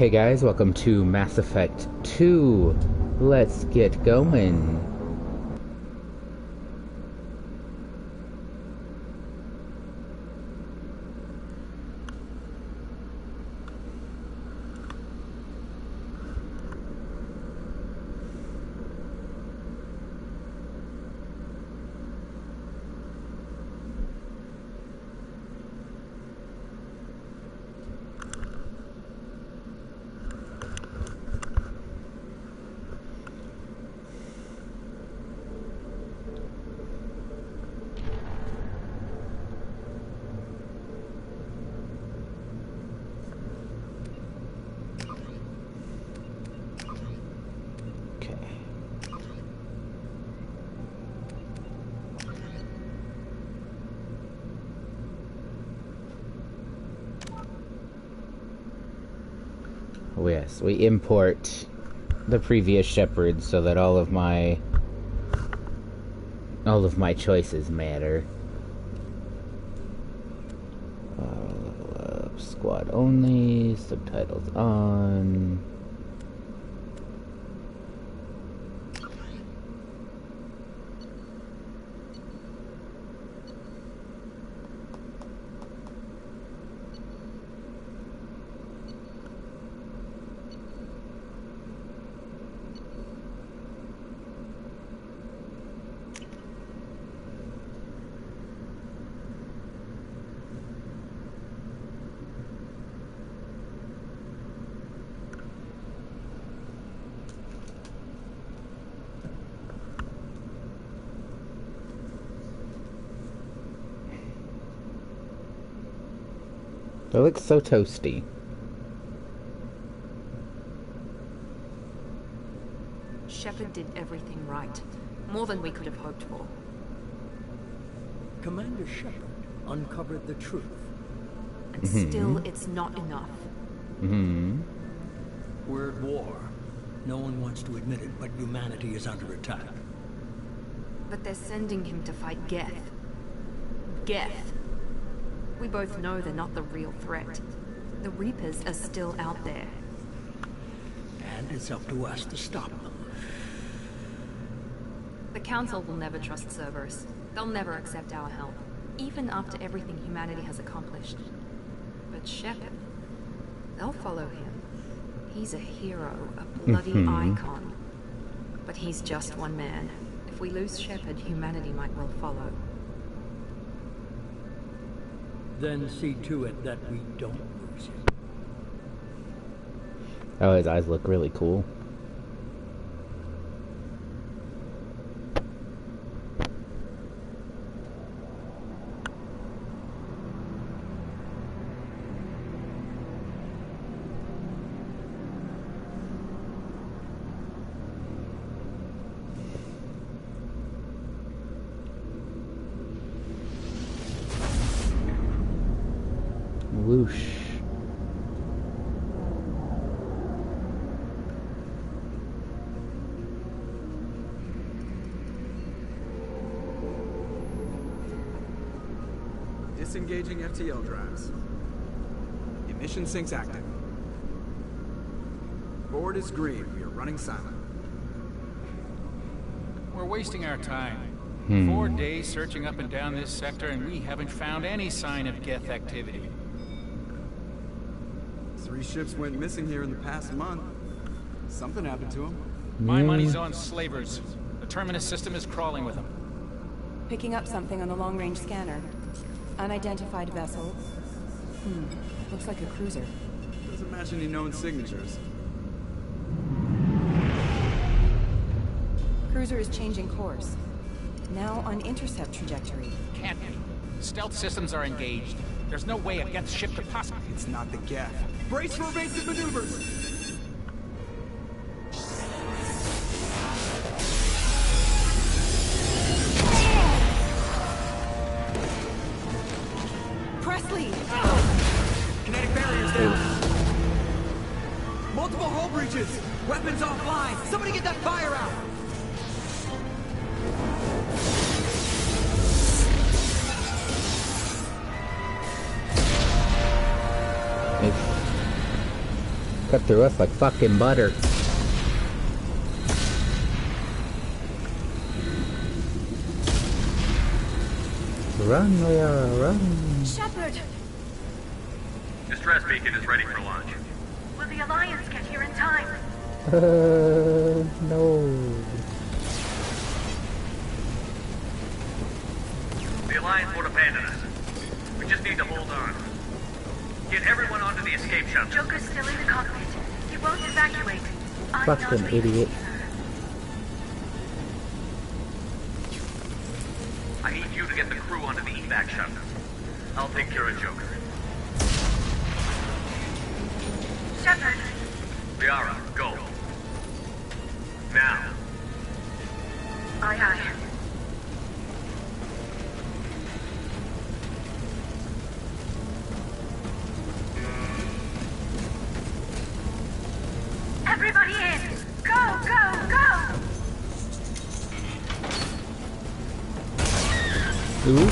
Hey guys, welcome to Mass Effect 2. Let's get going. Oh yes, we import the previous Shepard so that all of my choices matter. Level up, squad only, subtitles on. It looks so toasty. Shepard did everything right. More than we could have hoped for. Commander Shepard uncovered the truth. And still, it's not enough. We're at war. No one wants to admit it, but humanity is under attack. But they're sending him to fight Geth. Geth. We both know they're not the real threat. The Reapers are still out there. And it's up to us to stop them. The Council will never trust Cerberus. They'll never accept our help, even after everything humanity has accomplished. But Shepard, they'll follow him. He's a hero, a bloody icon. But he's just one man. If we lose Shepard, humanity might well follow. Then see to it that we don't lose him. Oh, his eyes look really cool. Whoosh. Disengaging FTL drives. Emission sinks active. Board is green. We are running silent. We're wasting our time. 4 days searching up and down this sector, and we haven't found any sign of Geth activity. 3 ships went missing here in the past month. Something happened to them. My money's on slavers. The Terminus system is crawling with them. Picking up something on the long-range scanner. Unidentified vessel. Looks like a cruiser. Doesn't match any known signatures. Cruiser is changing course. Now on intercept trajectory. Can't be. Stealth systems are engaged. There's no way a Geth ship could possibly... It's not the Geth. Brace for evasive maneuvers! Presley! Kinetic barriers down! Multiple hull breaches! Weapons offline! Somebody get that fire out! Cut through us like fucking butter. Run, Liara, run. Shepard! Distress beacon is ready for launch. Will the Alliance get here in time? No. The Alliance won't abandon us. We just need to hold on. Get everyone onto the escape shuttle. Joker's still in the cockpit. He won't evacuate. I'm not Fucking leaving idiot. either. I need you to get the crew onto the evac shuttle. I'll take care of Joker. Shepard! Liara, go. Now. Aye, aye. Everybody in! Go, go, go! Ooh.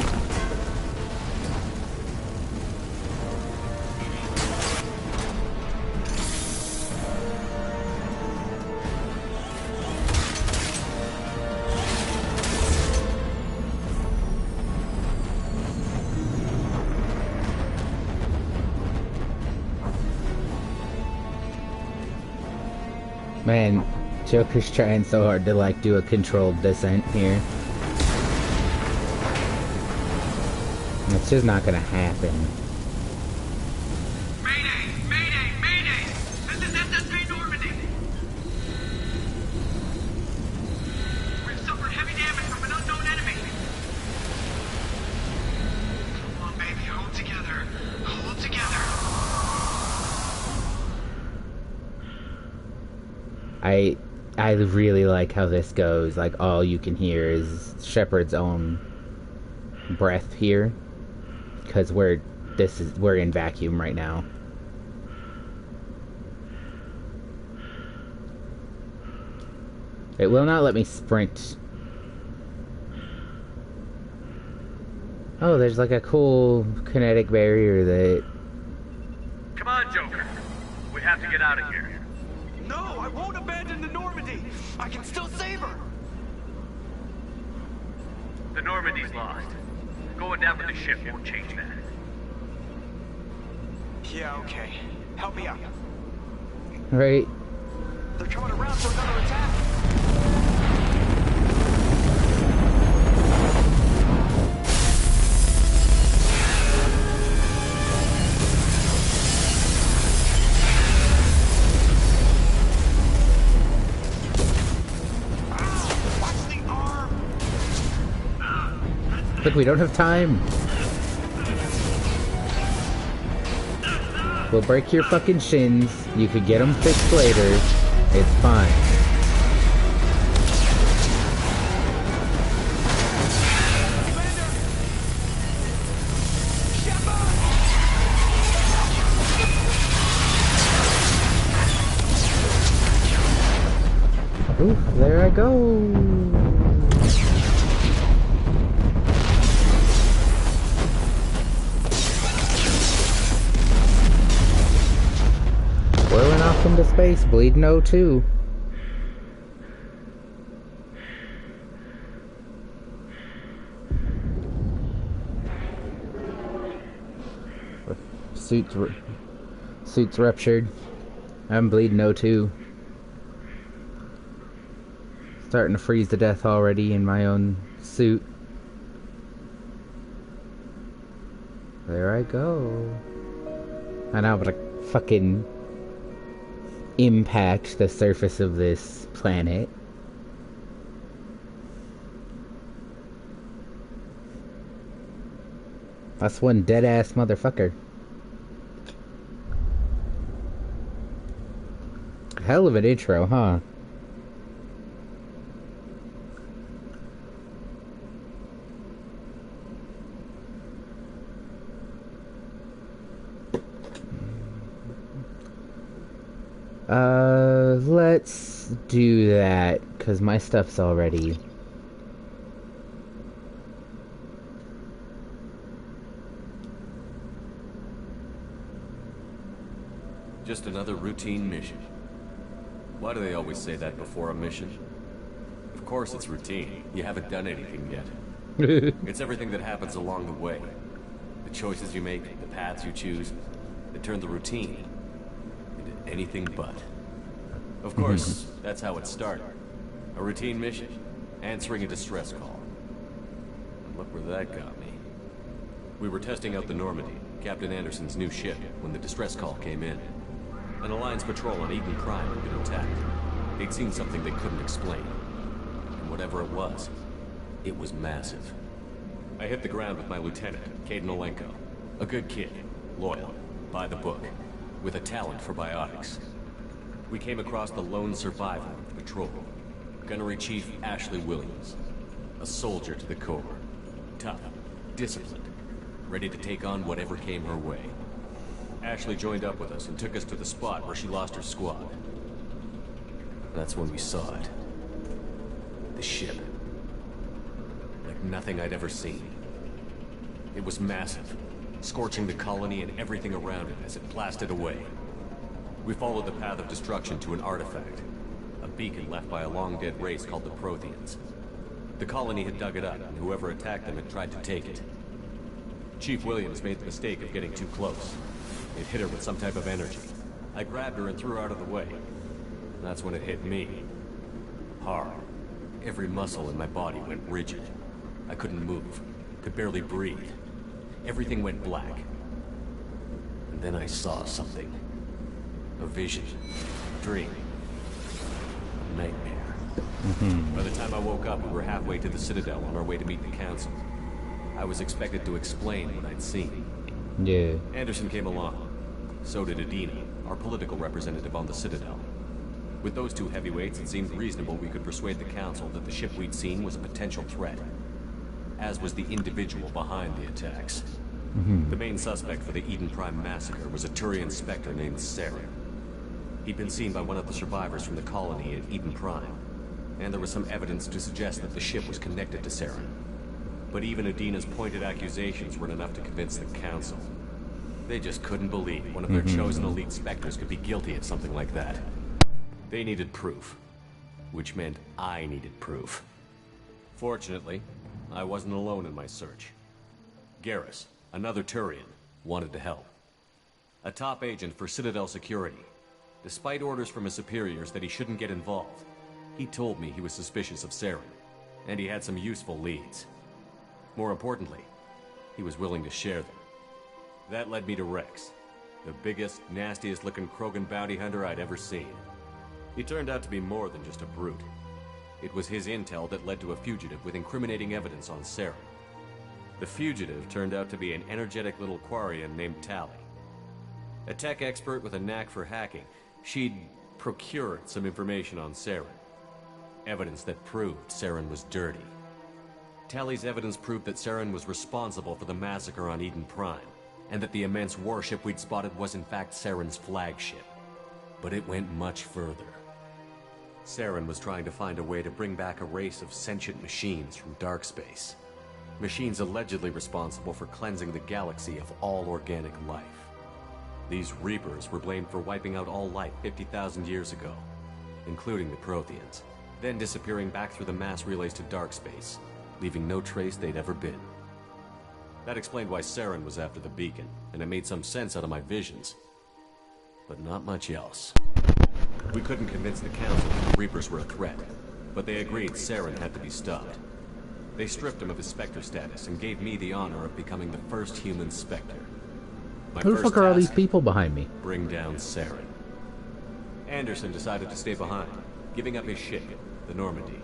Man, Joker's trying so hard to like do a controlled descent here. It's just not gonna happen. Mayday! Mayday! Mayday! This is SSV Normandy! We've suffered heavy damage from an unknown enemy! Come on, baby, hold together. Hold together. I really like how this goes. Like, all you can hear is Shepard's own breath here. Because we're in vacuum right now. It will not let me sprint. Oh, there's like a cool kinetic barrier that... Come on, Joker. We have to get out of here. No, I won't abandon the Normandy. I can still save her. The Normandy's lost. Going down with the ship won't change that. Yeah, okay. Help me out. Right? They're coming around for another attack. Watch the arm. Look, we don't have time. We'll break your fucking shins. You could get them fixed later. It's fine. Oof, there I go. Whirling off into space, bleeding O2. Suit's ruptured. I'm bleeding O2. Starting to freeze to death already in my own suit. There I go. And I'm gonna fucking impact the surface of this planet. That's one dead-ass motherfucker. Hell of an intro, huh? Let's do that, because my stuff's already... Just another routine mission. Why do they always say that before a mission? Of course it's routine. You haven't done anything yet. It's everything that happens along the way. The choices you make, the paths you choose, that turn the routine into anything but. Of course, that's how it started. A routine mission, answering a distress call. And look where that got me. We were testing out the Normandy, Captain Anderson's new ship, when the distress call came in. An Alliance patrol on Eden Prime had been attacked. They'd seen something they couldn't explain. And whatever it was massive. I hit the ground with my lieutenant, Caden Olenko. A good kid, loyal, by the book, with a talent for biotics. We came across the lone survivor of the patrol, Gunnery Chief Ashley Williams. A soldier to the core. Tough, disciplined, ready to take on whatever came her way. Ashley joined up with us and took us to the spot where she lost her squad. That's when we saw it. The ship. Like nothing I'd ever seen. It was massive, scorching the colony and everything around it as it blasted away. We followed the path of destruction to an artifact, a beacon left by a long-dead race called the Protheans. The colony had dug it up, and whoever attacked them had tried to take it. Chief Williams made the mistake of getting too close. It hit her with some type of energy. I grabbed her and threw her out of the way. That's when it hit me. Hard. Every muscle in my body went rigid. I couldn't move, could barely breathe. Everything went black. And then I saw something. A vision. Dream. A nightmare. By the time I woke up, we were halfway to the Citadel on our way to meet the Council. I was expected to explain what I'd seen. Yeah. Anderson came along. So did Adina, our political representative on the Citadel. With those two heavyweights, it seemed reasonable we could persuade the Council that the ship we'd seen was a potential threat. As was the individual behind the attacks. The main suspect for the Eden Prime massacre was a Turian Spectre named Saren. He'd been seen by one of the survivors from the colony at Eden Prime, and there was some evidence to suggest that the ship was connected to Saren. But even Adina's pointed accusations weren't enough to convince the Council. They just couldn't believe one of their chosen elite Spectres could be guilty of something like that. They needed proof, which meant I needed proof. Fortunately, I wasn't alone in my search. Garrus, another Turian, wanted to help. A top agent for Citadel Security. Despite orders from his superiors that he shouldn't get involved, he told me he was suspicious of Saren, and he had some useful leads. More importantly, he was willing to share them. That led me to Rex, the biggest, nastiest-looking Krogan bounty hunter I'd ever seen. He turned out to be more than just a brute. It was his intel that led to a fugitive with incriminating evidence on Saren. The fugitive turned out to be an energetic little Quarian named Tally. A tech expert with a knack for hacking, she'd procured some information on Saren. Evidence that proved Saren was dirty. Tally's evidence proved that Saren was responsible for the massacre on Eden Prime, and that the immense warship we'd spotted was in fact Saren's flagship. But it went much further. Saren was trying to find a way to bring back a race of sentient machines from dark space. Machines allegedly responsible for cleansing the galaxy of all organic life. These Reapers were blamed for wiping out all life 50,000 years ago, including the Protheans, then disappearing back through the mass relays to dark space, leaving no trace they'd ever been. That explained why Saren was after the beacon, and it made some sense out of my visions. But not much else. We couldn't convince the Council that the Reapers were a threat, but they agreed Saren had to be stopped. They stripped him of his Spectre status and gave me the honor of becoming the first human Spectre. Who the fuck are all these people behind me? Bring down Saren. Anderson decided to stay behind, giving up his ship, the Normandy.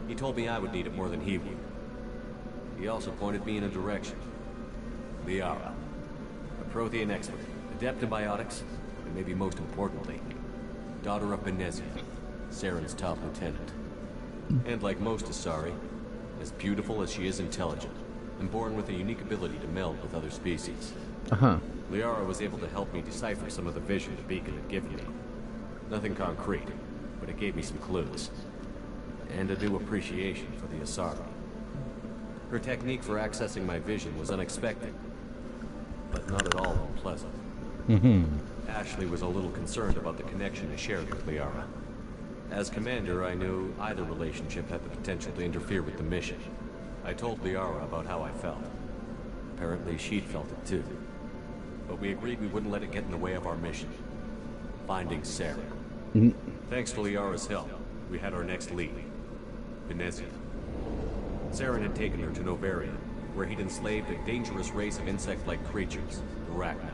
He told me I would need it more than he would. He also pointed me in a direction. Liara, a Prothean expert, adept in biotics, and maybe most importantly, daughter of Benezia, Saren's top lieutenant. And like most Asari, as beautiful as she is intelligent, and born with a unique ability to meld with other species. Liara was able to help me decipher some of the vision the beacon had given me. Nothing concrete, but it gave me some clues. And a new appreciation for the Asari. Her technique for accessing my vision was unexpected, but not at all unpleasant. Ashley was a little concerned about the connection I shared with Liara. As commander, I knew either relationship had the potential to interfere with the mission. I told Liara about how I felt. Apparently, she'd felt it too. But we agreed we wouldn't let it get in the way of our mission. Finding Sarah. Thanks to Liara's help, we had our next lead. Venezia. Saren had taken her to Novaria, where he'd enslaved a dangerous race of insect-like creatures, the Rachni.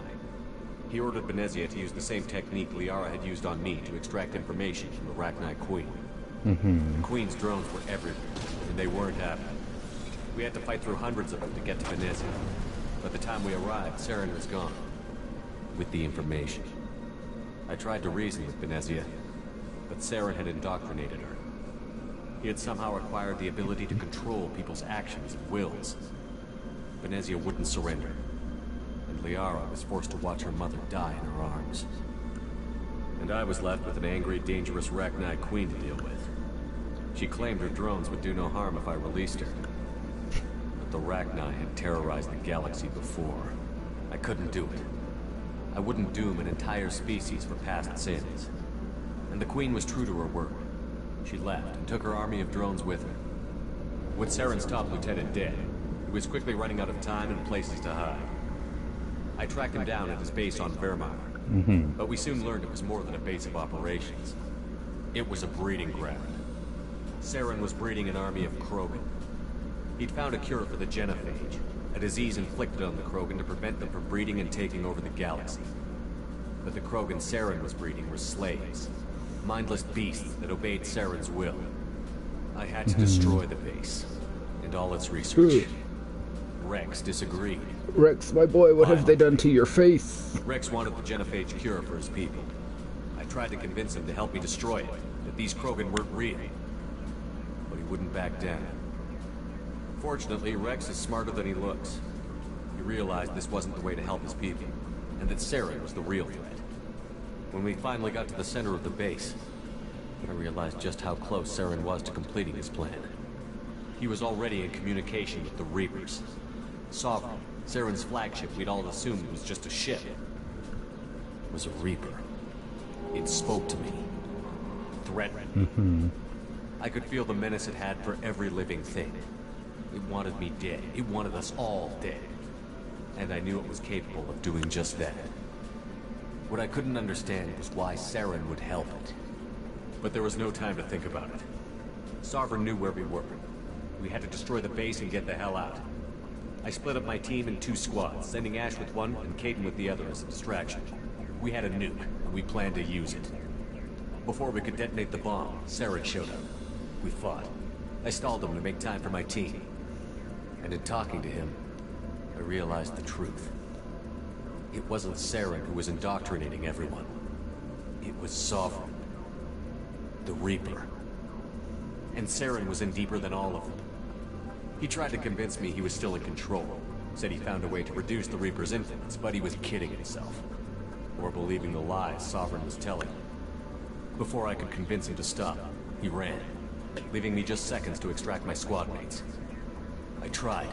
He ordered Venezia to use the same technique Liara had used on me to extract information from the Rachni Queen. The Queen's drones were everywhere, and they weren't happy. We had to fight through hundreds of them to get to Venezia. By the time we arrived, Saren was gone. With the information. I tried to reason with Venezia, but Saren had indoctrinated her. He had somehow acquired the ability to control people's actions and wills. Venezia wouldn't surrender, and Liara was forced to watch her mother die in her arms. And I was left with an angry, dangerous Rachni Queen to deal with. She claimed her drones would do no harm if I released her. But the Rachni had terrorized the galaxy before. I couldn't do it. I wouldn't doom an entire species for past sins. And the Queen was true to her word. She left and took her army of drones with her. With Saren's top lieutenant dead, he was quickly running out of time and places to hide. I tracked him down at his base on Vermar, but we soon learned it was more than a base of operations. It was a breeding ground. Saren was breeding an army of Krogan. He'd found a cure for the genophage, a disease inflicted on the Krogan to prevent them from breeding and taking over the galaxy. But the Krogan Saren was breeding were slaves, mindless beasts that obeyed Saren's will. I had to destroy the base, and all its research. Rex disagreed. Rex, my boy, what have they done to your face? Rex wanted the genophage cure for his people. I tried to convince him to help me destroy it, that these Krogan weren't real. But he wouldn't back down. Fortunately, Rex is smarter than he looks. He realized this wasn't the way to help his people, and that Saren was the real threat. When we finally got to the center of the base, I realized just how close Saren was to completing his plan. He was already in communication with the Reapers. Sovereign, Saren's flagship we'd all assumed was just a ship, was a Reaper. It spoke to me. Threatened. I could feel the menace it had for every living thing. It wanted me dead. It wanted us all dead. And I knew it was capable of doing just that. What I couldn't understand was why Saren would help it. But there was no time to think about it. Sovereign knew where we were. We had to destroy the base and get the hell out. I split up my team in 2 squads, sending Ash with one and Caden with the other as a distraction. We had a nuke, and we planned to use it. Before we could detonate the bomb, Saren showed up. We fought. I stalled him to make time for my team. And in talking to him, I realized the truth. It wasn't Saren who was indoctrinating everyone. It was Sovereign. The Reaper. And Saren was in deeper than all of them. He tried to convince me he was still in control. Said he found a way to reduce the Reaper's influence, but he was kidding himself. Or believing the lies Sovereign was telling him. Before I could convince him to stop, he ran, leaving me just seconds to extract my squad mates. I tried,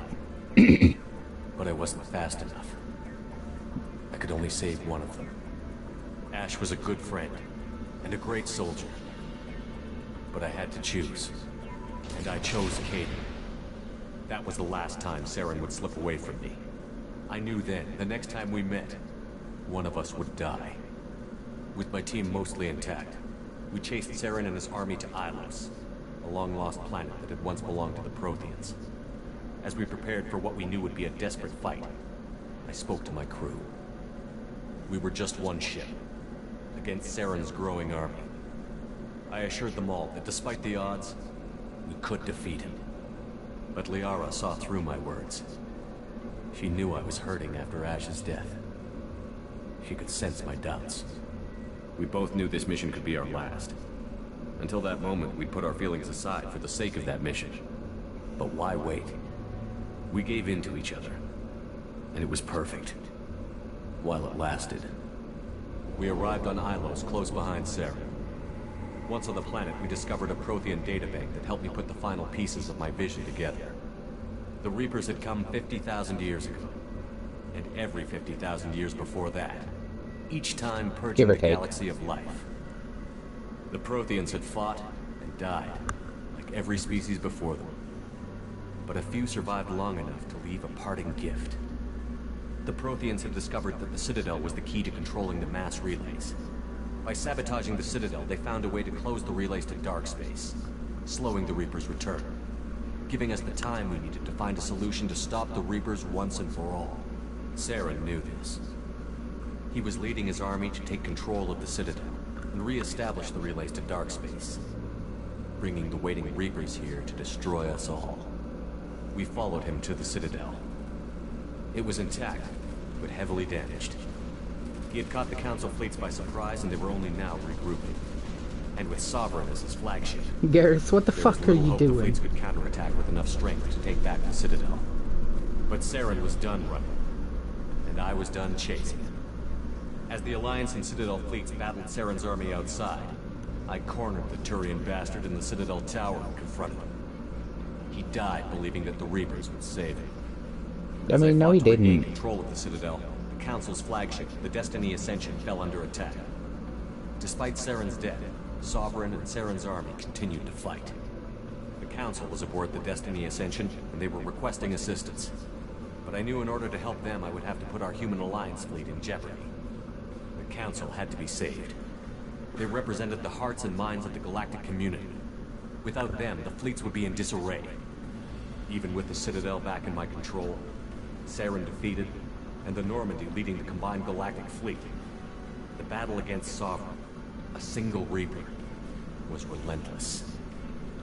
but I wasn't fast enough. I could only save one of them. Ash was a good friend, and a great soldier. But I had to choose, and I chose Caden. That was the last time Saren would slip away from me. I knew then, the next time we met, one of us would die. With my team mostly intact, we chased Saren and his army to Ilos, a long-lost planet that had once belonged to the Protheans. As we prepared for what we knew would be a desperate fight, I spoke to my crew. We were just one ship, against Saren's growing army. I assured them all that despite the odds, we could defeat him. But Liara saw through my words. She knew I was hurting after Ash's death. She could sense my doubts. We both knew this mission could be our last. Until that moment, we'd put our feelings aside for the sake of that mission. But why wait? We gave in to each other. And it was perfect. While it lasted. We arrived on Ilos, close behind Saren. Once on the planet, we discovered a Prothean databank that helped me put the final pieces of my vision together. The Reapers had come 50,000 years ago. And every 50,000 years before that. each time Give purging or the take. galaxy of life. The Protheans had fought and died, like every species before them. But a few survived long enough to leave a parting gift. The Protheans had discovered that the Citadel was the key to controlling the mass relays. By sabotaging the Citadel, they found a way to close the relays to dark space, slowing the Reaper's return, giving us the time we needed to find a solution to stop the Reapers once and for all. Saren knew this. He was leading his army to take control of the Citadel and re-establish the relays to dark space, bringing the waiting Reapers here to destroy us all. We followed him to the Citadel. It was intact, but heavily damaged. He had caught the Council fleets by surprise, and they were only now regrouping. And with Sovereign as his flagship, Garrus, what the there was fuck are little you hope the doing? fleets could counterattack with enough strength to take back the Citadel. But Saren was done running, and I was done chasing. As the Alliance and Citadel fleets battled Saren's army outside, I cornered the Turian bastard in the Citadel tower and confronted him. He died believing that the Reapers would save him. I As mean, no, fought he to regain didn't. control of the Citadel, the Council's flagship, the Destiny Ascension, fell under attack. Despite Saren's death, Sovereign and Saren's army continued to fight. The Council was aboard the Destiny Ascension, and they were requesting assistance. But I knew in order to help them, I would have to put our human alliance fleet in jeopardy. The Council had to be saved. They represented the hearts and minds of the galactic community. Without them, the fleets would be in disarray. Even with the Citadel back in my control, Saren defeated, and the Normandy leading the combined galactic fleet, the battle against Sovereign, a single Reaper, was relentless.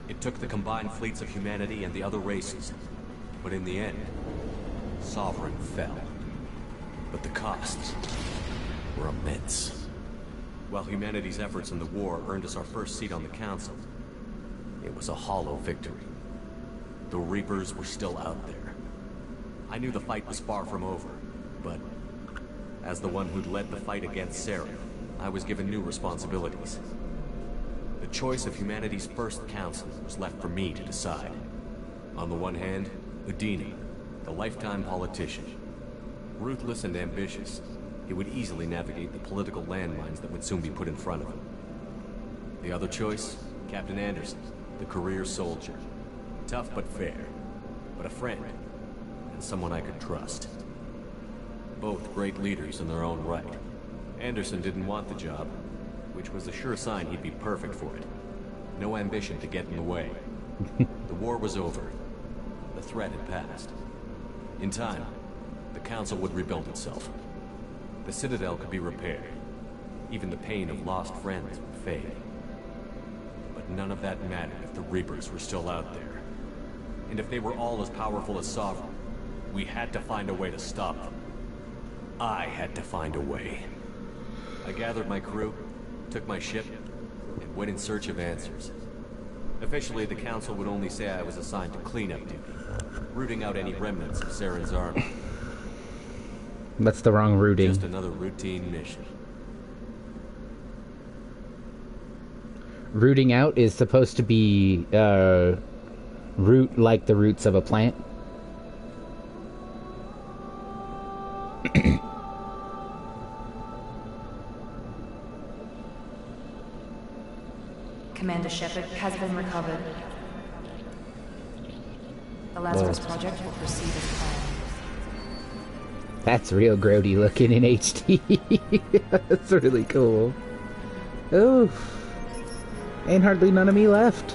It took the combined fleets of humanity and the other races, but in the end, Sovereign fell. But the costs were immense. While humanity's efforts in the war earned us our first seat on the Council, it was a hollow victory. The Reapers were still out there. I knew the fight was far from over, but as the one who'd led the fight against Saren, I was given new responsibilities. The choice of humanity's first council was left for me to decide. On the one hand, Udina, the lifetime politician. Ruthless and ambitious, he would easily navigate the political landmines that would soon be put in front of him. The other choice, Captain Anderson, the career soldier. Tough but fair, but a friend, and someone I could trust. Both great leaders in their own right. Anderson didn't want the job, which was a sure sign he'd be perfect for it. No ambition to get in the way. The war was over. The threat had passed. In time, the Council would rebuild itself. The Citadel could be repaired. Even the pain of lost friends would fade. But none of that mattered if the Reapers were still out there. And if they were all as powerful as Sovereign, we had to find a way to stop them. I had to find a way. I gathered my crew, took my ship, and went in search of answers. Officially, the Council would only say I was assigned to cleanup duty, rooting out any remnants of Saren's army. That's the wrong routing. Just another routine mission. Rooting out is supposed to be, root like the roots of a plant. Commander Shepard has been recovered. The Lazarus Project will proceed as planned. That's real grody looking in HD. That's really cool. Oof. Ain't hardly none of me left.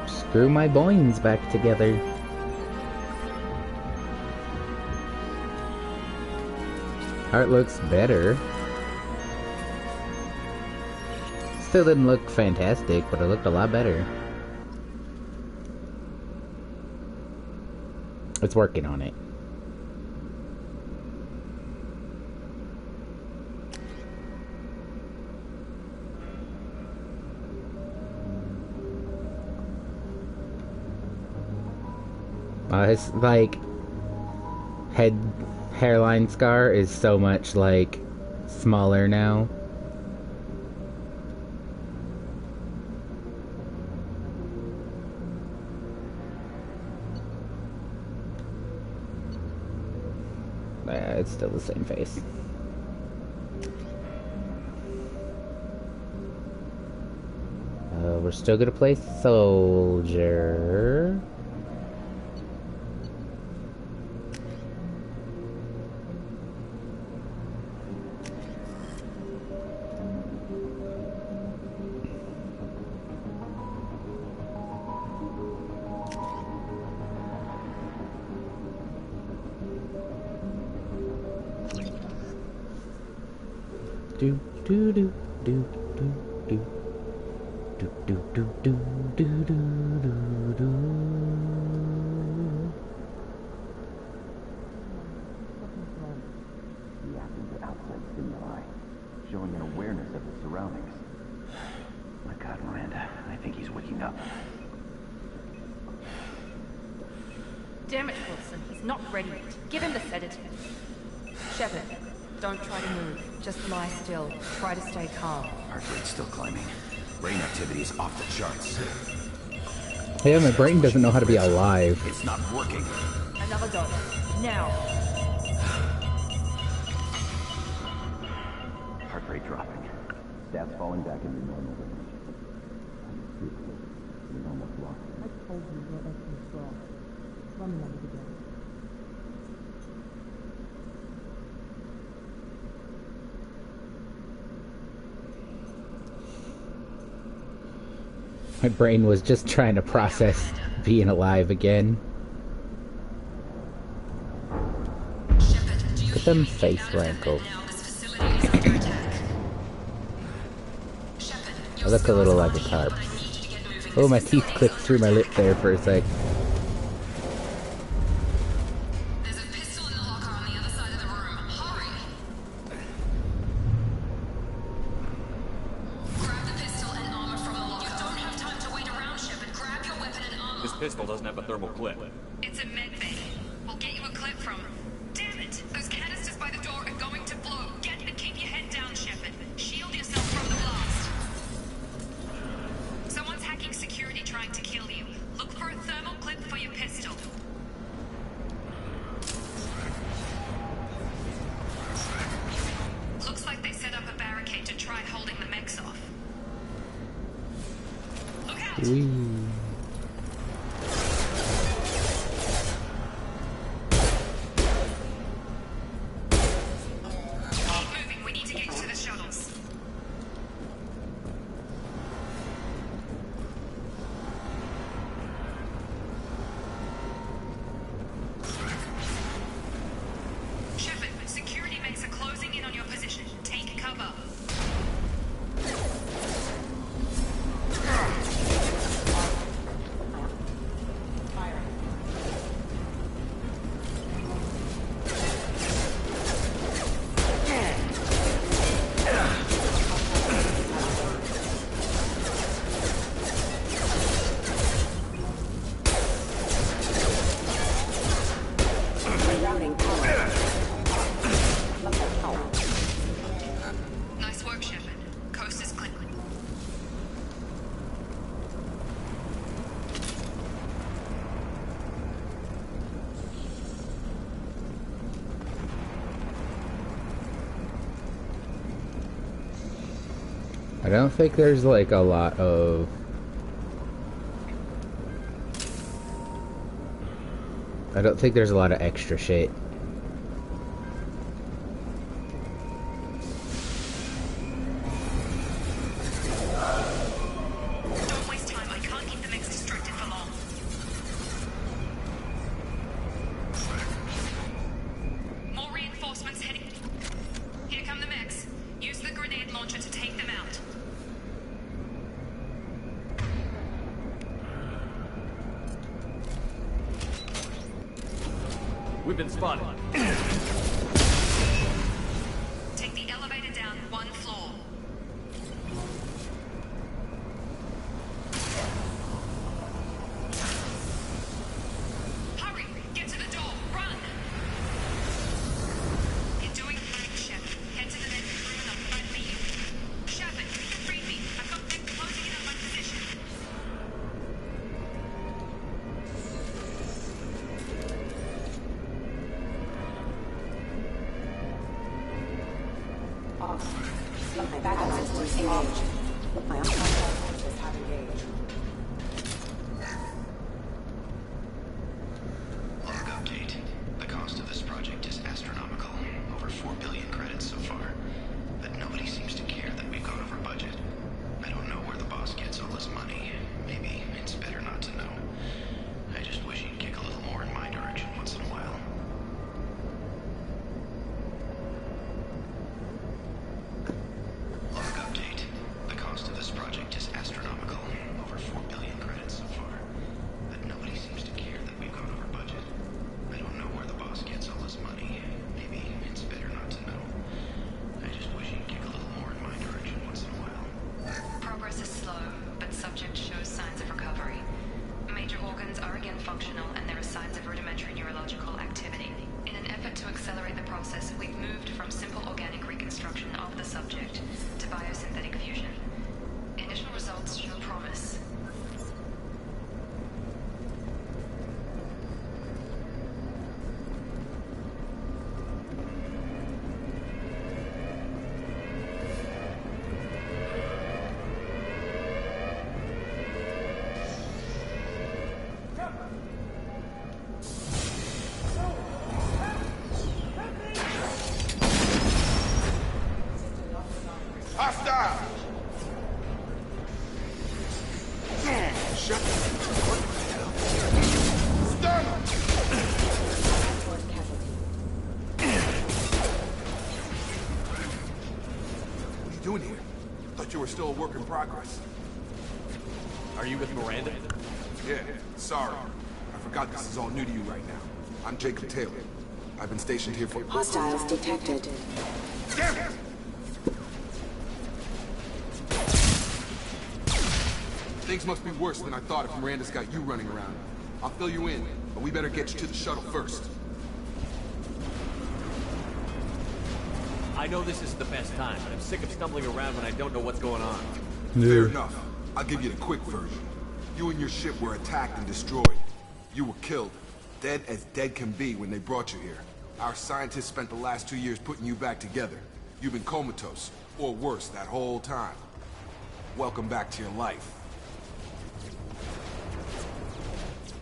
Screw my boings back together. Art looks better. Still didn't look fantastic, but it looked a lot better. It's working on it. His, like, hairline scar is so much like smaller now. It's still the same face. We're still gonna play soldier. Do do do do do do do do do do do do do. Reacting to outside stimuli, showing an awareness of his surroundings. My God, Miranda, I think he's waking up. Damn it, Wilson, he's not ready yet. Give him the sedative. Shepard, don't try to move. Just lie still. Try to stay calm. Heart rate's still climbing. Brain activity is off the charts. Yeah, my brain doesn't know how to be alive. It's not working. Another dose. Now. Heart rate dropping. Stats falling back into normal range. We're almost lost. I told you you're at control. Let me know again. My brain was just trying to process being alive again. Look at them face wrinkles. I look a little like a carp. Oh, my teeth clipped through my lip there for a sec. Pistol doesn't have a thermal clip. It's a med bay. We'll get you a clip from... Damn it! Those canisters by the door are going to blow. Get and keep your head down, Shepard. Shield yourself from the blast. Someone's hacking security trying to kill you. Look for a thermal clip for your pistol. Looks like they set up a barricade to try holding the mechs off. Look out! I don't think there's like a lot of... I don't think there's a lot of extra shit. Don't waste time. I can't keep the mechs distracted for long. More reinforcements heading. Here come the mechs. Use the grenade launcher to take them out. We've been spotted. Take the elevator down one floor. Hurry! Get to the door! Run! You're doing great, Shep. Head to the next. Engaged. My uncontact forces have engaged. Log update. The cost of this project is astronomical. Over 4 billion credits so far. But nobody seems to care that we've gone over budget. I don't know where the boss gets all this money. Maybe it's better not to know. I just wish he'd kick a little more in my direction once in a while. Log update. The cost of this project is astronomical. Over 4 billion credits so far. But nobody seems to care that we've gone over budget. I don't know where the boss gets all this money. Maybe it's better not to know. I just wish he'd kick a little more in my direction once in a while. Progress is slow, but subject shows signs of recovery. Major organs are again functional, and there are signs of rudimentary neurological activity. In an effort to accelerate the process, we've moved from simple organic reconstruction of the subject to biosynthetic fusion. Initial results show promise. Hostile! Shut What the hell? Stun him! What are you doing here? Thought you were still a work in progress. Are you with Miranda? Yeah, sorry. I forgot this is all new to you right now. I'm Jacob Taylor. I've been stationed here for... Hostiles detected. Damn it! Things must be worse than I thought if Miranda's got you running around. I'll fill you in, but we better get you to the shuttle first. I know this is the best time, but I'm sick of stumbling around when I don't know what's going on. Fair enough. I'll give you the quick version. You and your ship were attacked and destroyed. You were killed. Dead as dead can be when they brought you here. Our scientists spent the last 2 years putting you back together. You've been comatose, or worse, that whole time. Welcome back to your life.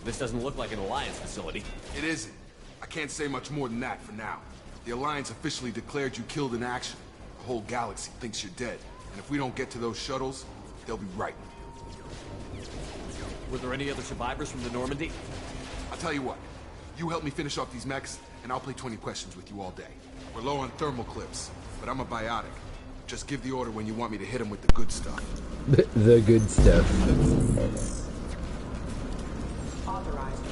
This doesn't look like an Alliance facility. It isn't. I can't say much more than that for now. The Alliance officially declared you killed in action. The whole galaxy thinks you're dead. And if we don't get to those shuttles, they'll be right. Were there any other survivors from the Normandy? I'll tell you what. You help me finish off these mechs, and I'll play 20 questions with you all day. We're low on thermal clips, but I'm a biotic. Just give the order when you want me to hit them with the good stuff. The good stuff. Authorized.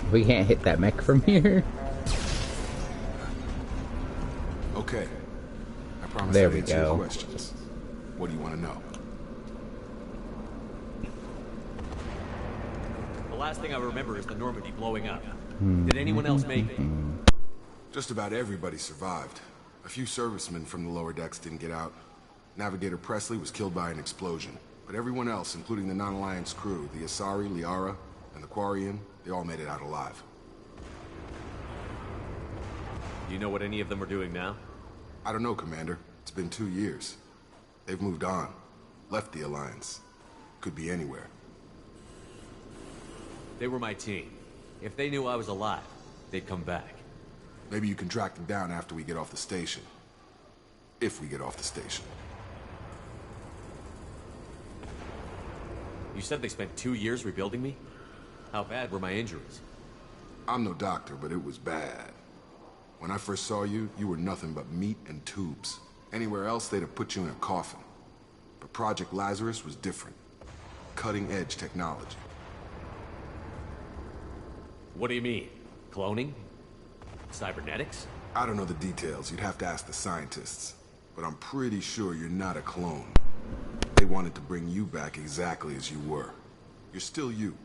We can't hit that mech from here. Okay. I promise There I'll we answer go. your questions. What do you want to know? The last thing I remember is the Normandy blowing up. Did anyone else make it? Just about everybody survived. A few servicemen from the lower decks didn't get out. Navigator Presley was killed by an explosion. But everyone else, including the non-Alliance crew, the Asari, Liara, and the Quarian, they all made it out alive. Do you know what any of them are doing now? I don't know, Commander. It's been 2 years. They've moved on. Left the Alliance. Could be anywhere. They were my team. If they knew I was alive, they'd come back. Maybe you can track them down after we get off the station. If we get off the station. You said they spent 2 years rebuilding me? How bad were my injuries? I'm no doctor, but it was bad. When I first saw you, you were nothing but meat and tubes. Anywhere else, they'd have put you in a coffin. But Project Lazarus was different. Cutting-edge technology. What do you mean? Cloning? Cybernetics? I don't know the details. You'd have to ask the scientists. But I'm pretty sure you're not a clone. They wanted to bring you back exactly as you were. You're still you.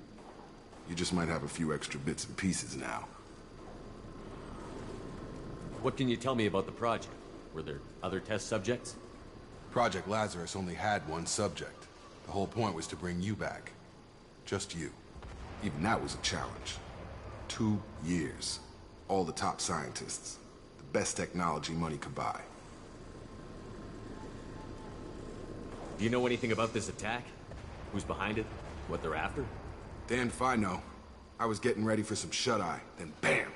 You just might have a few extra bits and pieces now. What can you tell me about the project? Were there other test subjects? Project Lazarus only had one subject. The whole point was to bring you back. Just you. Even that was a challenge. 2 years. All the top scientists. The best technology money could buy. Do you know anything about this attack? Who's behind it? What they're after? Damned if I know. I was getting ready for some shut-eye, then bam!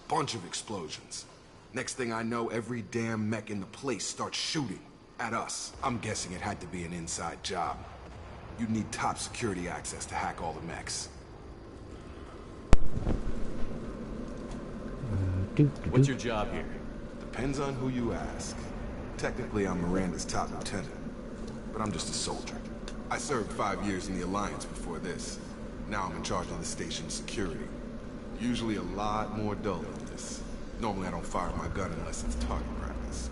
Bunch of explosions. Next thing I know, every damn mech in the place starts shooting. At us. I'm guessing it had to be an inside job. You'd need top security access to hack all the mechs. What's your job here? Depends on who you ask. Technically, I'm Miranda's top lieutenant. But I'm just a soldier. I served 5 years in the Alliance before this. Now I'm in charge of the station's security. Usually a lot more dull than this. Normally I don't fire my gun unless it's target practice.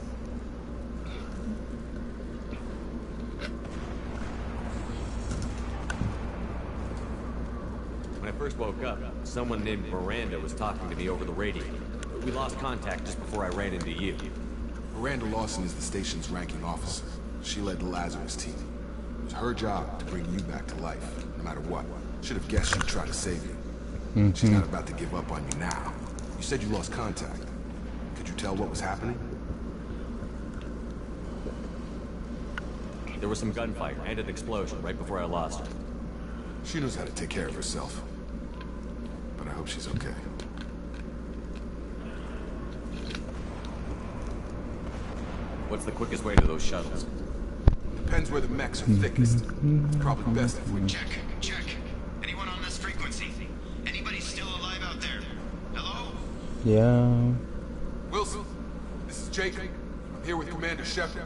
When I first woke up, someone named Miranda was talking to me over the radio. We lost contact just before I ran into you. Miranda Lawson is the station's ranking officer. She led the Lazarus team. It was her job to bring you back to life, no matter what. Should have guessed she'd try to save you. She's not about to give up on you now. You said you lost contact. Could you tell what was happening? There was some gunfire and an explosion right before I lost her. She knows how to take care of herself. But I hope she's okay. What's the quickest way to those shuttles? Depends where the mechs are thickest. It's probably best if we... Check. Anyone on this frequency? Anybody still alive out there? Hello? Yeah. Wilson, this is Jacob. I'm here with Commander Shepard.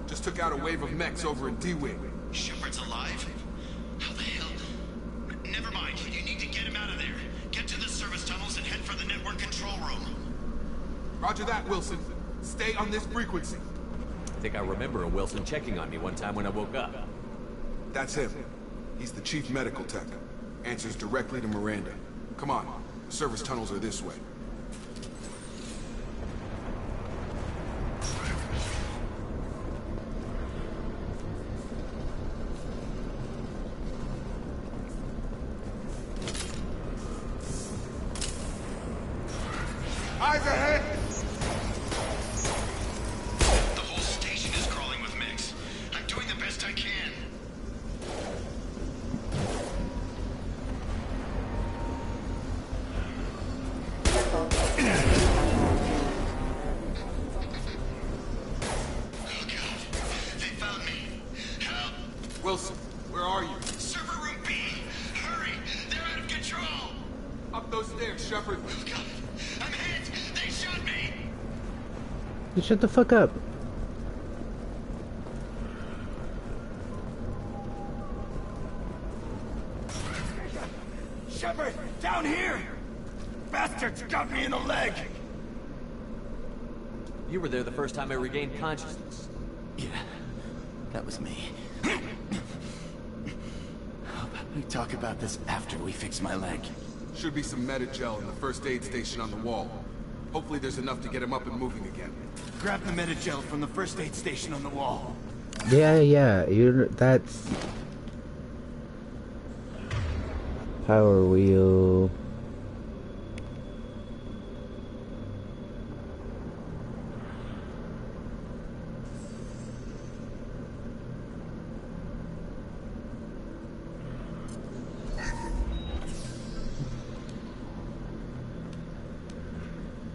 Just took out a wave of mechs over in D-Wing. Shepard's alive? How the hell? Never mind. You need to get him out of there. Get to the service tunnels and head for the network control room. Roger that, Wilson. Stay on this frequency. I think I remember a Wilson checking on me one time when I woke up. That's him. He's the chief medical tech. Answers directly to Miranda. Come on. The service tunnels are this way. Eyes ahead! The whole station is crawling with mechs. I'm doing the best I can. Oh God, they found me. Help! Wilson, where are you? Server room B! Hurry! They're out of control! Up those stairs, Shepard. Oh God, I'm hit! They shot me! You shut the fuck up. Shepard, down here! Bastards got me in the leg! You were there the first time I regained consciousness. Yeah, that was me. We talk about this after we fix my leg. Should be some Metagel in the first aid station on the wall. Hopefully there's enough to get him up and moving again. Grab the Metagel from the first aid station on the wall. Yeah, that's... Power wheel...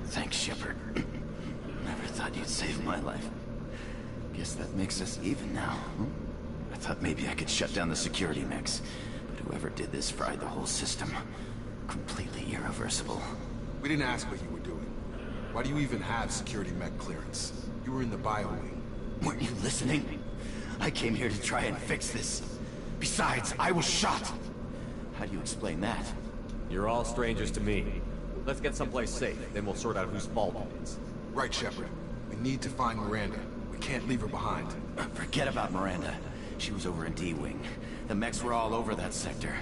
Thanks, Shepard. Never thought you'd save my life. Guess that makes us even now. Huh? I thought maybe I could shut down the security mechs, but whoever did this fried the whole system. Completely irreversible. We didn't ask what you were doing. Why do you even have security mech clearance? You were in the bio wing. Weren't you listening? I came here to try and fix this. Besides, I was shot. How do you explain that? You're all strangers to me. Let's get someplace safe, then we'll sort out whose fault it is. Right, Shepard. We need to find Miranda. We can't leave her behind. Forget about Miranda. She was over in D-Wing. The mechs were all over that sector.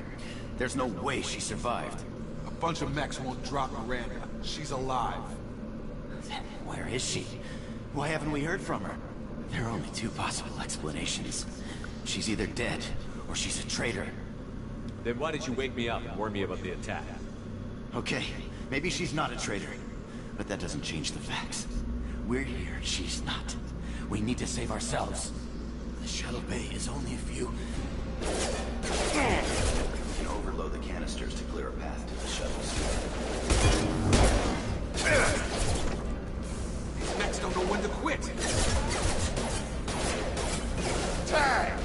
There's no way she survived. A bunch of mechs won't drop Miranda. She's alive. Then where is she? Why haven't we heard from her? There are only two possible explanations. She's either dead, or she's a traitor. Then why did you wake me up and warn me about the attack? Okay, maybe she's not a traitor. But that doesn't change the facts. We're here, she's not. We need to save ourselves. The shuttle bay is only a few... We can overload the canisters to clear a path to the shuttles. These mechs don't know when to quit. Time!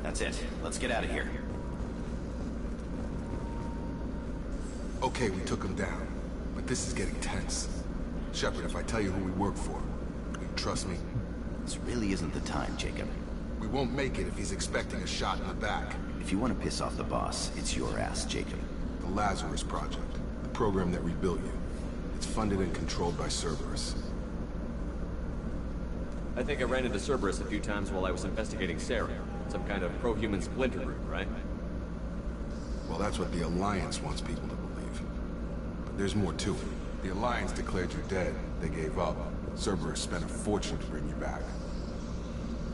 That's it. Let's get out of here. Okay, we took him down. But this is getting tense. Shepard, if I tell you who we work for, will you trust me? This really isn't the time, Jacob. We won't make it if he's expecting a shot in the back. If you want to piss off the boss, it's your ass, Jacob. The Lazarus Project. The program that rebuilt you. It's funded and controlled by Cerberus. I think I ran into Cerberus a few times while I was investigating Sarah. Some kind of pro-human splinter group, right? Well, that's what the Alliance wants people to believe. But there's more to it. The Alliance declared you dead. They gave up. Cerberus spent a fortune to bring you back.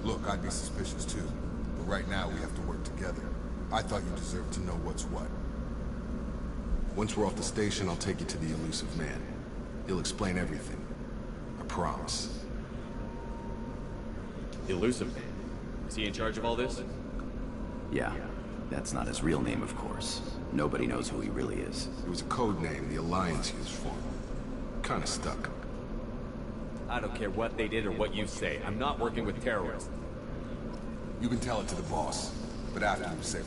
Look, I'd be suspicious too. But right now, we have to work together. I thought you deserved to know what's what. Once we're off the station, I'll take you to the elusive man. He'll explain everything. I promise. Elusive man? Is he in charge of all this? Yeah. That's not his real name, of course. Nobody knows who he really is. It was a code name the Alliance used for him. Kinda stuck. I don't care what they did or what you say. I'm not working with terrorists. You can tell it to the boss, but after you say it.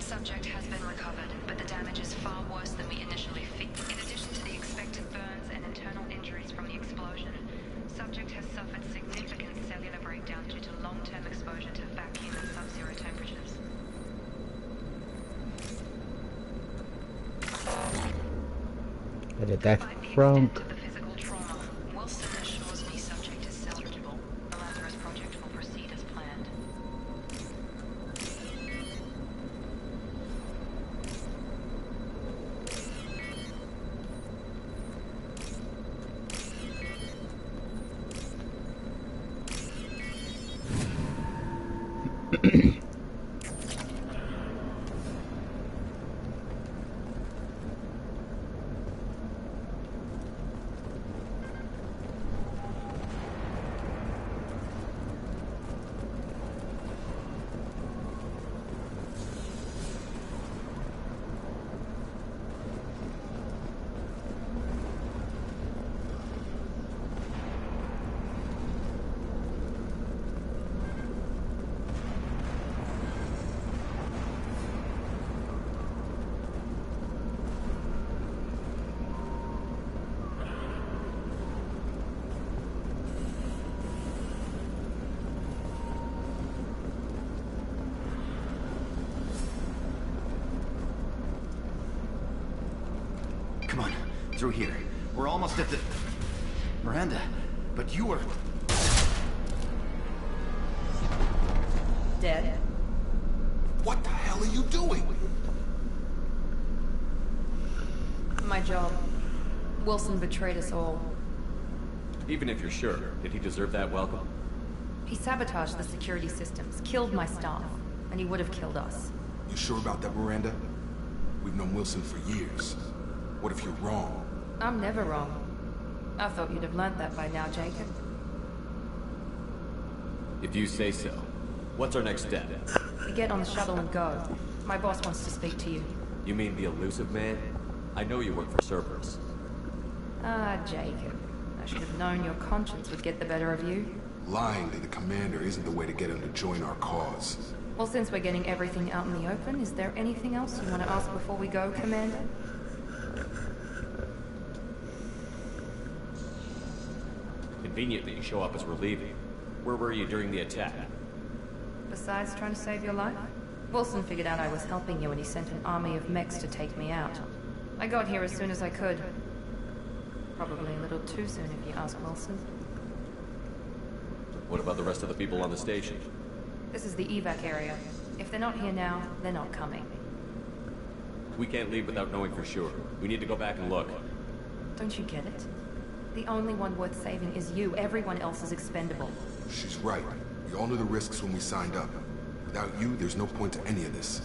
Subject has been recovered, but the damage is far worse than we initially feared. In addition to the expected burns and internal injuries from the explosion, subject has suffered significant cellular breakdown due to long-term exposure to vacuum and sub-zero temperatures. Where did that from? The physical trauma, Wilson assures me subject is salvageable. The Lazarus Project will proceed as planned. Through here. We're almost at the... Miranda, but you were... Dead? What the hell are you doing? My job. Wilson betrayed us all. Even if you're sure, did he deserve that welcome? He sabotaged the security systems, killed my staff, and he would have killed us. You sure about that, Miranda? We've known Wilson for years. What if you're wrong? I'm never wrong. I thought you'd have learnt that by now, Jacob. If you say so. What's our next step? We get on the shuttle and go. My boss wants to speak to you. You mean the elusive man? I know you work for Cerberus. Ah, Jacob. I should have known your conscience would get the better of you. Lying to the commander isn't the way to get him to join our cause. Well, since we're getting everything out in the open, is there anything else you want to ask before we go, Commander? Convenient that you show up as we're leaving. Where were you during the attack? Besides trying to save your life? Wilson figured out I was helping you and he sent an army of mechs to take me out. I got here as soon as I could. Probably a little too soon if you ask Wilson. What about the rest of the people on the station? This is the evac area. If they're not here now, they're not coming. We can't leave without knowing for sure. We need to go back and look. Don't you get it? The only one worth saving is you. Everyone else is expendable. She's right. We all knew the risks when we signed up. Without you, there's no point to any of this.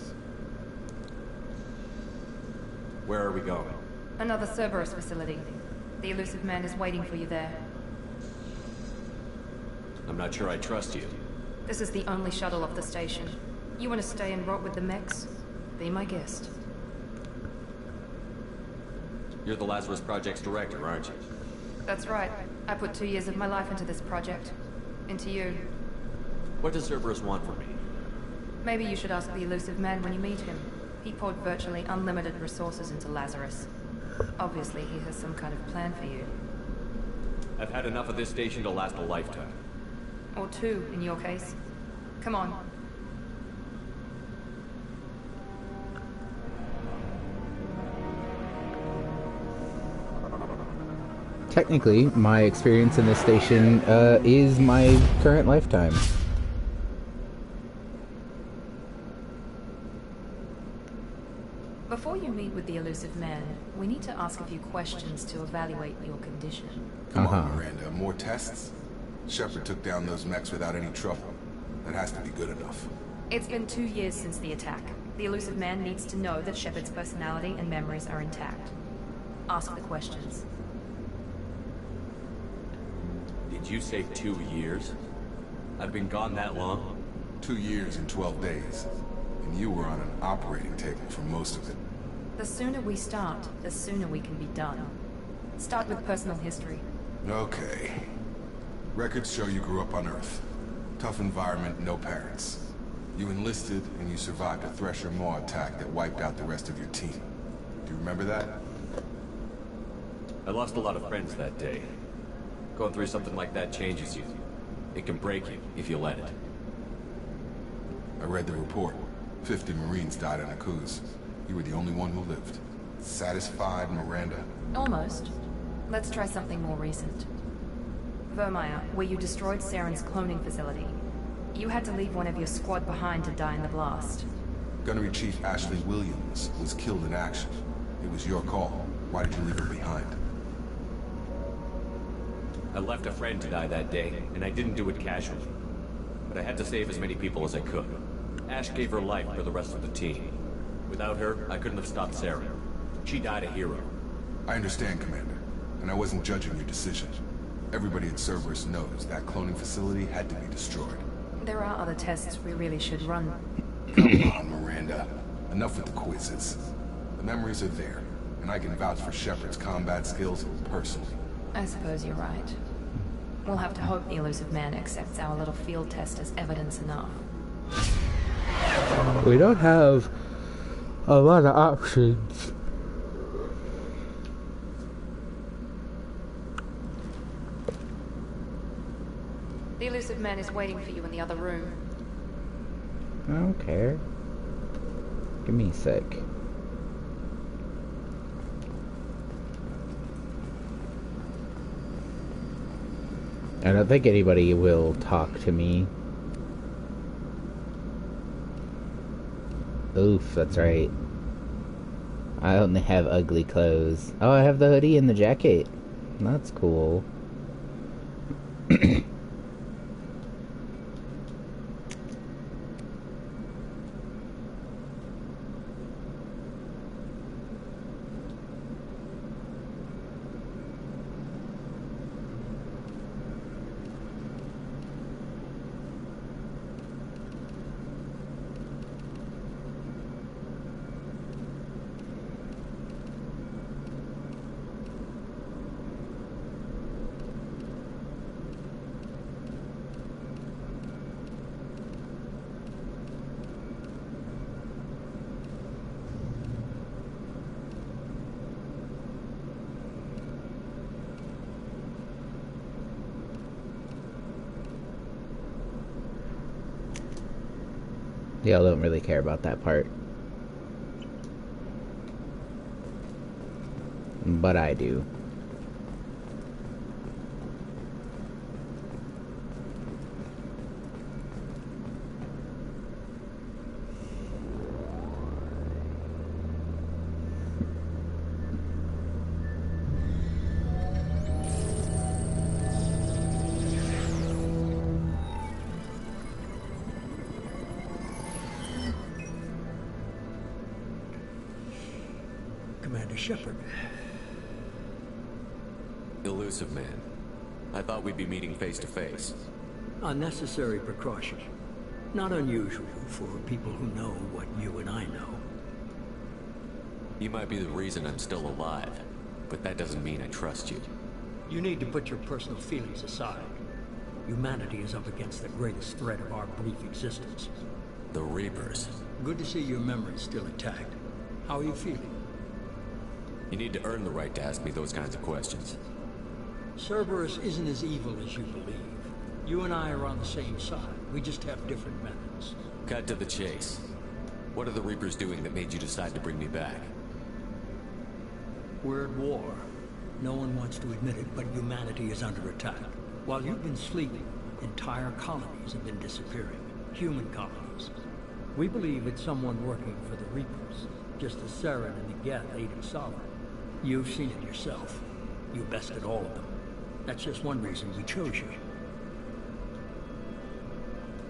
Where are we going? Another Cerberus facility. The elusive man is waiting for you there. I'm not sure I trust you. This is the only shuttle off the station. You want to stay and rot with the mechs? Be my guest. You're the Lazarus Project's director, aren't you? That's right. I put 2 years of my life into this project. Into you. What does Cerberus want from me? Maybe you should ask the elusive man when you meet him. He poured virtually unlimited resources into Lazarus. Obviously, he has some kind of plan for you. I've had enough of this station to last a lifetime. Or 2, in your case. Come on. Technically, my experience in this station is my current lifetime. Before you meet with the elusive man, we need to ask a few questions to evaluate your condition. Come on, Miranda. More tests? Shepard took down those mechs without any trouble. That has to be good enough. It's been 2 years since the attack. The elusive man needs to know that Shepard's personality and memories are intact. Ask the questions. Did you say 2 years? I've been gone that long? 2 years and 12 days. And you were on an operating table for most of it. The sooner we start, the sooner we can be done. Start with personal history. Okay. Records show you grew up on Earth. Tough environment, no parents. You enlisted, and you survived a Thresher Maw attack that wiped out the rest of your team. Do you remember that? I lost a lot of friends that day. Going through something like that changes you. It can break you, if you let it. I read the report. 50 Marines died on a cruise. You were the only one who lived. Satisfied, Miranda? Almost. Let's try something more recent. Vermeer, where you destroyed Saren's cloning facility. You had to leave one of your squad behind to die in the blast. Gunnery Chief Ashley Williams was killed in action. It was your call. Why did you leave her behind? I left a friend to die that day, and I didn't do it casually. But I had to save as many people as I could. Ash gave her life for the rest of the team. Without her, I couldn't have stopped Saren. She died a hero. I understand, Commander. And I wasn't judging your decision. Everybody at Cerberus knows that cloning facility had to be destroyed. There are other tests we really should run. Come on, Miranda. Enough with the quizzes. The memories are there, and I can vouch for Shepard's combat skills personally. I suppose you're right. We'll have to hope the elusive man accepts our little field test as evidence enough. We don't have a lot of options. The elusive man is waiting for you in the other room. I don't care. Give me a sec. I don't think anybody will talk to me. Oof, that's right. I only have ugly clothes. Oh, I have the hoodie and the jacket. That's cool. Y'all don't really care about that part. But I do. Commander Shepard. Elusive man. I thought we'd be meeting face to face. Unnecessary precaution. Not unusual for people who know what you and I know. You might be the reason I'm still alive, but that doesn't mean I trust you. You need to put your personal feelings aside. Humanity is up against the greatest threat of our brief existence. The Reapers. Good to see your memory's still intact. How are you feeling? You need to earn the right to ask me those kinds of questions. Cerberus isn't as evil as you believe. You and I are on the same side. We just have different methods. Cut to the chase. What are the Reapers doing that made you decide to bring me back? We're at war. No one wants to admit it, but humanity is under attack. While you've been sleeping, entire colonies have been disappearing. Human colonies. We believe it's someone working for the Reapers, just as Saren and the Geth aided Sovereign. You've seen it yourself. You bested all of them. That's just one reason we chose you.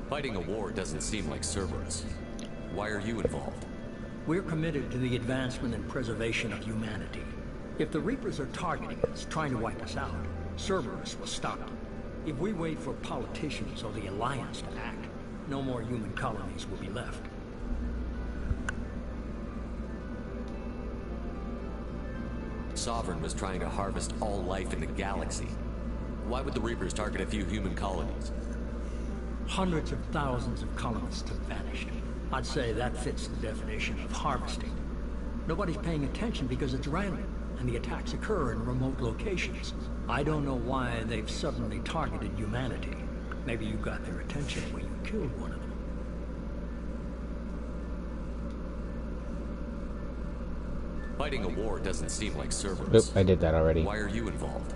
Fighting a war doesn't seem like Cerberus. Why are you involved? We're committed to the advancement and preservation of humanity. If the Reapers are targeting us, trying to wipe us out, Cerberus will stop them. If we wait for politicians or the Alliance to act, no more human colonies will be left. Sovereign was trying to harvest all life in the galaxy. Why would the Reapers target a few human colonies? Hundreds of thousands of colonists have vanished. I'd say that fits the definition of harvesting. Nobody's paying attention because it's random, and the attacks occur in remote locations. I don't know why they've suddenly targeted humanity. Maybe you got their attention when you killed one of them. Fighting a war doesn't seem like Cerberus. Oop, I did that already. Why are you involved?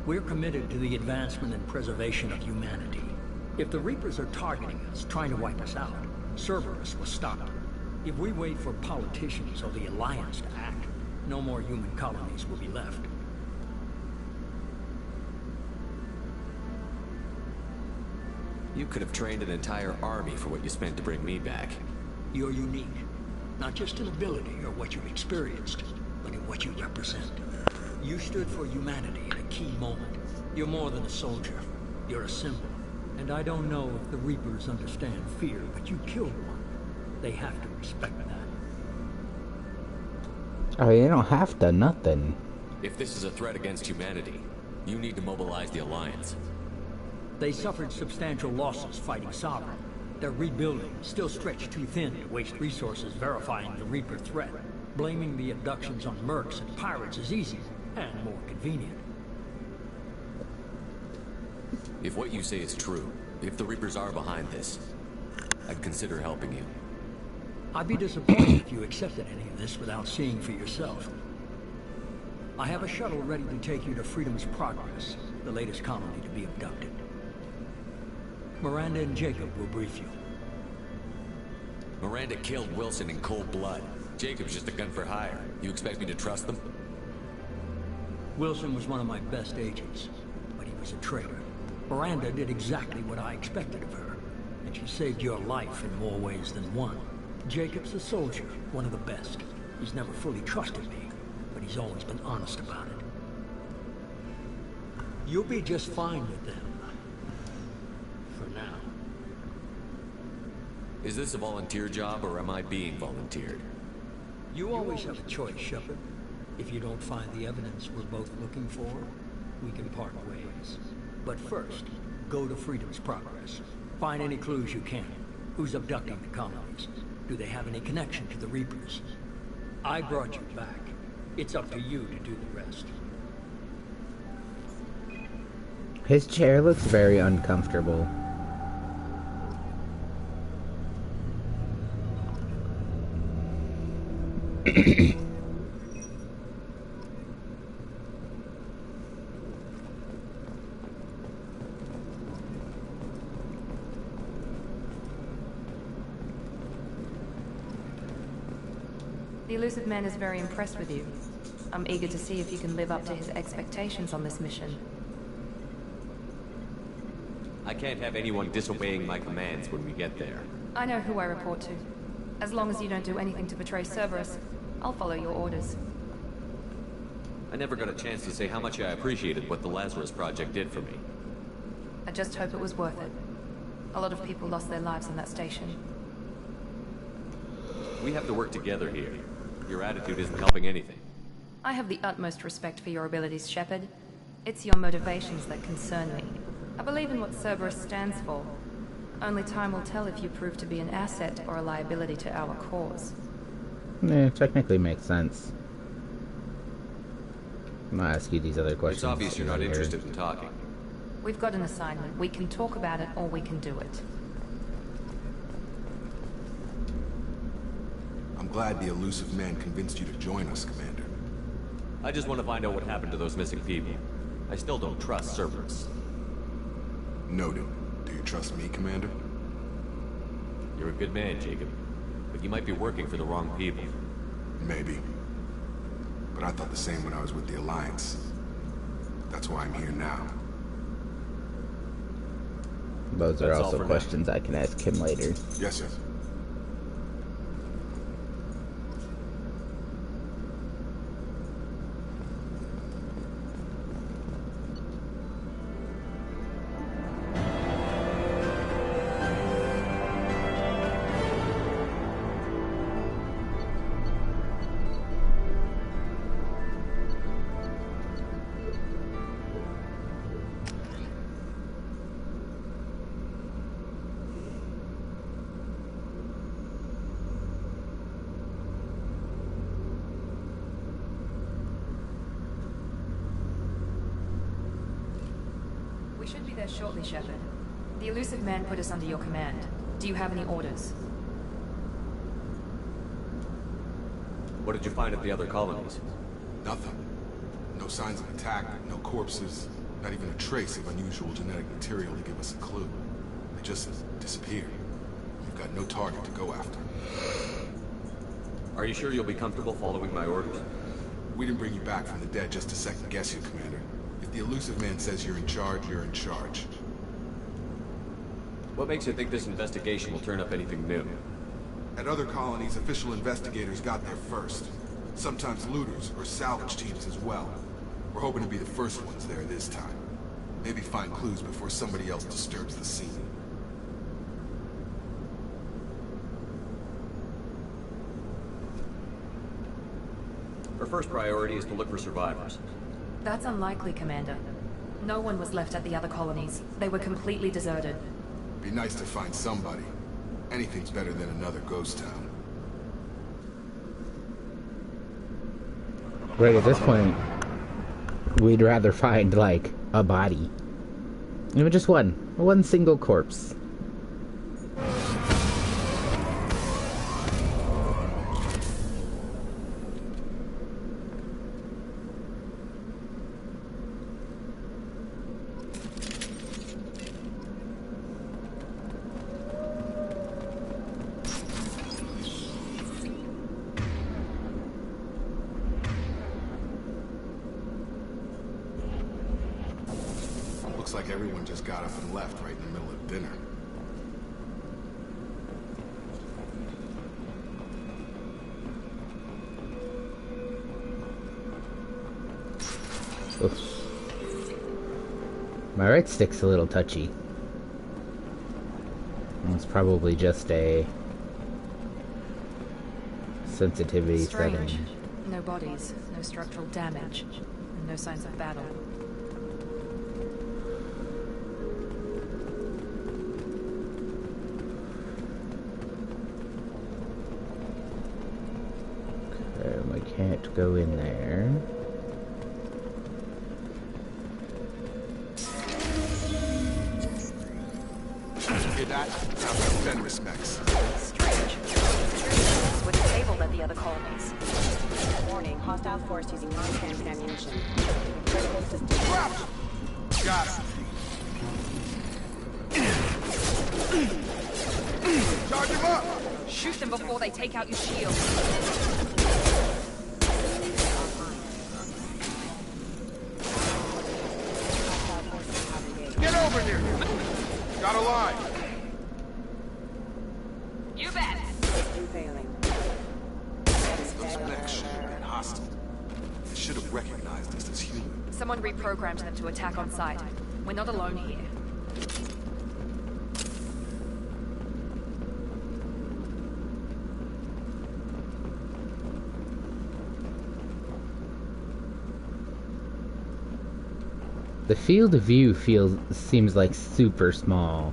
We're committed to the advancement and preservation of humanity. If the Reapers are targeting us, trying to wipe us out, Cerberus will stop them. If we wait for politicians or the Alliance to act, no more human colonies will be left. You could have trained an entire army for what you spent to bring me back. You're unique. Not just in ability or what you've experienced, but in what you represent. You stood for humanity in a key moment. You're more than a soldier. You're a symbol. And I don't know if the Reapers understand fear, but you killed one. They have to respect that. Oh, you don't have to, nothing. If this is a threat against humanity, you need to mobilize the Alliance. They suffered substantial losses fighting Sovereign. They're rebuilding, still stretched too thin to waste resources verifying the Reaper threat. Blaming the abductions on mercs and pirates is easy, and more convenient. If what you say is true, if the Reapers are behind this, I'd consider helping you. I'd be disappointed if you accepted any of this without seeing for yourself. I have a shuttle ready to take you to Freedom's Progress. the latest colony to be abducted. Miranda and Jacob will brief you. Miranda killed Wilson in cold blood. Jacob's just a gun for hire. You expect me to trust them? Wilson was one of my best agents, but he was a traitor. Miranda did exactly what I expected of her, and she saved your life in more ways than one. Jacob's a soldier, one of the best. He's never fully trusted me, but he's always been honest about it. You'll be just fine with them. For now. Is this a volunteer job, or am I being volunteered? You always have a choice, Shepard. If you don't find the evidence we're both looking for, we can part ways. But first, go to Freedom's Progress. Find any clues you can. Who's abducting the colonies? Do they have any connection to the Reapers? I brought you back. It's up to you to do the rest. His chair looks very uncomfortable. The elusive man is very impressed with you. I'm eager to see if you can live up to his expectations on this mission. I can't have anyone disobeying my commands when we get there. I know who I report to. As long as you don't do anything to betray Cerberus, I'll follow your orders. I never got a chance to say how much I appreciated what the Lazarus Project did for me. I just hope it was worth it. A lot of people lost their lives on that station. We have to work together here. Your attitude isn't helping anything. I have the utmost respect for your abilities, Shepard. It's your motivations that concern me. I believe in what Cerberus stands for. Only time will tell if you prove to be an asset or a liability to our cause. Yeah, technically makes sense. I'm gonna ask you these other questions. It's obvious you're not interested in talking. We've got an assignment. We can talk about it or we can do it. I'm glad the elusive man convinced you to join us, Commander. I just want to find out what happened to those missing people. I still don't trust Cerberus. Noted. Do you trust me, Commander? You're a good man, Jacob. But you might be working for the wrong people. Maybe. But I thought the same when I was with the Alliance. That's why I'm here now. Those are also questions I can ask him later. Yes, sir. We should be there shortly, Shepard. The elusive man put us under your command. Do you have any orders? What did you find at the other colonies? Nothing. No signs of attack, no corpses, not even a trace of unusual genetic material to give us a clue. They just disappeared. We've got no target to go after. Are you sure you'll be comfortable following my orders? We didn't bring you back from the dead just to second guess you, Commander. If the elusive man says you're in charge, you're in charge. What makes you think this investigation will turn up anything new? At other colonies, official investigators got there first. Sometimes looters or salvage teams as well. We're hoping to be the first ones there this time. Maybe find clues before somebody else disturbs the scene. Our first priority is to look for survivors. That's unlikely, Commander. No one was left at the other colonies. They were completely deserted. Be nice to find somebody. Anything's better than another ghost town. Right at this point, we'd rather find, like, a body. Even just one single corpse. like everyone just got up and left right in the middle of dinner. Oof. My right stick's a little touchy. It's probably just a sensitivity Strange. setting. No bodies, no structural damage, and no signs of battle. Okay, we can't go in there. Hear that? Sounds like Fenris mechs. Strange. This was disabled at the other colonies. Warning, hostile force using non-transit ammunition. Critical system. Got it. Charge him up! Shoot them before they take out your shield. Get over here! Got a line. You bet. System failing. Those mechs should have been hostile. They should have recognized us as human. Someone reprogrammed them to attack on sight. We're not alone here. The field of view seems like super small.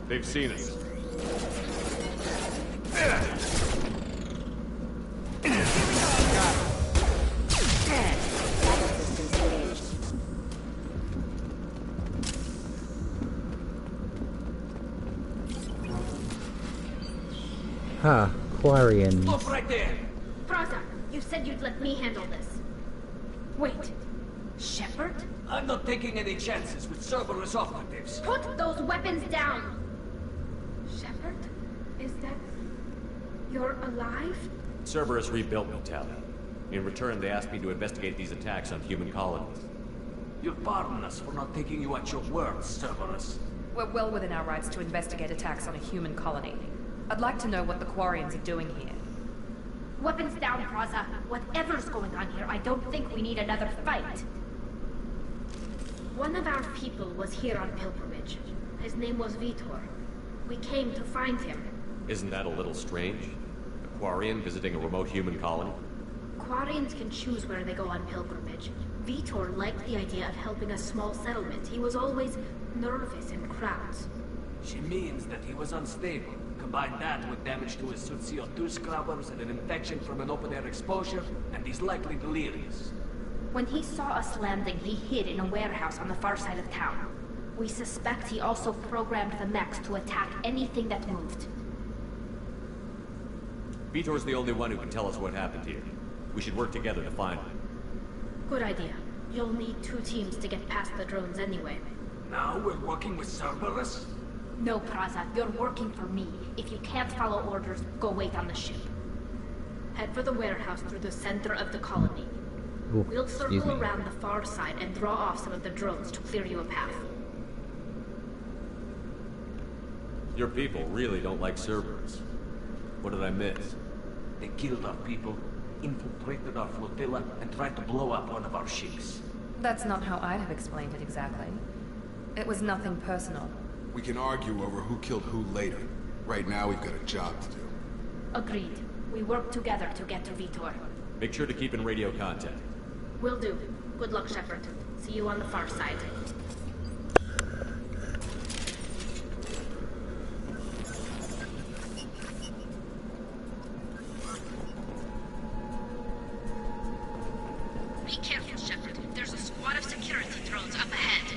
They've seen us. Huh, Quarians. Look right there! Praza, you said you'd let me handle this. Wait. Shepard? I'm not taking any chances with Cerberus operatives. Put those weapons down! Shepard? Is that... You're alive? Cerberus rebuilt me, Tally. In return, they asked me to investigate these attacks on human colonies. You'll pardon us for not taking you at your word, Cerberus. We're well within our rights to investigate attacks on a human colony. I'd like to know what the Quarians are doing here. Weapons down, Praza. Whatever's going on here, I don't think we need another fight. One of our people was here on pilgrimage. His name was Vitor. We came to find him. Isn't that a little strange? A Quarian visiting a remote human colony? Quarians can choose where they go on pilgrimage. Vitor liked the idea of helping a small settlement. He was always nervous in crowds. She means that he was unstable. Combine that with damage to his suit CO2 scrubbers and an infection from an open-air exposure, and he's likely delirious. When he saw us landing, he hid in a warehouse on the far side of town. We suspect he also programmed the mechs to attack anything that moved. Vitor's the only one who can tell us what happened here. We should work together to find him. Good idea. You'll need 2 teams to get past the drones anyway. Now we're working with Cerberus? No, Praza, you're working for me. If you can't follow orders, go wait on the ship. Head for the warehouse through the center of the colony. Ooh, We'll circle around the far side and draw off some of the drones to clear you a path. Your people really don't like Cerberus. What did I miss? They killed our people, infiltrated our flotilla, and tried to blow up one of our ships. That's not how I'd have explained it exactly. It was nothing personal. We can argue over who killed who later. Right now, we've got a job to do. Agreed. We work together to get to Vitor. Make sure to keep in radio contact. Will do. Good luck, Shepard. See you on the far side. Be careful, Shepard. There's a squad of security drones up ahead.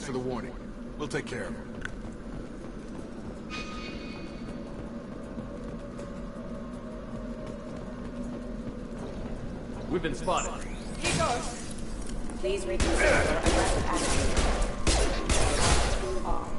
for the warning. We'll take care of him. We've been spotted. Here goes. Please reconsider your aggressive attitude. Too long.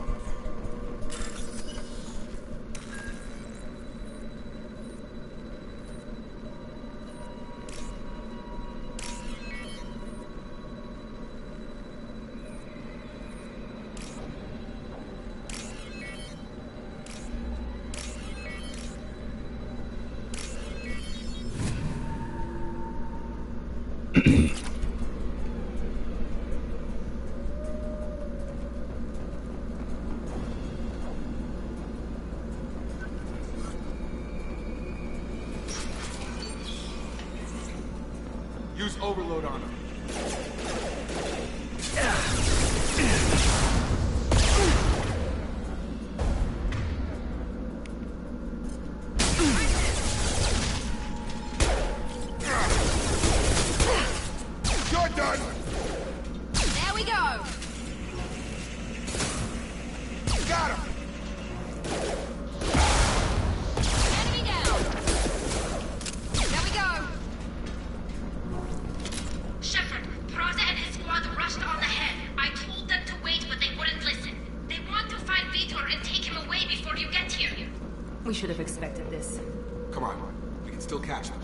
Use overload on him. You're done! There we go! Got him! Enemy down! There we go! Shepard, Praza and his squad rushed on ahead. I told them to wait, but they wouldn't listen. They want to find Vitor and take him away before you get here. We should have expected this. Come on, we can still catch them.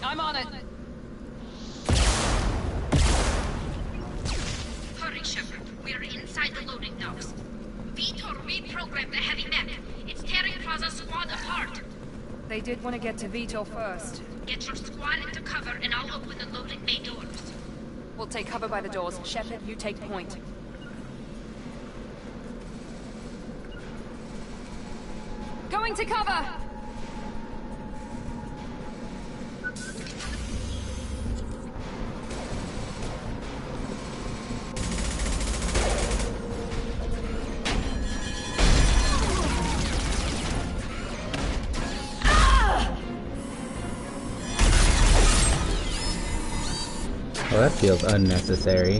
I'm on it. Hurry, Shepard. We're inside the loading docks. Vitor reprogrammed the heavy mech. It's tearing Praza's squad apart. They did want to get to Vitor first. Get your squad into cover and I'll open the loading bay doors. We'll take cover by the doors. Shepard, you take point. Going to cover! Well, that feels unnecessary.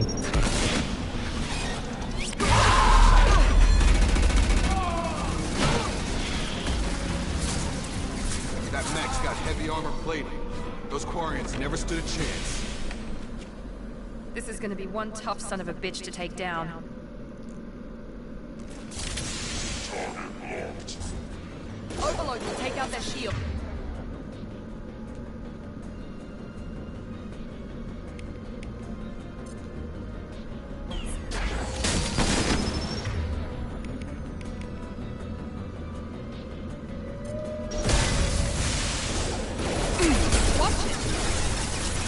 That mech's got heavy armor plating. Those Quarians never stood a chance. This is gonna be one tough son of a bitch to take down. Overload will take out their shield.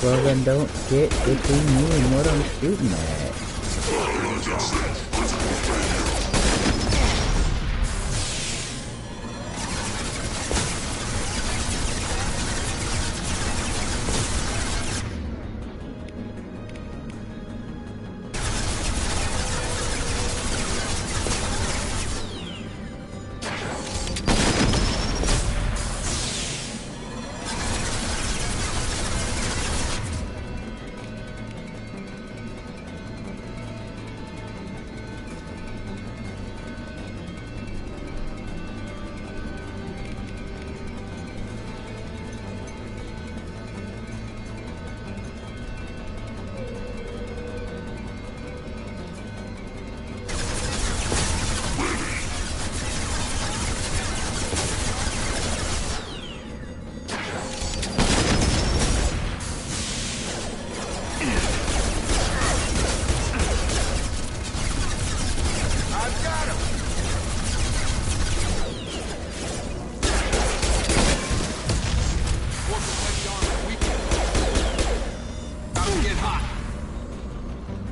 Well, then don't get between me and what I'm shooting at.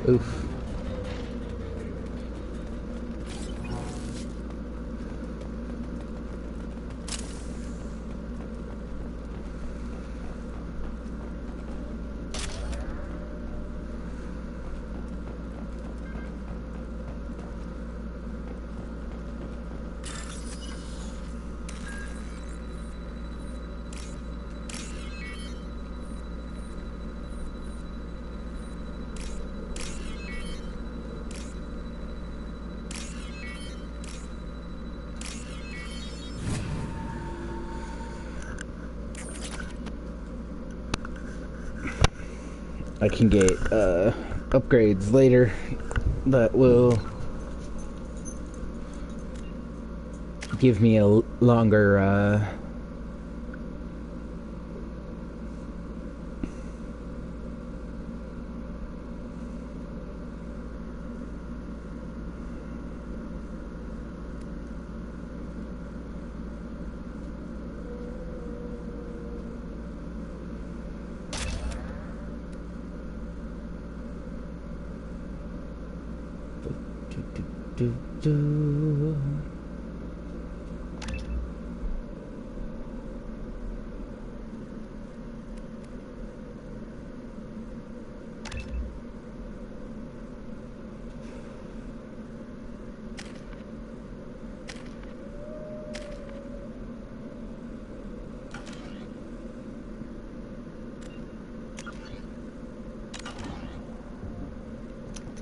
Oof. I can get upgrades later that will give me a longer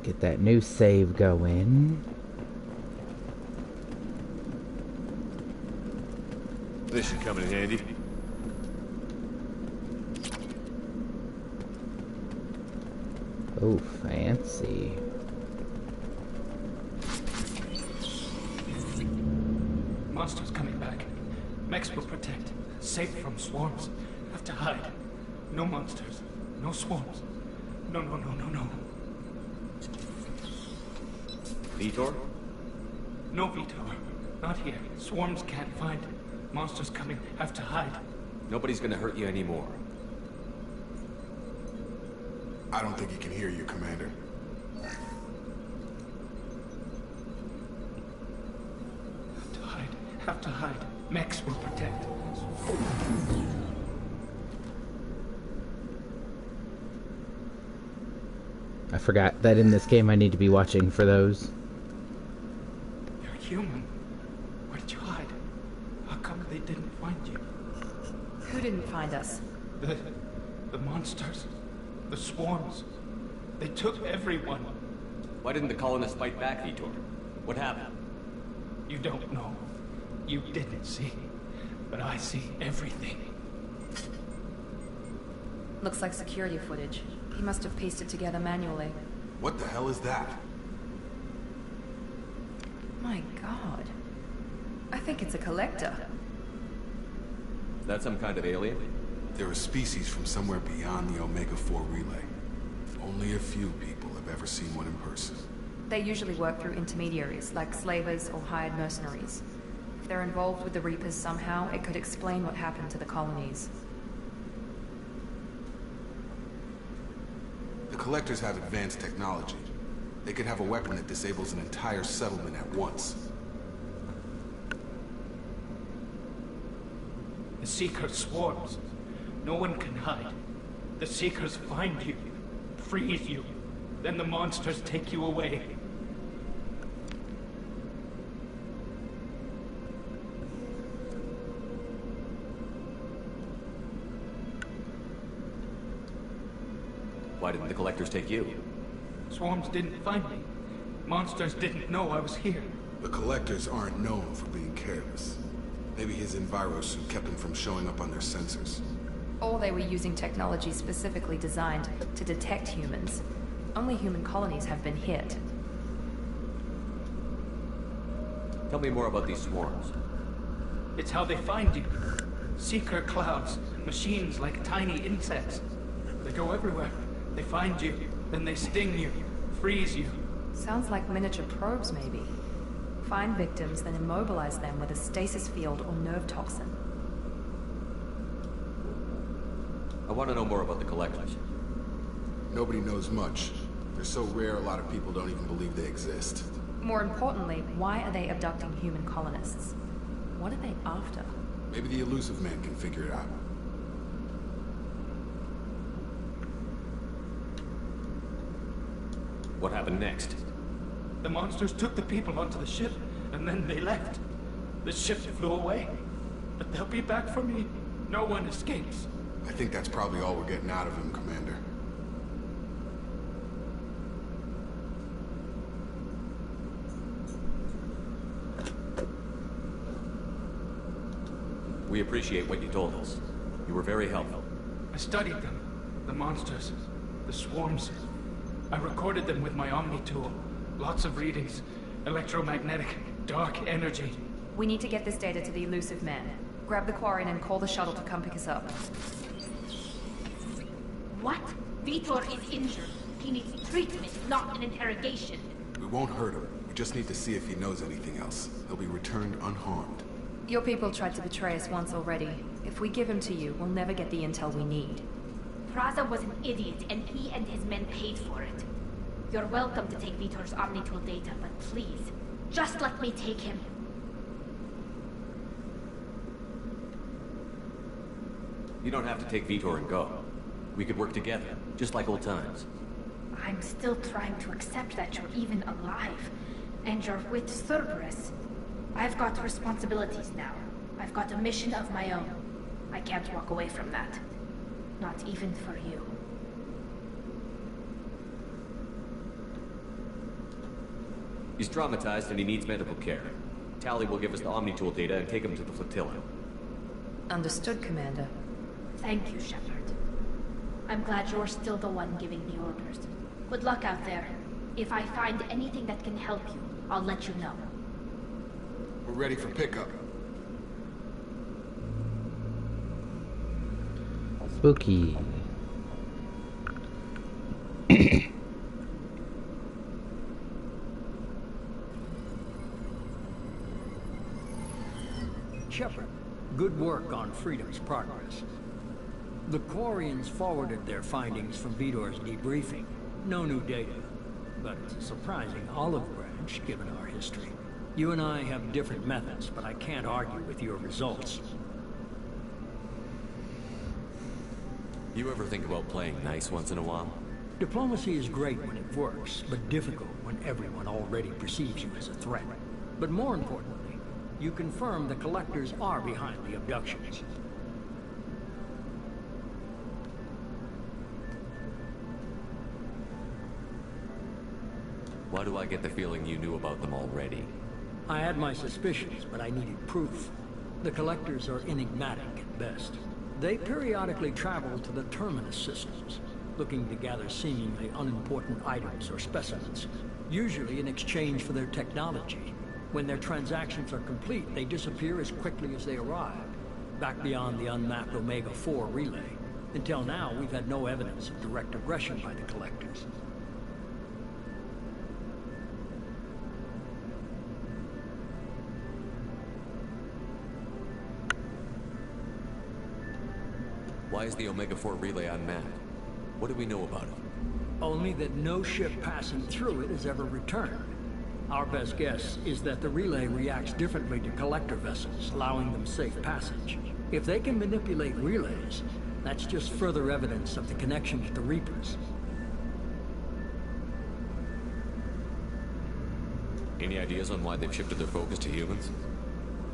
get that new save going. This should come in handy. Oh, fancy. Monsters coming back. Mechs will protect. Safe from swarms. Have to hide. No monsters. No swarms. No. Vitor? No, Vitor. Not here. Swarms can't find it. Monsters coming. Have to hide. Nobody's gonna hurt you anymore. I don't think he can hear you, Commander. Have to hide. Mechs will protect. I forgot that in this game I need to be watching for those. You're human. Where did you hide? How come they didn't find you? Who didn't find us? The monsters. The swarms. They took everyone. Why didn't the colonists fight back, Vitor? What happened? You don't know. You didn't see. But I see everything. Looks like security footage. He must have pieced it together manually. What the hell is that? My god. I think it's a collector. Is that some kind of alien? They're a species from somewhere beyond the Omega-4 relay. Only a few people have ever seen one in person. They usually work through intermediaries, like slavers or hired mercenaries. If they're involved with the Reapers somehow, it could explain what happened to the colonies. The Collectors have advanced technology. They could have a weapon that disables an entire settlement at once. The Seeker swarms. No one can hide. The Seekers find you, freeze you, then the monsters take you away. Why didn't the Collectors take you? Swarms didn't find me. Monsters didn't know I was here. The Collectors aren't known for being careless. Maybe his envirosuit kept him from showing up on their sensors. Or they were using technology specifically designed to detect humans. Only human colonies have been hit. Tell me more about these swarms. It's how they find you. Seeker clouds, machines like tiny insects. They go everywhere. They find you, then they sting you, freeze you. Sounds like miniature probes, maybe. Find victims, then immobilize them with a stasis field or nerve toxin. I want to know more about the Collectors. Nobody knows much. They're so rare, a lot of people don't even believe they exist. More importantly, why are they abducting human colonists? What are they after? Maybe the elusive man can figure it out. What happened next? The monsters took the people onto the ship, and then they left. The ship flew away. But they'll be back for me. No one escapes. I think that's probably all we're getting out of him, Commander. We appreciate what you told us. You were very helpful. I studied them. The monsters. The swarms. I recorded them with my Omni tool. Lots of readings. Electromagnetic. Dark energy. We need to get this data to the elusive man. Grab the Quarian and call the shuttle to come pick us up. What? Vitor is injured. He needs treatment, not an interrogation. We won't hurt him. We just need to see if he knows anything else. He'll be returned unharmed. Your people tried to betray us once already. If we give him to you, we'll never get the intel we need. Praza was an idiot, and he and his men paid for it. You're welcome to take Vitor's Omnitool data, but please, just let me take him. You don't have to take Vitor and go. We could work together, just like old times. I'm still trying to accept that you're even alive, and you're with Cerberus. I've got responsibilities now. I've got a mission of my own. I can't walk away from that. Not even for you. He's traumatized and he needs medical care. Tally will give us the Omnitool data and take him to the flotilla. Understood, Commander. Thank you, Shepard. I'm glad you're still the one giving the orders. Good luck out there. If I find anything that can help you, I'll let you know. We're ready for pickup. Spooky. Shepard, good work on Freedom's progress. The Quarians forwarded their findings from Vitor's debriefing. No new data, but it's a surprising olive branch given our history. You and I have different methods, but I can't argue with your results. You ever think about playing nice once in a while? Diplomacy is great when it works, but difficult when everyone already perceives you as a threat. But more importantly, you confirm the Collectors are behind the abductions. Why do I get the feeling you knew about them already? I had my suspicions, but I needed proof. The Collectors are enigmatic at best. They periodically travel to the Terminus systems, looking to gather seemingly unimportant items or specimens, usually in exchange for their technology. When their transactions are complete, they disappear as quickly as they arrived, back beyond the unmapped Omega-4 relay. Until now, we've had no evidence of direct aggression by the Collectors. Why is the Omega-4 relay unmanned? What do we know about it? Only that no ship passing through it has ever returned. Our best guess is that the relay reacts differently to collector vessels, allowing them safe passage. If they can manipulate relays, that's just further evidence of the connection with the Reapers. Any ideas on why they've shifted their focus to humans?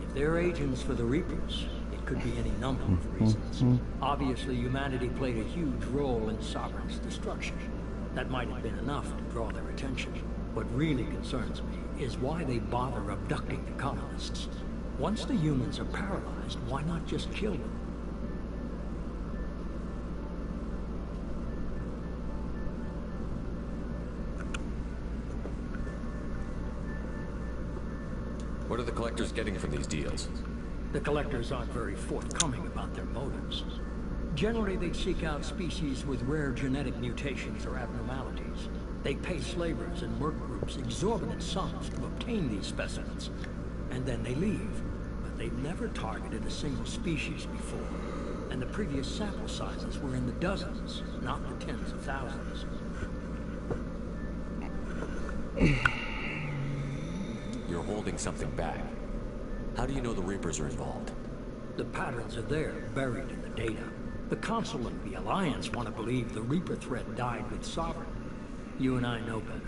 If they're agents for the Reapers, it could be any number of reasons. Obviously, humanity played a huge role in Sovereign's destruction. That might have been enough to draw their attention. What really concerns me is why they bother abducting the colonists. Once the humans are paralyzed, why not just kill them? What are the Collectors getting from these deals? The Collectors aren't very forthcoming about their motives. Generally, they seek out species with rare genetic mutations or abnormalities. They pay slavers and work groups exorbitant sums to obtain these specimens, and then they leave. But they've never targeted a single species before, and the previous sample sizes were in the dozens, not the tens of thousands. You're holding something back. How do you know the Reapers are involved? The patterns are there, buried in the data. The Council and the Alliance want to believe the Reaper threat died with Sovereign. You and I know better.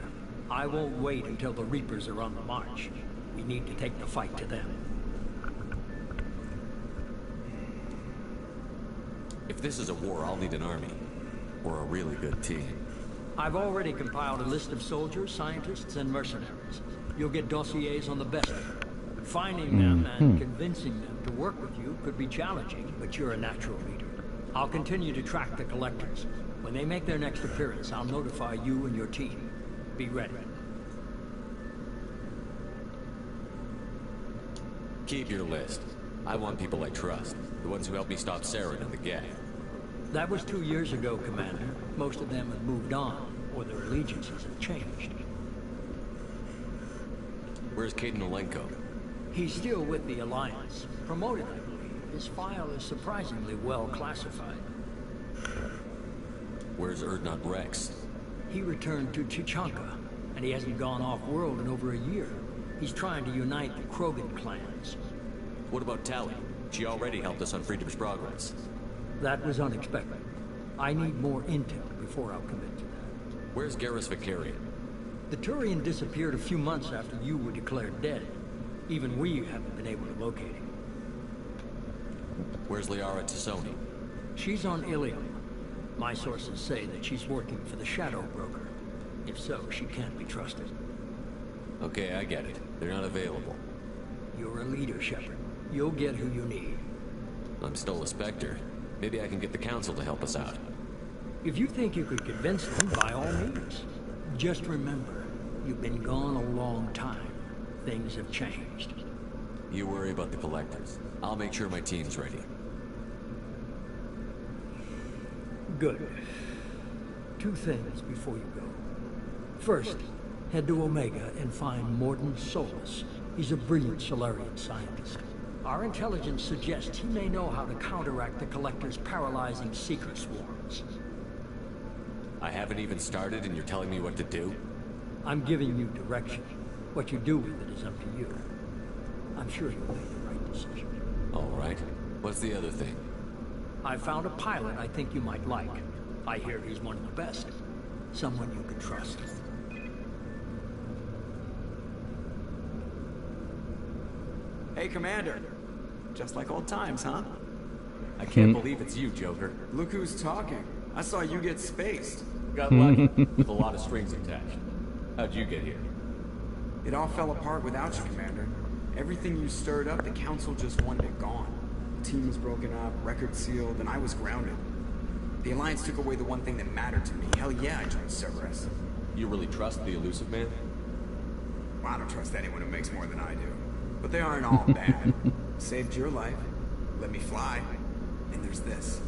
I won't wait until the Reapers are on the march. We need to take the fight to them. If this is a war, I'll need an army. Or a really good team. I've already compiled a list of soldiers, scientists, and mercenaries. You'll get dossiers on the best of them. Finding them and convincing them to work with you could be challenging, but you're a natural leader. I'll continue to track the collectors. When they make their next appearance, I'll notify you and your team. Be ready. Keep your list. I want people I trust. The ones who helped me stop Saren and the gang. That was 2 years ago, Commander. Most of them have moved on, or their allegiances have changed. Where's Caden Olenko? He's still with the Alliance. Promoted, I believe. His file is surprisingly well classified. Where's Erdnot Rex? He returned to Chichanka, and he hasn't gone off-world in over a year. He's trying to unite the Krogan clans. What about Tali? She already helped us on Freedom's Progress. That was unexpected. I need more intel before I'll commit to that. Where's Garrus Vicarian? The Turian disappeared a few months after you were declared dead. Even we haven't been able to locate him. Where's Liara Tassoni? She's on Ilium. My sources say that she's working for the Shadow Broker. If so, she can't be trusted. Okay, I get it. They're not available. You're a leader, Shepard. You'll get who you need. I'm still a Spectre. Maybe I can get the Council to help us out. If you think you could convince them, by all means. Just remember, you've been gone a long time. Things have changed. You worry about the Collectors. I'll make sure my team's ready. Good. 2 things before you go. First, head to Omega and find Mordin Solus. He's a brilliant Solarian scientist. Our intelligence suggests he may know how to counteract the Collector's paralyzing Seeker swarms. I haven't even started and you're telling me what to do? I'm giving you direction. What you do with it is up to you. I'm sure you'll make the right decision. All right. What's the other thing? I found a pilot I think you might like. I hear he's one of the best. Someone you can trust. Hey, Commander. Just like old times, huh? I can't believe it's you, Joker. Look who's talking. I saw you get spaced. Got lucky, with a lot of strings attached. How'd you get here? It all fell apart without you, Commander. Everything you stirred up, the Council just wanted it gone. The team was broken up, record sealed, and I was grounded. The Alliance took away the one thing that mattered to me. Hell yeah, I joined Cerberus. You really trust the Elusive Man? Well, I don't trust anyone who makes more than I do. But they aren't all bad. Saved your life, let me fly, and there's this.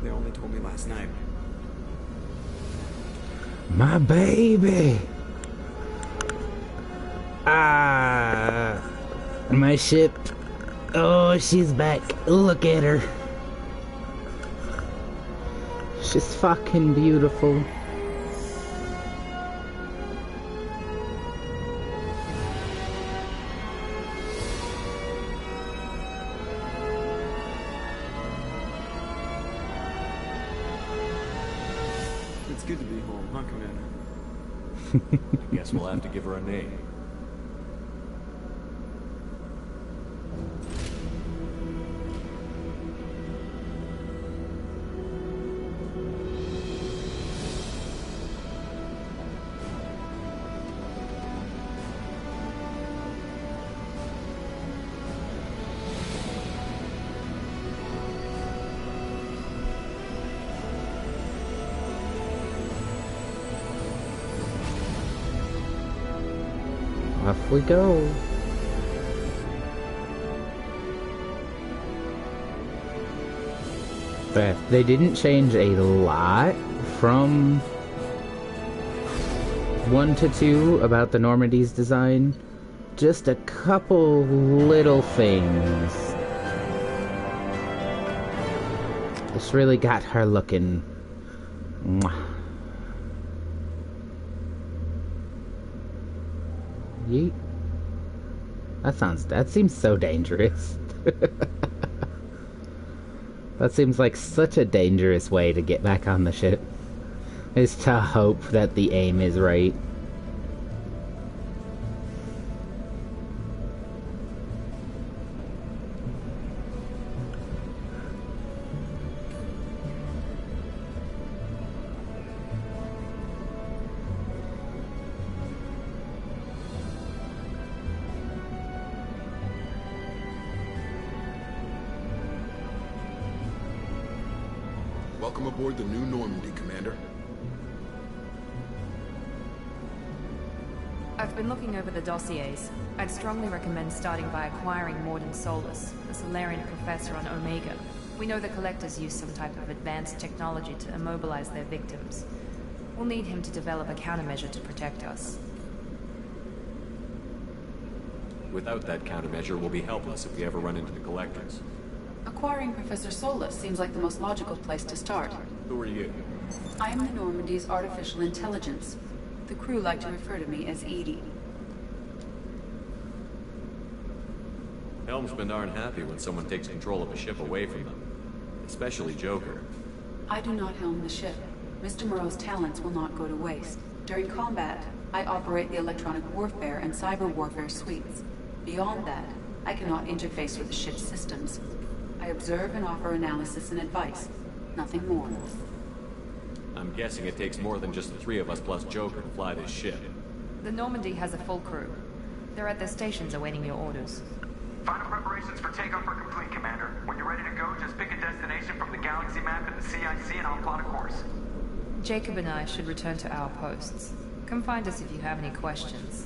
They only told me last night. My baby! Ah, my ship. Oh, she's back. Look at her. She's fucking beautiful. It's good to be home, huh, Commander? I guess we'll have to give her a name. Off we go. But they didn't change a lot from 1 to 2 about the Normandy's design. Just a couple little things. This really got her looking. Mwah. Yeet. That seems so dangerous. That seems like such a dangerous way to get back on the ship. Is to hope that the aim is right. Welcome aboard the new Normandy, Commander. I've been looking over the dossiers. I'd strongly recommend starting by acquiring Morden Solus, a Solarian professor on Omega. We know the Collectors use some type of advanced technology to immobilize their victims. We'll need him to develop a countermeasure to protect us. Without that countermeasure, we'll be helpless if we ever run into the Collectors. Acquiring Professor Solus seems like the most logical place to start. Who are you? I am the Normandy's artificial intelligence. The crew like to refer to me as Edie. Helmsmen aren't happy when someone takes control of a ship away from them. Especially Joker. I do not helm the ship. Mr. Moreau's talents will not go to waste. During combat, I operate the electronic warfare and cyber warfare suites. Beyond that, I cannot interface with the ship's systems. I observe and offer analysis and advice. Nothing more. I'm guessing it takes more than just the three of us plus Joker to fly this ship. The Normandy has a full crew. They're at their stations awaiting your orders. Final preparations for takeoff are complete, Commander. When you're ready to go, just pick a destination from the galaxy map and the CIC and I'll plot a course. Jacob and I should return to our posts. Come find us if you have any questions.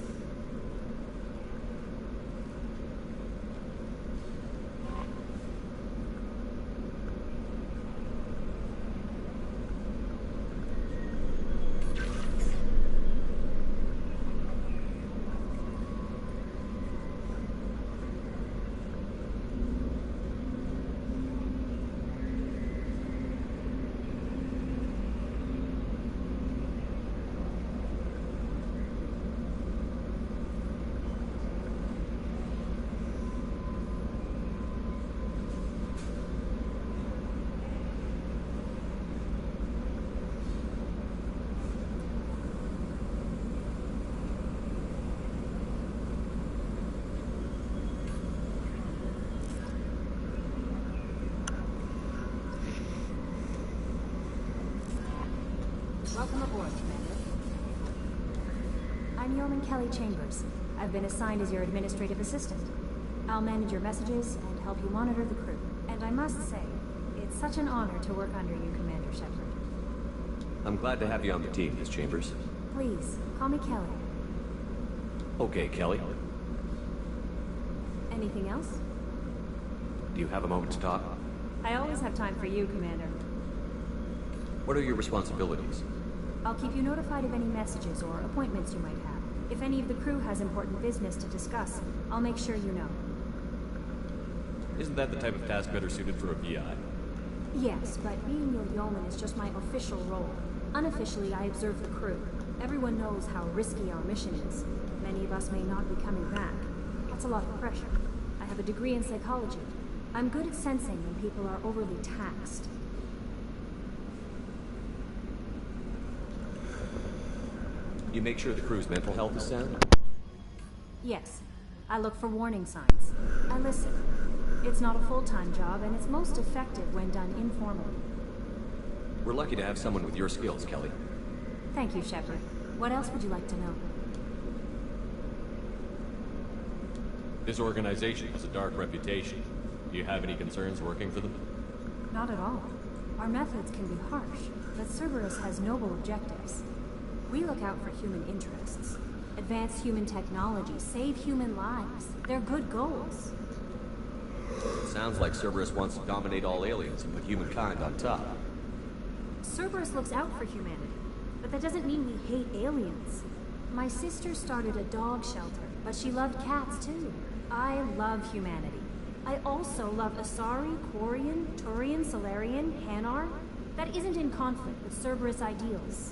Welcome aboard, Commander. I'm Yeoman Kelly Chambers. I've been assigned as your administrative assistant. I'll manage your messages and help you monitor the crew. And I must say, it's such an honor to work under you, Commander Shepard. I'm glad to have you on the team, Miss Chambers. Please, call me Kelly. Okay, Kelly. Anything else? Do you have a moment to talk? I always have time for you, Commander. What are your responsibilities? I'll keep you notified of any messages or appointments you might have. If any of the crew has important business to discuss, I'll make sure you know. Isn't that the type of task better suited for a VI? Yes, but being your yeoman is just my official role. Unofficially, I observe the crew. Everyone knows how risky our mission is. Many of us may not be coming back. That's a lot of pressure. I have a degree in psychology. I'm good at sensing when people are overly taxed. You make sure the crew's mental health is sound? Yes. I look for warning signs. I listen. It's not a full-time job, and it's most effective when done informally. We're lucky to have someone with your skills, Kelly. Thank you, Shepard. What else would you like to know? This organization has a dark reputation. Do you have any concerns working for them? Not at all. Our methods can be harsh, but Cerberus has noble objectives. We look out for human interests. Advance human technology, save human lives. They're good goals. It sounds like Cerberus wants to dominate all aliens and put humankind on top. Cerberus looks out for humanity, but that doesn't mean we hate aliens. My sister started a dog shelter, but she loved cats too. I love humanity. I also love Asari, Quarian, Turian, Solarian, Hanar. That isn't in conflict with Cerberus ideals.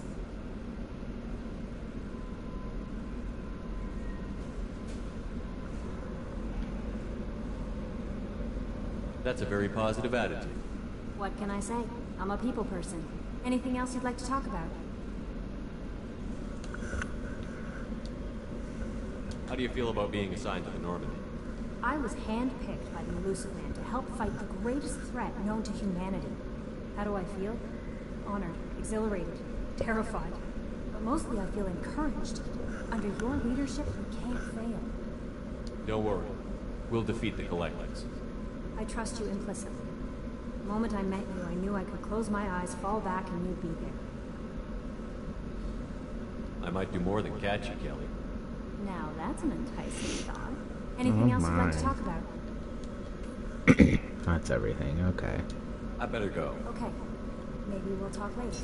That's a very positive attitude. What can I say? I'm a people person. Anything else you'd like to talk about? How do you feel about being assigned to the Normandy? I was handpicked by the Elusive Man to help fight the greatest threat known to humanity. How do I feel? Honored, exhilarated, terrified. But mostly I feel encouraged. Under your leadership, we can't fail. Don't worry. We'll defeat the Collectors. I trust you implicitly. The moment I met you, I knew I could close my eyes, fall back, and you'd be there. I might do more than catch you, Kelly. Now that's an enticing thought. Anything else you'd like to talk about? That's everything, okay. I better go. Okay. Maybe we'll talk later.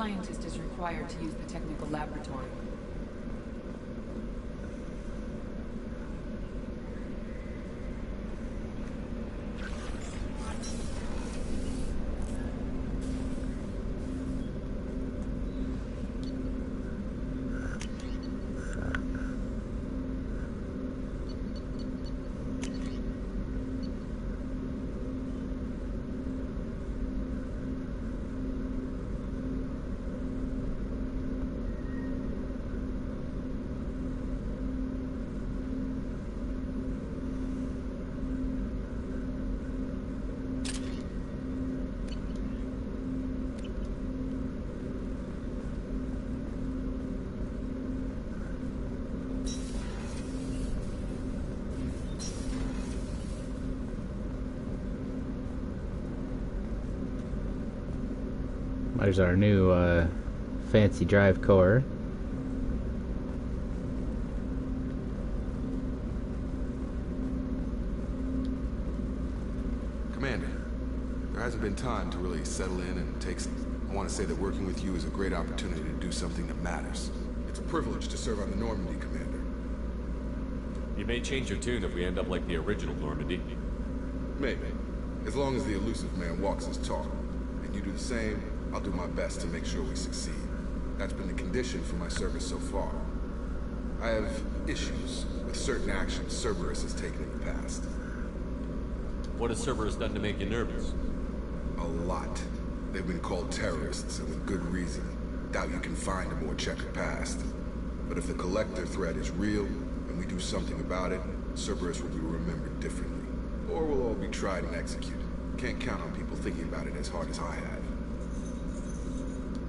scientist is required to use the technical laboratory. There's our new fancy drive core. Commander, there hasn't been time to really settle in and take... I want to say that working with you is a great opportunity to do something that matters. It's a privilege to serve on the Normandy, Commander. You may change your tune if we end up like the original Normandy. Maybe. As long as the elusive man walks his talk. And you do the same, I'll do my best to make sure we succeed. That's been the condition for my service so far. I have issues with certain actions Cerberus has taken in the past. What has Cerberus done to make you nervous? A lot. They've been called terrorists, and with good reason. Doubt you can find a more checkered past. But if the Collector threat is real, and we do something about it, Cerberus will be remembered differently. Or we'll all be tried and executed. Can't count on people thinking about it as hard as I have.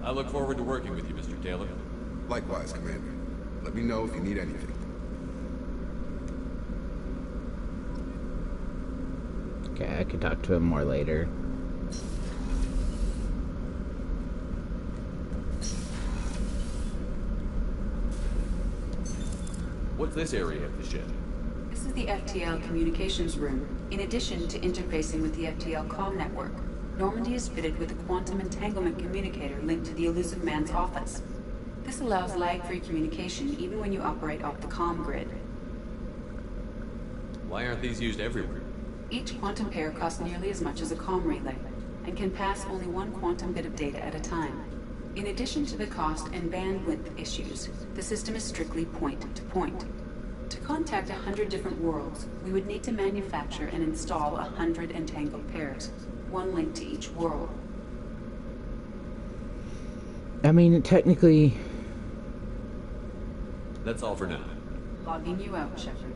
I look forward to working with you, Mr. Taylor. Likewise, Commander. Let me know if you need anything. Okay, I can talk to him more later. What's this area of the ship? This is the FTL communications room. In addition to interfacing with the FTL comm network, Normandy is fitted with a quantum entanglement communicator linked to the elusive man's office. This allows lag-free communication even when you operate off the comm grid. Why aren't these used everywhere? Each quantum pair costs nearly as much as a comm relay, and can pass only one quantum bit of data at a time. In addition to the cost and bandwidth issues, the system is strictly point-to-point. To contact 100 different worlds, we would need to manufacture and install 100 entangled pairs, one link to each world. I mean, technically... That's all for now. Logging you out, Shepard.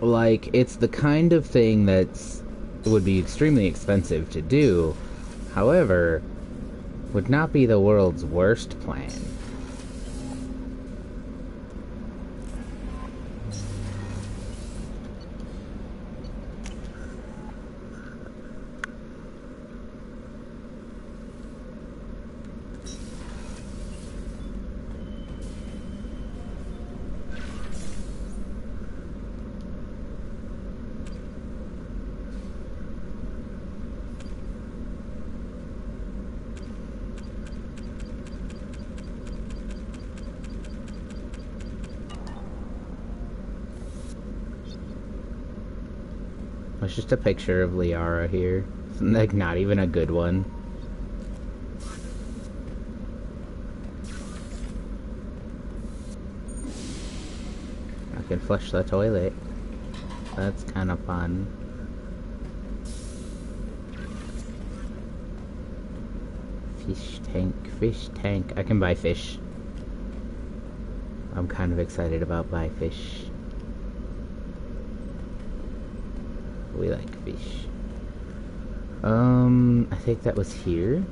Like, it's the kind of thing that's would be extremely expensive to do. However, would not be the world's worst plan. It's just a picture of Liara here. It's like not even a good one. I can flush the toilet. That's kind of fun. Fish tank, fish tank. I can buy fish. I'm kind of excited about buy fish. We like fish. I think that was here.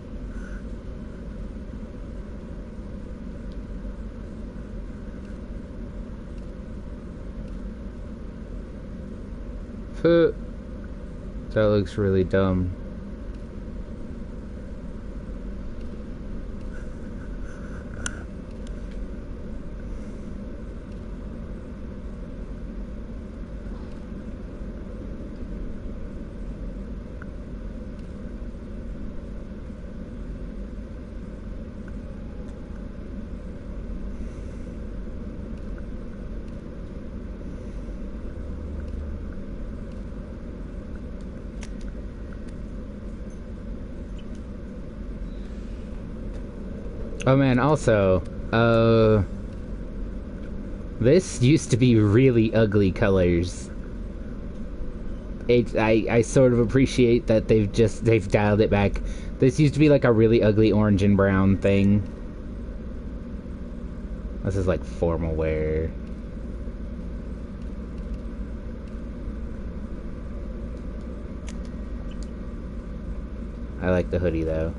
That looks really dumb. Oh man, also, this used to be really ugly colors. I sort of appreciate that they've dialed it back. This used to be like a really ugly orange and brown thing. This is like formal wear. I like the hoodie though.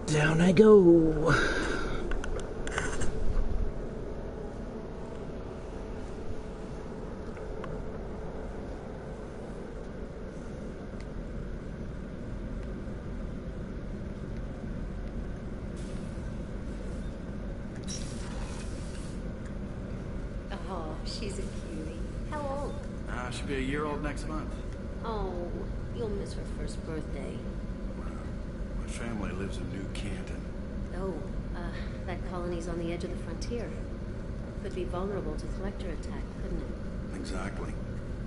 Down I go. Oh, she's a cutie. How old? She'll be a year old next month. Oh, you'll miss her first birthday. My family lives in New Canton. Oh, that colony's on the edge of the frontier. Could be vulnerable to collector attack, couldn't it? Exactly.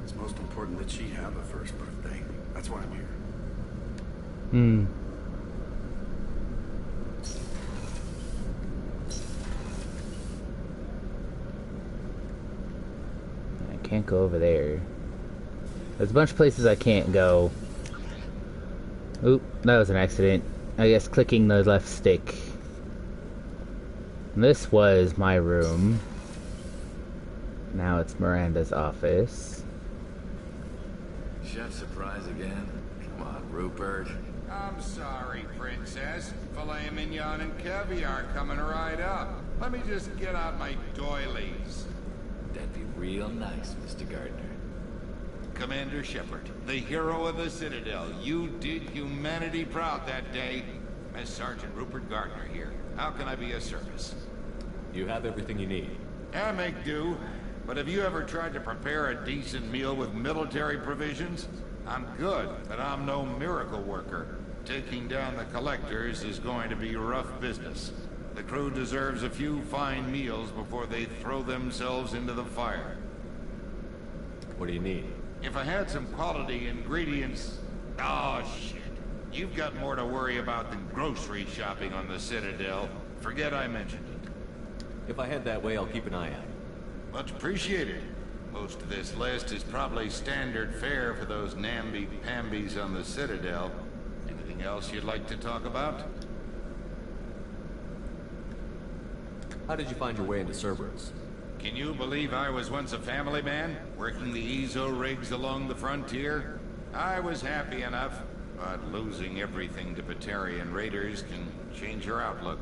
It's most important that she have a first birthday. That's why I'm here. I can't go over there. There's a bunch of places I can't go. Oop, that was an accident. I guess clicking the left stick. This was my room. Now it's Miranda's office. Chef surprise again? Come on, Rupert. I'm sorry, Princess. Filet mignon and caviar coming right up. Let me just get out my doilies. That'd be real nice, Mr. Gardner. Commander Shepard, the hero of the Citadel. You did humanity proud that day. Master Sergeant Rupert Gardner here. How can I be of service? You have everything you need. I make do. But have you ever tried to prepare a decent meal with military provisions? I'm good, but I'm no miracle worker. Taking down the collectors is going to be rough business. The crew deserves a few fine meals before they throw themselves into the fire. What do you need? If I had some quality ingredients... Oh, shit. You've got more to worry about than grocery shopping on the Citadel. Forget I mentioned it. If I head that way, I'll keep an eye out. Much appreciated. Most of this list is probably standard fare for those namby-pambies on the Citadel. Anything else you'd like to talk about? How did you find your way into Cerberus? Can you believe I was once a family man, working the EZO rigs along the frontier? I was happy enough, but losing everything to Batarian raiders can change your outlook.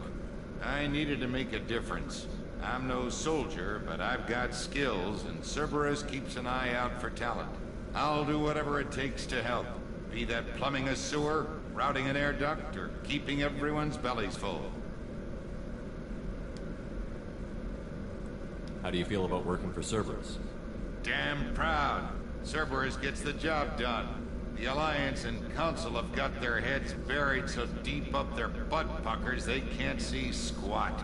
I needed to make a difference. I'm no soldier, but I've got skills, and Cerberus keeps an eye out for talent. I'll do whatever it takes to help. Be that plumbing a sewer, routing an air duct, or keeping everyone's bellies full. How do you feel about working for Cerberus? Damn proud. Cerberus gets the job done. The Alliance and Council have got their heads buried so deep up their butt puckers they can't see squat.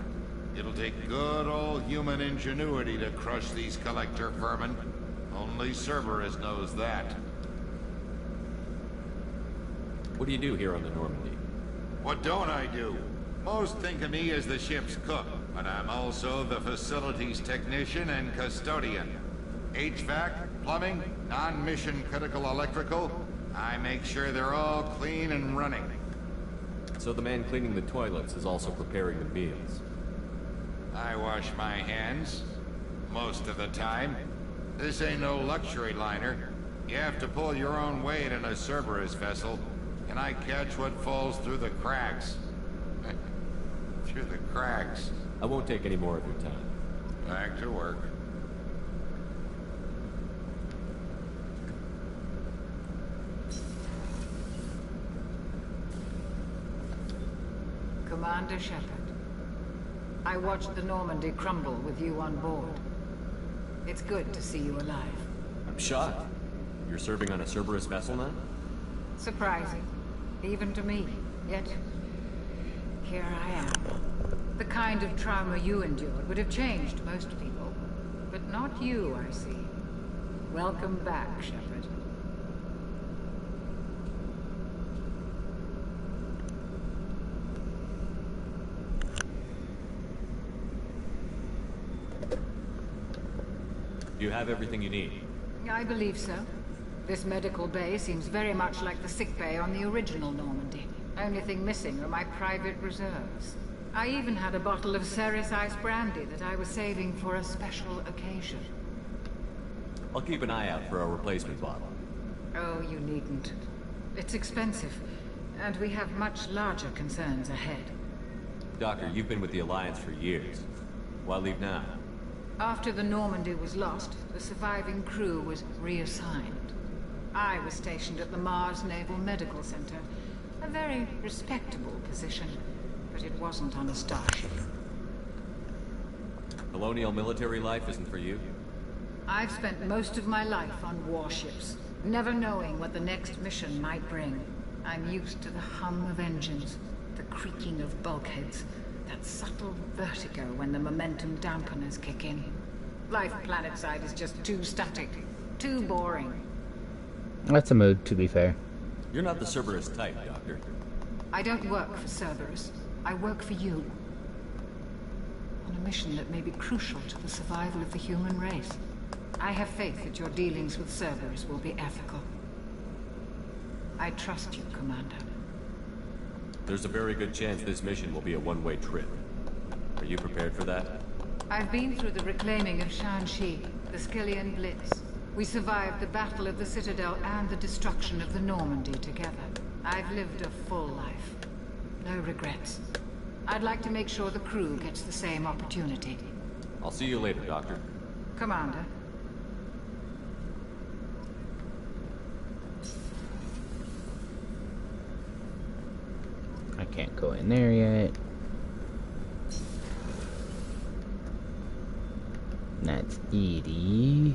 It'll take good old human ingenuity to crush these collector vermin. Only Cerberus knows that. What do you do here on the Normandy? What don't I do? Most think of me as the ship's cook, but I'm also the facilities technician and custodian. HVAC, plumbing, non-mission critical electrical. I make sure they're all clean and running. So the man cleaning the toilets is also preparing the meals. I wash my hands, most of the time. This ain't no luxury liner. You have to pull your own weight in a Cerberus vessel, and I catch what falls through the cracks. Through the cracks. I won't take any more of your time. Back to work. Commander Shepard, I watched the Normandy crumble with you on board. It's good to see you alive. I'm shocked. You're serving on a Cerberus vessel now? Surprising, even to me. Yet, here I am. The kind of trauma you endured would have changed most people. But not you, I see. Welcome back, Shepard. Do you have everything you need? I believe so. This medical bay seems very much like the sick bay on the original Normandy. Only thing missing are my private reserves. I even had a bottle of Ceres Ice brandy that I was saving for a special occasion. I'll keep an eye out for a replacement bottle. Oh, you needn't. It's expensive, and we have much larger concerns ahead. Doctor, you've been with the Alliance for years. Why leave now? After the Normandy was lost, the surviving crew was reassigned. I was stationed at the Mars Naval Medical Center, a very respectable position, but it wasn't on a starship. Colonial military life isn't for you? I've spent most of my life on warships, never knowing what the next mission might bring. I'm used to the hum of engines, the creaking of bulkheads, that subtle vertigo when the momentum dampeners kick in. Life planetside is just too static, too boring. That's a mood, to be fair. You're not the Cerberus type, Doctor. I don't work for Cerberus. I work for you. On a mission that may be crucial to the survival of the human race. I have faith that your dealings with Cerberus will be ethical. I trust you, Commander. There's a very good chance this mission will be a one-way trip. Are you prepared for that? I've been through the reclaiming of Shanxi, the Skillian Blitz. We survived the Battle of the Citadel and the destruction of the Normandy together. I've lived a full life. No regrets. I'd like to make sure the crew gets the same opportunity. I'll see you later, Doctor. Commander. I can't go in there yet. That's Edie.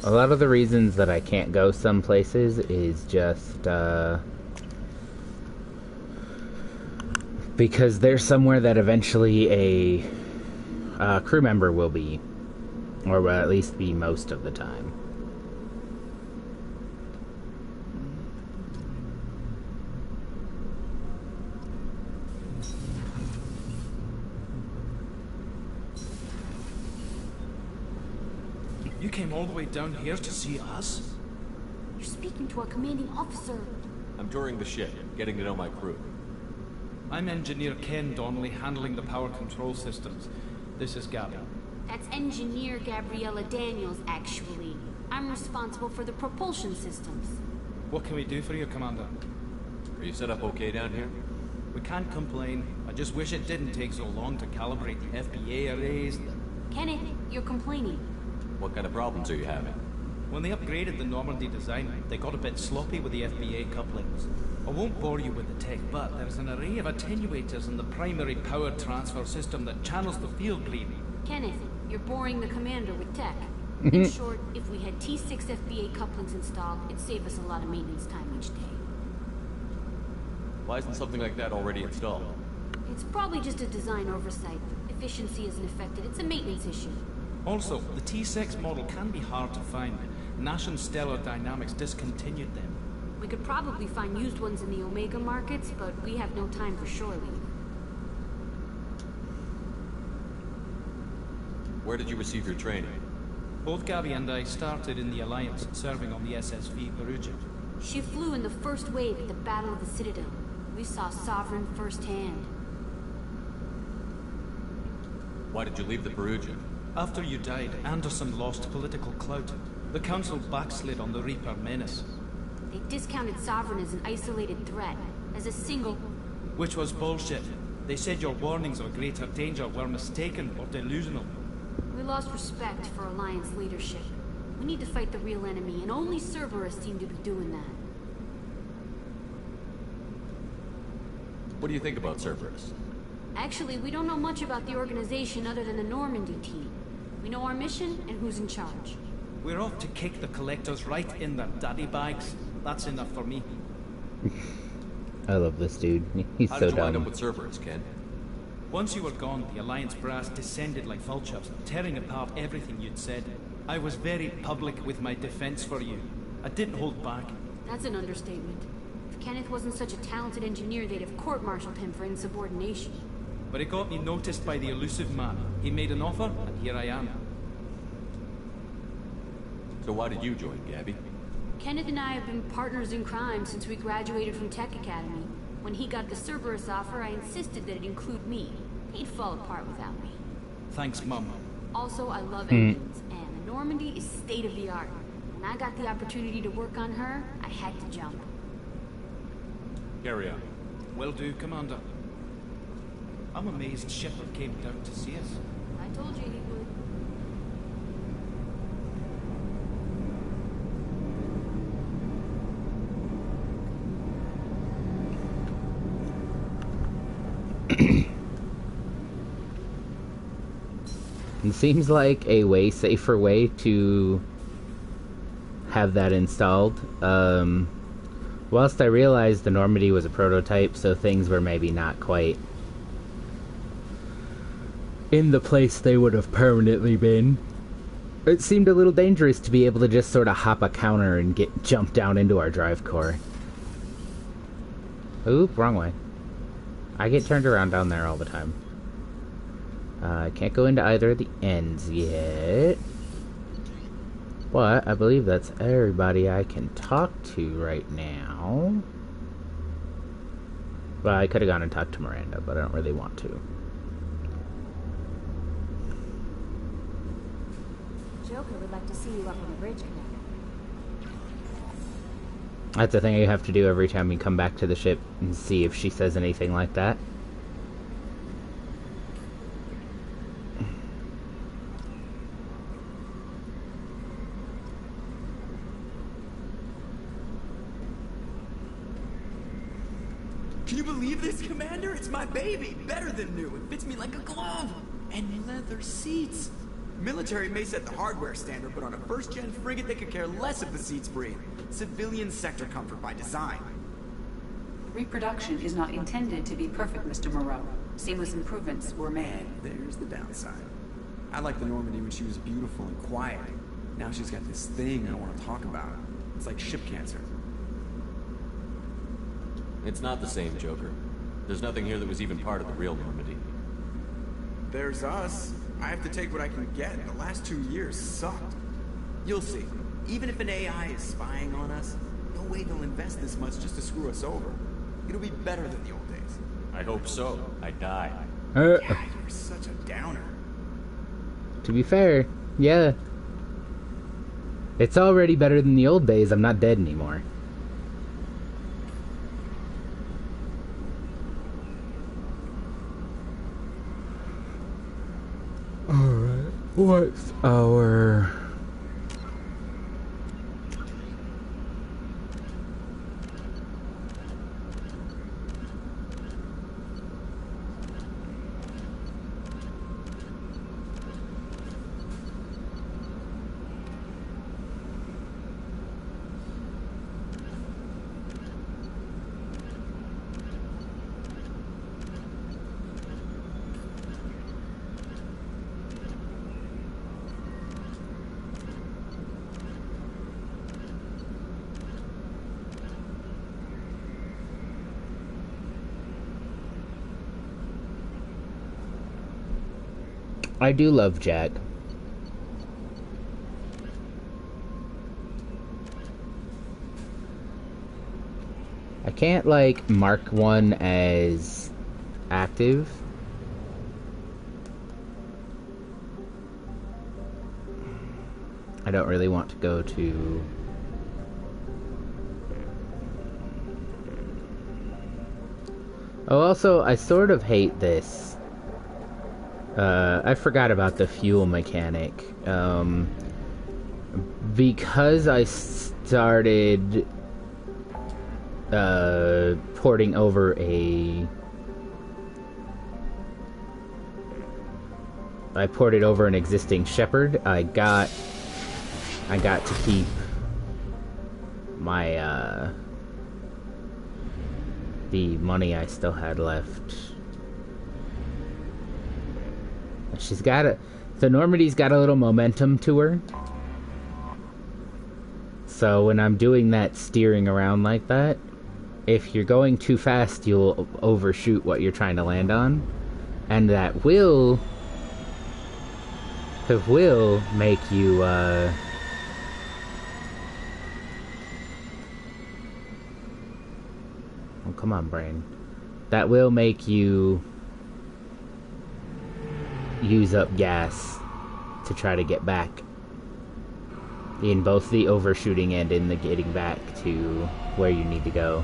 A lot of the reasons that I can't go some places is just because there's somewhere that eventually a crew member will be, or will at least be most of the time. You came all the way down here to see us? You're speaking to our commanding officer. I'm touring the ship, getting to know my crew. I'm Engineer Ken Donnelly, handling the power control systems. This is Gabby. That's Engineer Gabriella Daniels, actually. I'm responsible for the propulsion systems. What can we do for you, Commander? Are you set up okay down here? We can't complain. I just wish it didn't take so long to calibrate the FBA arrays. Kenneth, you're complaining. What kind of problems are you having? When they upgraded the Normandy design, they got a bit sloppy with the FBA couplings. I won't bore you with the tech, but there's an array of attenuators in the primary power transfer system that channels the field bleed. Kenneth, you're boring the commander with tech. In short, if we had T6 FBA couplings installed, it'd save us a lot of maintenance time each day. Why isn't something like that already installed? It's probably just a design oversight. Efficiency isn't affected. It's a maintenance issue. Also, the T6 model can be hard to find. Nash and Stellar Dynamics discontinued them. We could probably find used ones in the Omega markets, but we have no time for shore leave. Where did you receive your training? Both Gabby and I started in the Alliance, serving on the SSV Perugia. She flew in the first wave at the Battle of the Citadel. We saw Sovereign firsthand. Why did you leave the Perugia? After you died, Anderson lost political clout. The Council backslid on the Reaper menace. They discounted Sovereign as an isolated threat, as a single... Which was bullshit. They said your warnings of greater danger were mistaken or delusional. We lost respect for Alliance leadership. We need to fight the real enemy, and only Cerberus seem to be doing that. What do you think about Cerberus? Actually, we don't know much about the organization other than the Normandy team. We know our mission and who's in charge. We're off to kick the Collectors right in their daddy bags. That's enough for me. I love this dude. He's How so did you dumb. wind up with Cerberus, Ken? Once you were gone, the Alliance brass descended like vultures, tearing apart everything you'd said. I was very public with my defense for you. I didn't hold back. That's an understatement. If Kenneth wasn't such a talented engineer, they'd have court-martialed him for insubordination. But it got me noticed by the elusive man. He made an offer, and here I am. So why did you join, Gabby? Kenneth and I have been partners in crime since we graduated from Tech Academy. When he got the Cerberus offer, I insisted that it include me. He'd fall apart without me. Thanks, Mum. Also, I love engines, and the Normandy is state-of-the-art. When I got the opportunity to work on her, I had to jump. Carry on. Will do, Commander. I'm amazed Shepard came down to see us. I told you he would. It seems like a way safer way to have that installed. Whilst I realized the Normandy was a prototype, so things were maybe not quite in the place they would have permanently been, it seemed a little dangerous to be able to just sort of hop a counter and get jumped down into our drive core. Oop, wrong way. I get turned around down there all the time. I can't go into either of the ends yet. But I believe that's everybody I can talk to right now. Well, I could have gone and talked to Miranda, but I don't really want to. Joker would like to see you up on the bridge, Commander. That's the thing you have to do every time you come back to the ship and see if she says anything like that. Can you believe this, Commander? It's my baby. Better than new. It fits me like a glove. And leather seats. Military may set the hardware standard, but on a first-gen frigate, they could care less if the seats breathe. Civilian sector comfort by design. Reproduction is not intended to be perfect, Mr. Moreau. Seamless improvements were made. And there's the downside. I liked the Normandy when she was beautiful and quiet. Now she's got this thing I want to talk about. It's like ship cancer. It's not the same, Joker. There's nothing here that was even part of the real Normandy. There's us. I have to take what I can get. The last 2 years sucked. You'll see. Even if an AI is spying on us, no way they'll invest this much just to screw us over. It'll be better than the old days. I hope so. I die. Yeah, you're such a downer. To be fair, yeah. It's already better than the old days. I'm not dead anymore. Alright, what's our... I do love Jack. I can't, like, mark one as active. I don't really want to go to... Oh, also, I sort of hate this. I forgot about the fuel mechanic. Because I started porting over I ported over an existing Shepherd. I got to keep my the money I still had left. She's got a... The Normandy's got a little momentum to her. So when I'm doing that steering around like that, if you're going too fast, you'll overshoot what you're trying to land on. And that will make you, oh, come on, brain. That will make you use up gas to try to get back. In both the overshooting and in the getting back to where you need to go.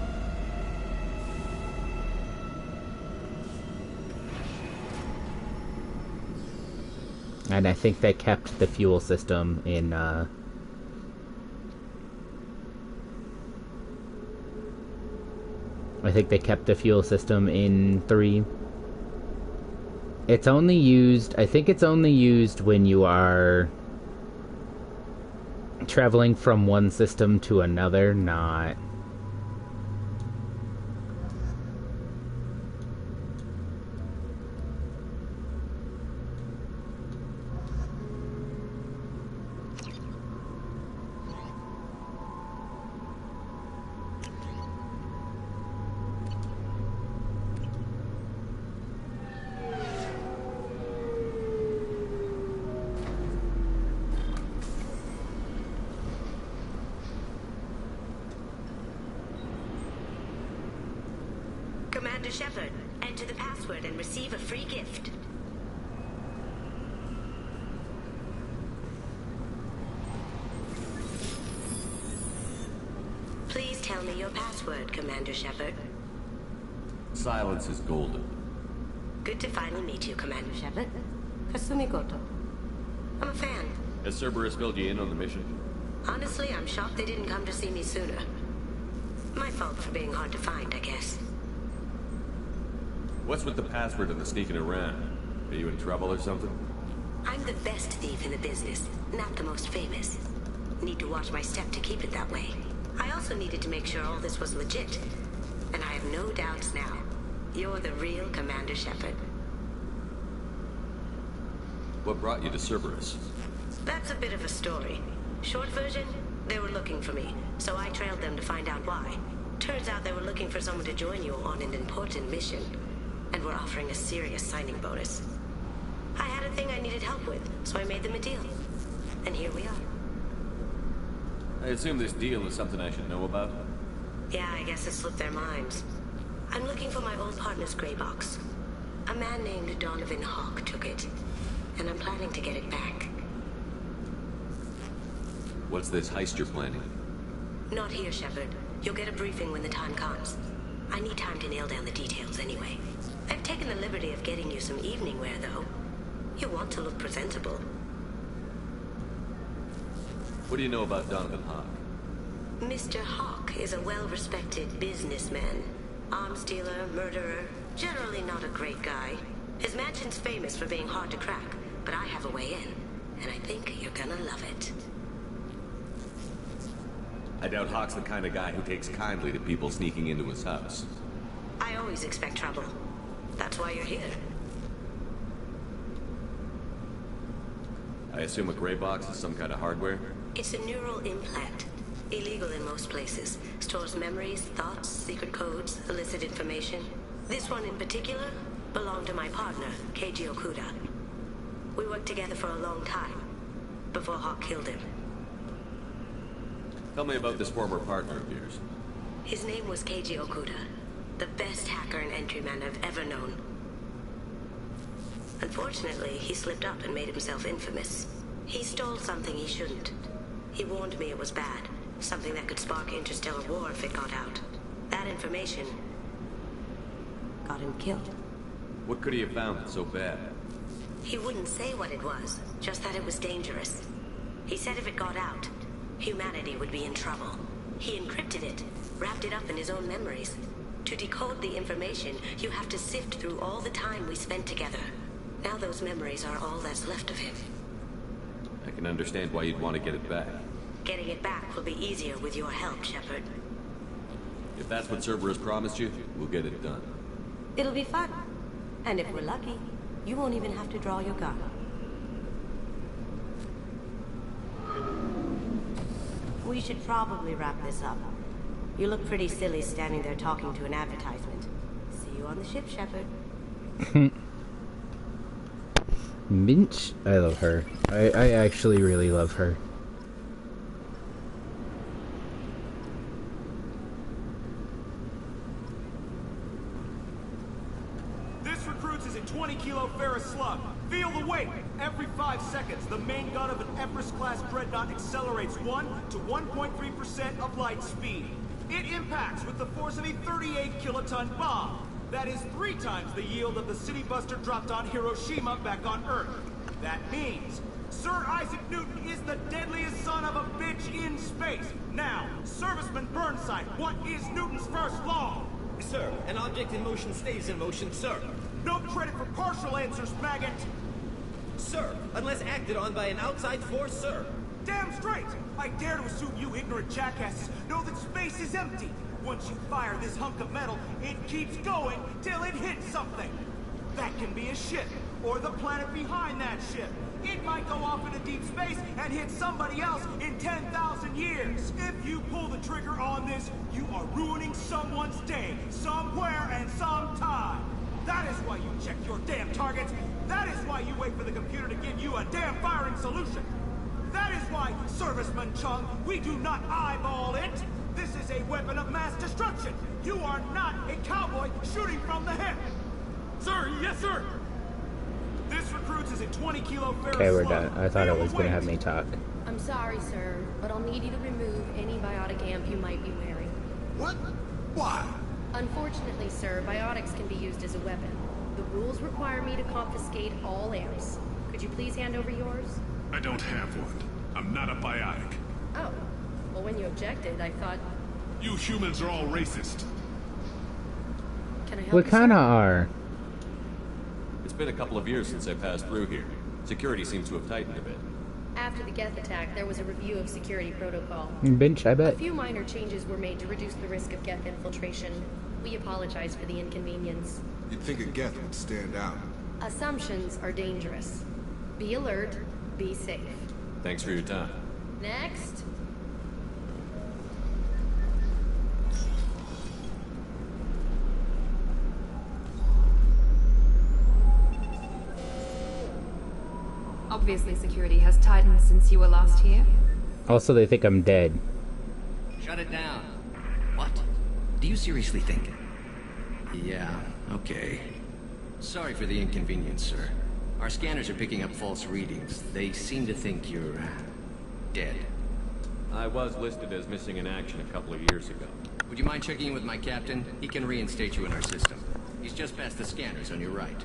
And I think they kept the fuel system in, I think they kept the fuel system in 3. It's only used, I think it's only used when you are traveling from one system to another, not... Commander Shepard, enter the password and receive a free gift. Please tell me your password, Commander Shepard. Silence is golden. Good to finally meet you, Commander Shepard. Kasumi Goto. I'm a fan. Has Cerberus filled you in on the mission? Honestly, I'm shocked they didn't come to see me sooner. My fault for being hard to find, I guess. What's with the password and the sneaking around? Are you in trouble or something? I'm the best thief in the business, not the most famous. Need to watch my step to keep it that way. I also needed to make sure all this was legit. And I have no doubts now. You're the real Commander Shepard. What brought you to Cerberus? That's a bit of a story. Short version, they were looking for me, so I trailed them to find out why. Turns out they were looking for someone to join you on an important mission. And were offering a serious signing bonus. I had a thing I needed help with, so I made them a deal. And here we are. I assume this deal is something I should know about? Yeah, I guess it slipped their minds. I'm looking for my old partner's gray box. A man named Donovan Hawk took it, and I'm planning to get it back. What's this heist you're planning? Not here, Shepard. You'll get a briefing when the time comes. I need time to nail down the details anyway. I've taken the liberty of getting you some evening wear, though. You want to look presentable. What do you know about Donovan Hawk? Mr. Hawk is a well-respected businessman. Arms dealer, murderer, generally not a great guy. His mansion's famous for being hard to crack, but I have a way in, and I think you're gonna love it. I doubt Hawk's the kind of guy who takes kindly to people sneaking into his house. I always expect trouble. That's why you're here. I assume a gray box is some kind of hardware? It's a neural implant. Illegal in most places. Stores memories, thoughts, secret codes, illicit information. This one in particular belonged to my partner, Keiji Okuda. We worked together for a long time, before Hawk killed him. Tell me about this former partner of yours. His name was Keiji Okuda, the best hacker and entryman I've ever known. Unfortunately, he slipped up and made himself infamous. He stole something he shouldn't. He warned me it was bad, something that could spark interstellar war if it got out. That information got him killed. What could he have found that's so bad? He wouldn't say what it was, just that it was dangerous. He said if it got out, humanity would be in trouble. He encrypted it, wrapped it up in his own memories. To decode the information, you have to sift through all the time we spent together. Now those memories are all that's left of him. I can understand why you'd want to get it back. Getting it back will be easier with your help, Shepard. If that's what Cerberus promised you, we'll get it done. It'll be fun. And if we're lucky, you won't even have to draw your gun. We should probably wrap this up. You look pretty silly standing there talking to an advertisement. See you on the ship, Shepard. Minch? I love her. I actually really love her. This recruits is a 20-kilo ferrous slug. Feel the weight. Every 5 seconds, the main gun of an Everest-class dreadnought accelerates 1 to 1.3% of light speed. It impacts with the force of a 38-kiloton bomb. That is 3 times the yield of the city buster dropped on Hiroshima back on Earth. That means Sir Isaac Newton is the deadliest son of a bitch in space. Now, Serviceman Burnside, what is Newton's first law? Sir, an object in motion stays in motion, sir. No credit for partial answers, maggot. Sir, unless acted on by an outside force, sir. Damn straight! I dare to assume you ignorant jackasses know that space is empty. Once you fire this hunk of metal, it keeps going till it hits something. That can be a ship, or the planet behind that ship. It might go off into deep space and hit somebody else in 10,000 years. If you pull the trigger on this, you are ruining someone's day, somewhere and sometime. That is why you check your damn targets. That is why you wait for the computer to give you a damn firing solution. That is why, Serviceman Chung, we do not eyeball it. This is a weapon of mass destruction. You are not a cowboy shooting from the hip. Sir, yes, sir. This recruits is a 20-kilo ferrous Okay, we're slug. done. I thought it was gonna have me talk. I'm sorry, sir, but I'll need you to remove any biotic amp you might be wearing. What? Why? Unfortunately, sir, biotics can be used as a weapon. The rules require me to confiscate all amps. Could you please hand over yours? I don't have one. I'm not a biotic. Oh. Well, when you objected, I thought... You humans are all racist. Can I help We you, kinda sir? are. It's been a couple of years since I passed through here. Security seems to have tightened a bit. After the Geth attack, there was a review of security protocol. Bench, I bet. A few minor changes were made to reduce the risk of Geth infiltration. We apologize for the inconvenience. You'd think a Geth would stand out. Assumptions are dangerous. Be alert, be safe. Thanks for your time. Next. Obviously, security has tightened since you were last here. Also, they think I'm dead. Shut it down. What? Do you seriously think? Yeah, okay. Sorry for the inconvenience, sir. Our scanners are picking up false readings. They seem to think you're... dead. I was listed as missing in action a couple of years ago. Would you mind checking in with my captain? He can reinstate you in our system. He's just past the scanners on your right.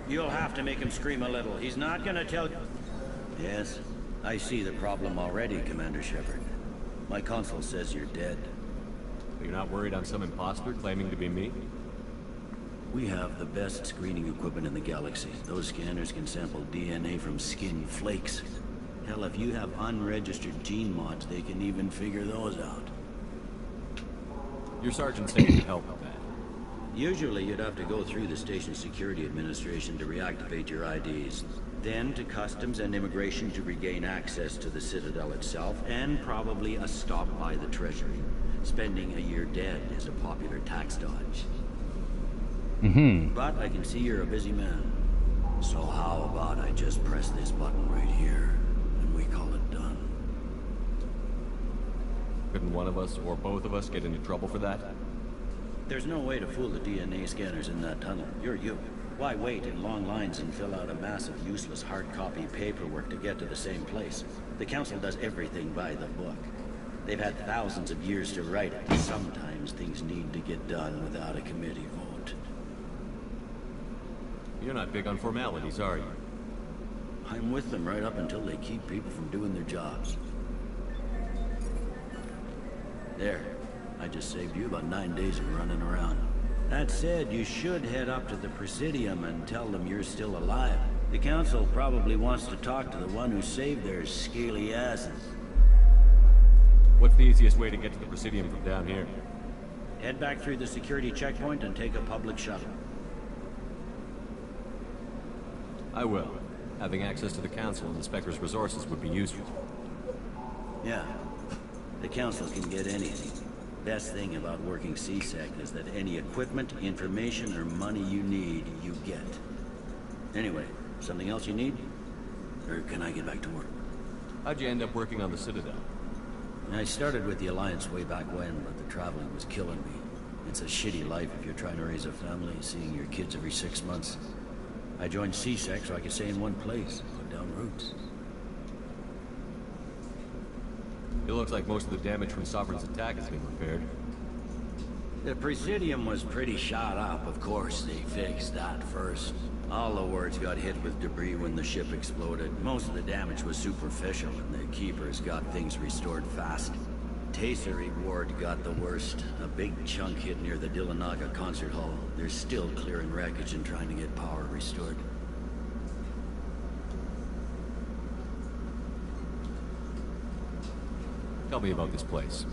You'll have to make him scream a little. He's not gonna tell... Yes, I see the problem already, Commander Shepard. My console says you're dead. You're not worried I'm some imposter claiming to be me? We have the best screening equipment in the galaxy. Those scanners can sample DNA from skin flakes. Hell, if you have unregistered gene mods, they can even figure those out. Your sergeant said you'd help with that. Usually you'd have to go through the station security administration to reactivate your IDs. Then to Customs and Immigration to regain access to the Citadel itself, and probably a stop by the Treasury. Spending a year dead is a popular tax dodge. But I can see you're a busy man. So how about I just press this button right here, and we call it done? Couldn't one of us, or both of us, get into trouble for that? There's no way to fool the DNA scanners in that tunnel. You're you. Why wait in long lines and fill out a massive useless hard copy paperwork to get to the same place? The Council does everything by the book. They've had thousands of years to write it. Sometimes things need to get done without a committee vote. You're not big on formalities, are you? I'm with them right up until they keep people from doing their jobs. There. I just saved you about 9 days of running around. That said, you should head up to the Presidium and tell them you're still alive. The Council probably wants to talk to the one who saved their scaly asses. What's the easiest way to get to the Presidium from down here? Head back through the security checkpoint and take a public shuttle. I will. Having access to the Council and the Spectre's resources would be useful. Yeah. The Council can get anything. Best thing about working CSEC is that any equipment, information, or money you need, you get. Anyway, something else you need? Or can I get back to work? How'd you end up working on the Citadel? I started with the Alliance way back when, but the traveling was killing me. It's a shitty life if you're trying to raise a family, seeing your kids every 6 months. I joined CSEC so I could stay in one place, put down roots. It looks like most of the damage from Sovereign's attack has been repaired. The Presidium was pretty shot up, of course. They fixed that first. All the wards got hit with debris when the ship exploded. Most of the damage was superficial, and the Keepers got things restored fast. Tesseract Ward got the worst. A big chunk hit near the Dillanaga concert hall. They're still clearing wreckage and trying to get power restored. Tell me about this place.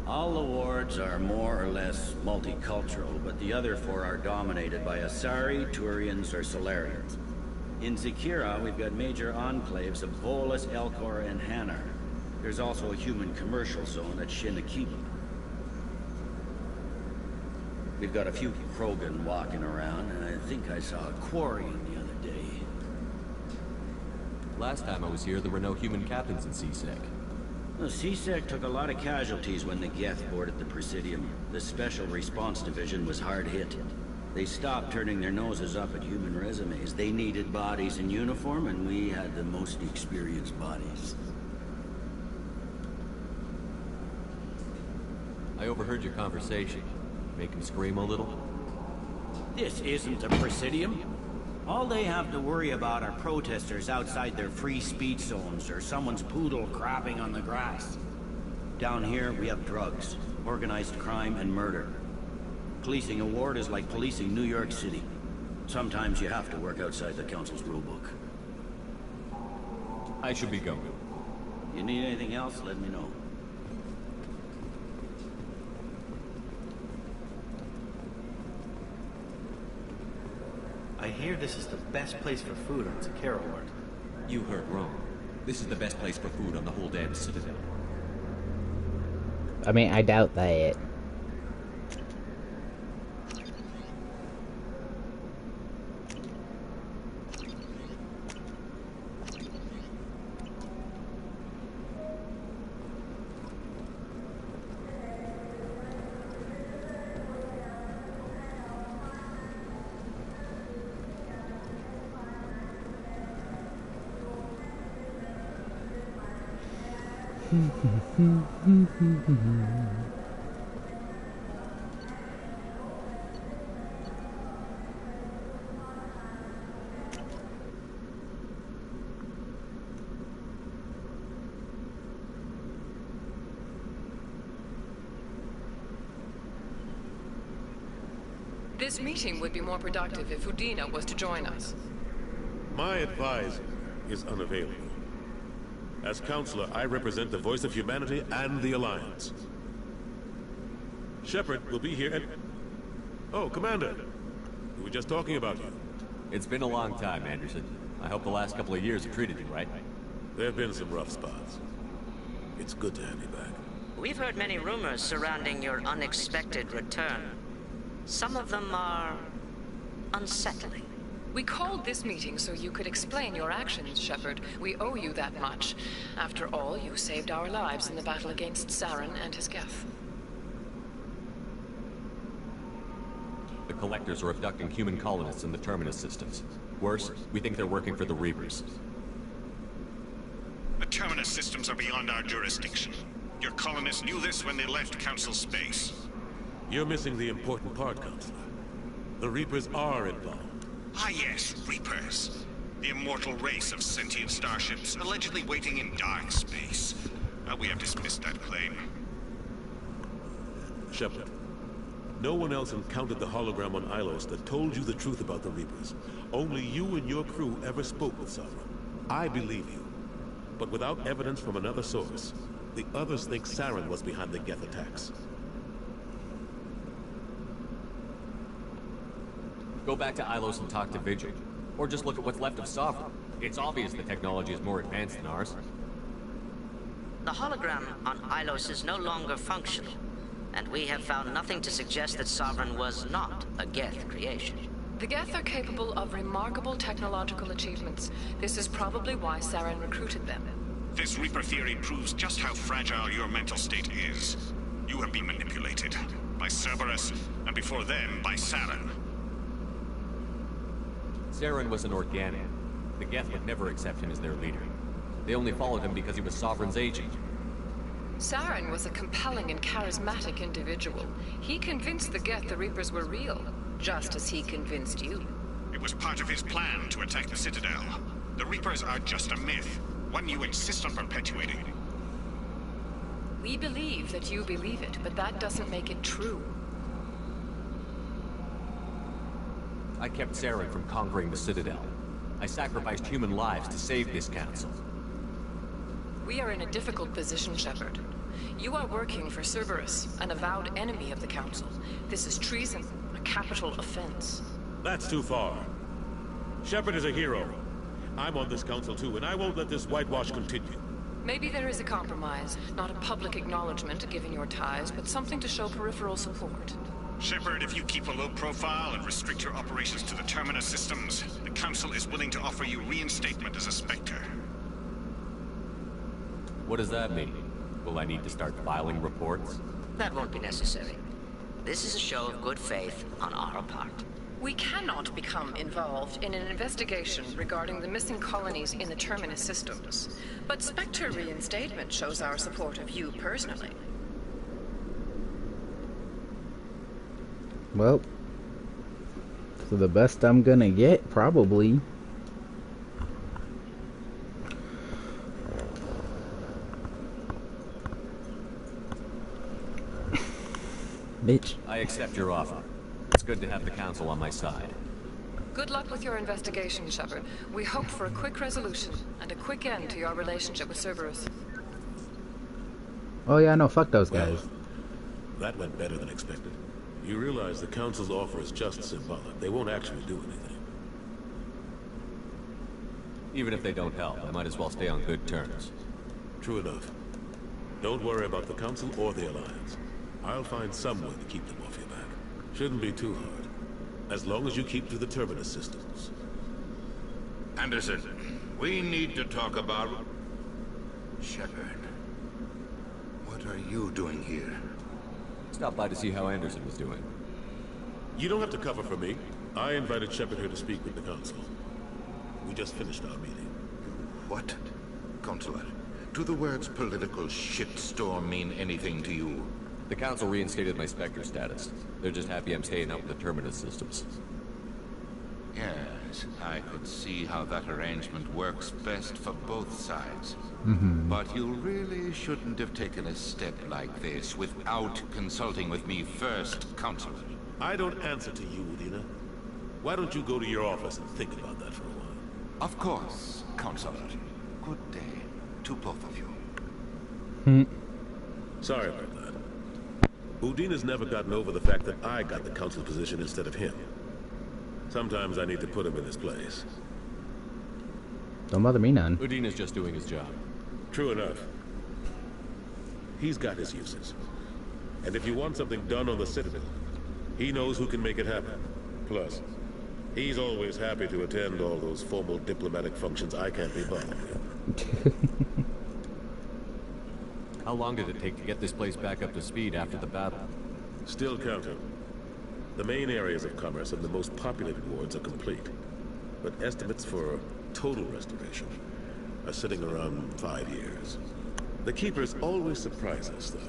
All the wards are more or less multicultural, but the other 4 are dominated by Asari, Turians, or Solarians. In Zakira, we've got major enclaves of Volus, Elcor, and Hanar. There's also a human commercial zone at Shinakiba. We've got a few Krogan walking around, and I think I saw a Quarian the other day. Last time I was here, there were no human captains in CSEC. The CSEC took a lot of casualties when the Geth boarded the Presidium. The Special Response Division was hard hit. They stopped turning their noses up at human resumes. They needed bodies in uniform, and we had the most experienced bodies. I overheard your conversation. Make him scream a little? This isn't a Presidium. All they have to worry about are protesters outside their free speech zones or someone's poodle crapping on the grass. Down here, we have drugs, organized crime, and murder. Policing a ward is like policing New York City. Sometimes you have to work outside the Council's rulebook. I should be going. You need anything else, let me know. I hear this is the best place for food on Zakira Ward. You heard wrong. This is the best place for food on the whole damn Citadel. I mean, I doubt that. This meeting would be more productive if Udina was to join us. My advisor is unavailable. As Counselor, I represent the voice of humanity and the Alliance. Shepard will be here at... Oh, Commander. We were just talking about you. It's been a long time, Anderson. I hope the last couple of years have treated you right. There have been some rough spots. It's good to have you back. We've heard many rumors surrounding your unexpected return. Some of them are unsettling. We called this meeting so you could explain your actions, Shepard. We owe you that much. After all, you saved our lives in the battle against Saren and his Geth. The Collectors are abducting human colonists in the Terminus systems. Worse, we think they're working for the Reapers. The Terminus systems are beyond our jurisdiction. Your colonists knew this when they left Council space. You're missing the important part, Counselor. The Reapers are involved. Ah yes, Reapers. The immortal race of sentient starships allegedly waiting in dark space. We have dismissed that claim. Shepard, no one else encountered the hologram on Ilos that told you the truth about the Reapers. Only you and your crew ever spoke with Saren. I believe you. But without evidence from another source, the others think Saren was behind the Geth attacks. Go back to Ilos and talk to Vigil. Or just look at what's left of Sovereign. It's obvious the technology is more advanced than ours. The hologram on Ilos is no longer functional, and we have found nothing to suggest that Sovereign was not a Geth creation. The Geth are capable of remarkable technological achievements. This is probably why Saren recruited them. This Reaper theory proves just how fragile your mental state is. You have been manipulated. By Cerberus, and before them, by Saren. Saren was an organic. The Geth would never accept him as their leader. They only followed him because he was Sovereign's agent. Saren was a compelling and charismatic individual. He convinced the Geth the Reapers were real, just as he convinced you. It was part of his plan to attack the Citadel. The Reapers are just a myth, one you insist on perpetuating. We believe that you believe it, but that doesn't make it true. I kept Saren from conquering the Citadel. I sacrificed human lives to save this council. We are in a difficult position, Shepard. You are working for Cerberus, an avowed enemy of the Council. This is treason, a capital offense. That's too far. Shepard is a hero. I'm on this council too, and I won't let this whitewash continue. Maybe there is a compromise. Not a public acknowledgement given your ties, but something to show peripheral support. Shepard, if you keep a low profile and restrict your operations to the Terminus systems, the Council is willing to offer you reinstatement as a Spectre. What does that mean? Will I need to start filing reports? That won't be necessary. This is a show of good faith on our part. We cannot become involved in an investigation regarding the missing colonies in the Terminus systems. But Spectre reinstatement shows our support of you personally. Well, so the best I'm gonna get, probably. Bitch. I accept your offer. It's good to have the Council on my side. Good luck with your investigation, Shepard. We hope for a quick resolution and a quick end to your relationship with Cerberus. Oh yeah, no, fuck those guys. Well, that went better than expected. You realize the Council's offer is just symbolic. They won't actually do anything. Even if they don't help, I might as well stay on good terms. True enough. Don't worry about the Council or the Alliance. I'll find some way to keep them off your back. Shouldn't be too hard. As long as you keep to the Terminus systems. Anderson, we need to talk about... Shepard, what are you doing here? Stop by to see how Anderson was doing. You don't have to cover for me. I invited Shepard here to speak with the Council. We just finished our meeting. What? Counselor, do the words political shitstorm mean anything to you? The Council reinstated my Spectre status. They're just happy I'm staying out with the Terminus systems. Yes, I could see how that arrangement works best for both sides. But you really shouldn't have taken a step like this without consulting with me first, Counselor. I don't answer to you, Udina. Why don't you go to your office and think about that for a while? Of course, Counselor. Good day to both of you. Sorry about that. Udina's never gotten over the fact that I got the Council position instead of him. Sometimes I need to put him in his place. Don't bother me none. Udina's just doing his job. True enough. He's got his uses. And if you want something done on the Citadel, he knows who can make it happen. Plus, he's always happy to attend all those formal diplomatic functions I can't be bothered with. How long did it take to get this place back up to speed after the battle? Still counting. The main areas of commerce and the most populated wards are complete. But estimates for total restoration are sitting around 5 years. The Keepers always surprise us, though.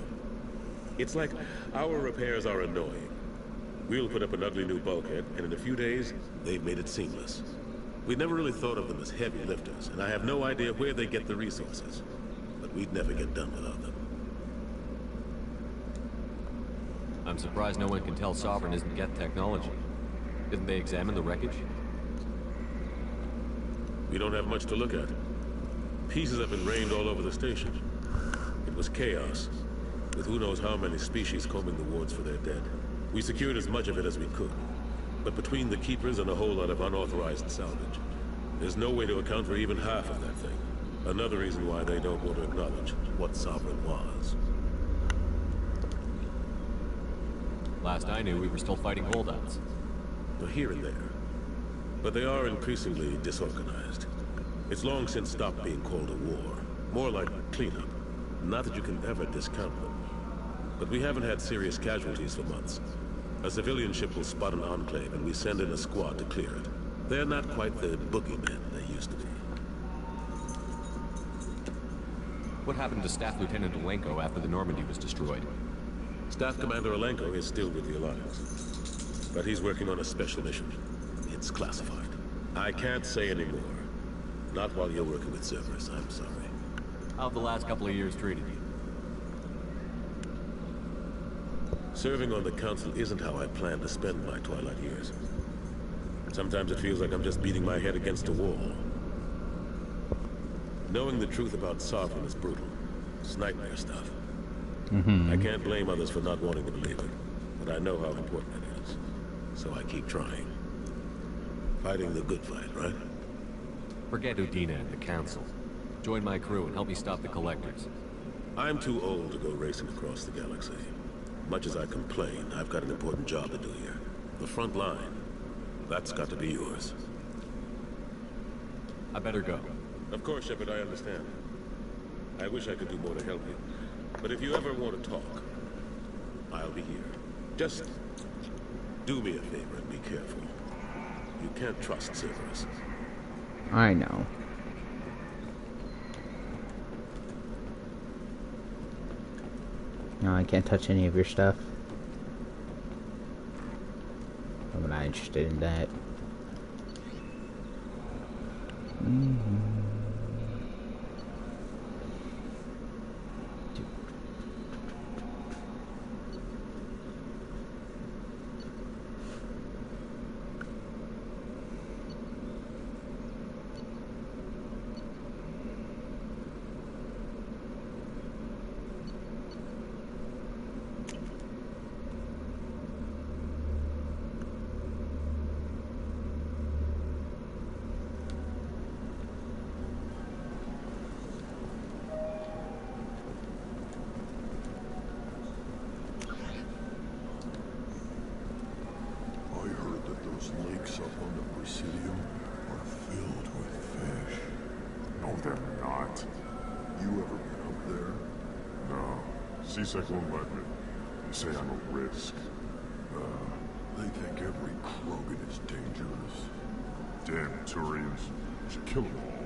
It's like our repairs are annoying. We'll put up an ugly new bulkhead, and in a few days, they've made it seamless. We never really thought of them as heavy lifters, and I have no idea where they get the resources. But we'd never get done without them. I'm surprised no one can tell Sovereign isn't Geth technology. Didn't they examine the wreckage? We don't have much to look at. Pieces have been rained all over the station. It was chaos, with who knows how many species combing the wards for their dead. We secured as much of it as we could, but between the Keepers and a whole lot of unauthorized salvage, there's no way to account for even half of that thing. Another reason why they don't want to acknowledge what Sovereign was. Last I knew, we were still fighting holdouts. Well, here and there. But they are increasingly disorganized. It's long since stopped being called a war. More like cleanup. Not that you can ever discount them. But we haven't had serious casualties for months. A civilian ship will spot an enclave and we send in a squad to clear it. They're not quite the boogeymen they used to be. What happened to Staff Lieutenant Alenko after the Normandy was destroyed? Staff Commander Alenko is still with the Alliance. But he's working on a special mission. It's classified. I can't say anymore. Not while you're working with Cerberus, I'm sorry. How have the last couple of years treated you? Serving on the Council isn't how I plan to spend my twilight years. Sometimes it feels like I'm just beating my head against a wall. Knowing the truth about Sovereign is brutal. It's nightmare stuff. I can't blame others for not wanting to believe it, but I know how important it is. So I keep trying. Fighting the good fight, right? Forget Udina and the Council. Join my crew and help me stop the Collectors. I'm too old to go racing across the galaxy. Much as I complain, I've got an important job to do here. The front line. That's got to be yours. I better go. Of course, Shepard, I understand. I wish I could do more to help you. But if you ever want to talk, I'll be here. Just do me a favor and be careful. You can't trust Cerberus. I know. No, I can't touch any of your stuff. I'm not interested in that. lakes up on the Presidium are filled with fish. No, they're not. You ever been up there? No. C-Sec won't let me. They say I'm a risk. They think every Krogan is dangerous. Damn Turians. Should kill them all.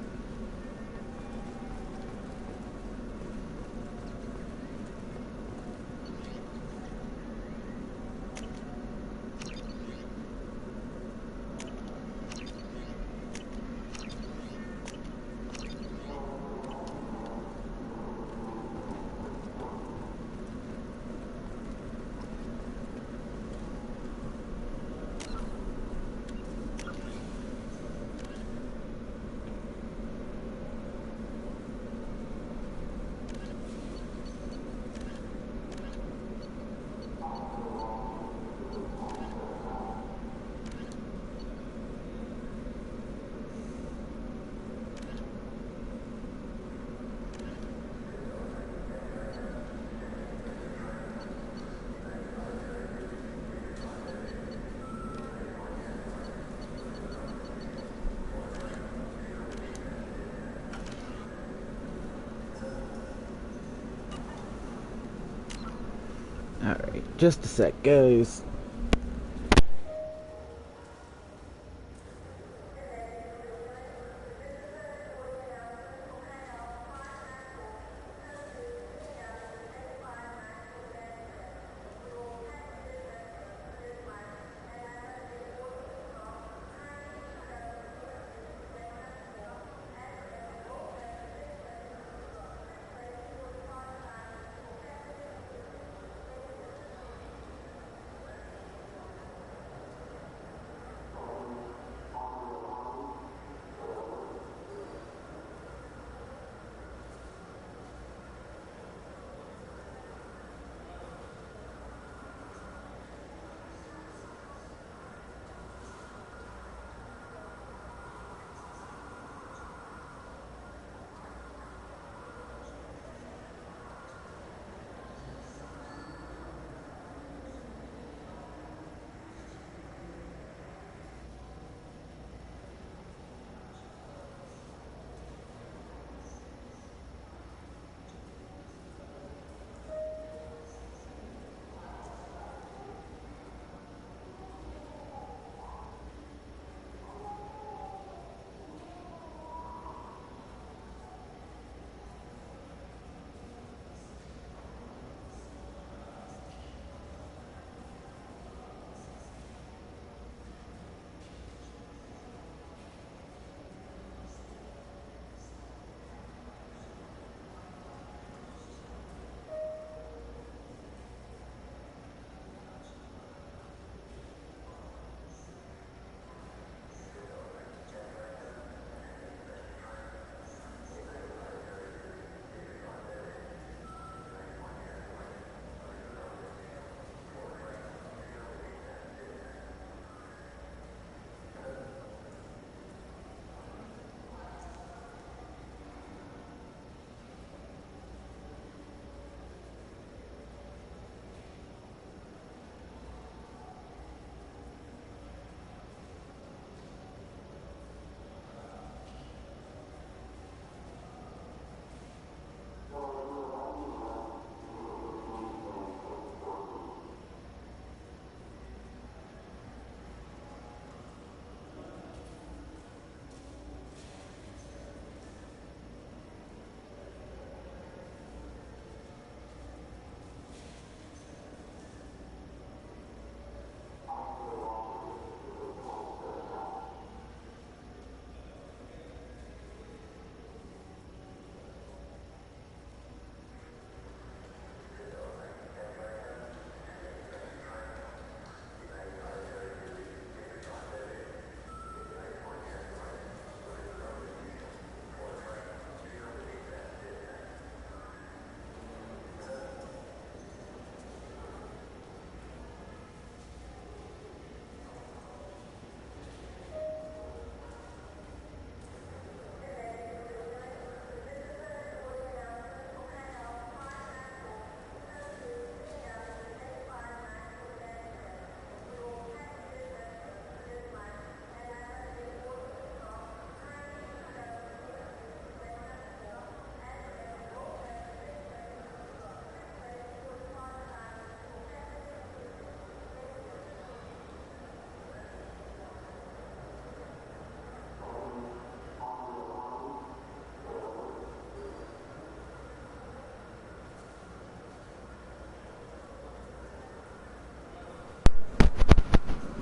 Alright, just a sec, guys.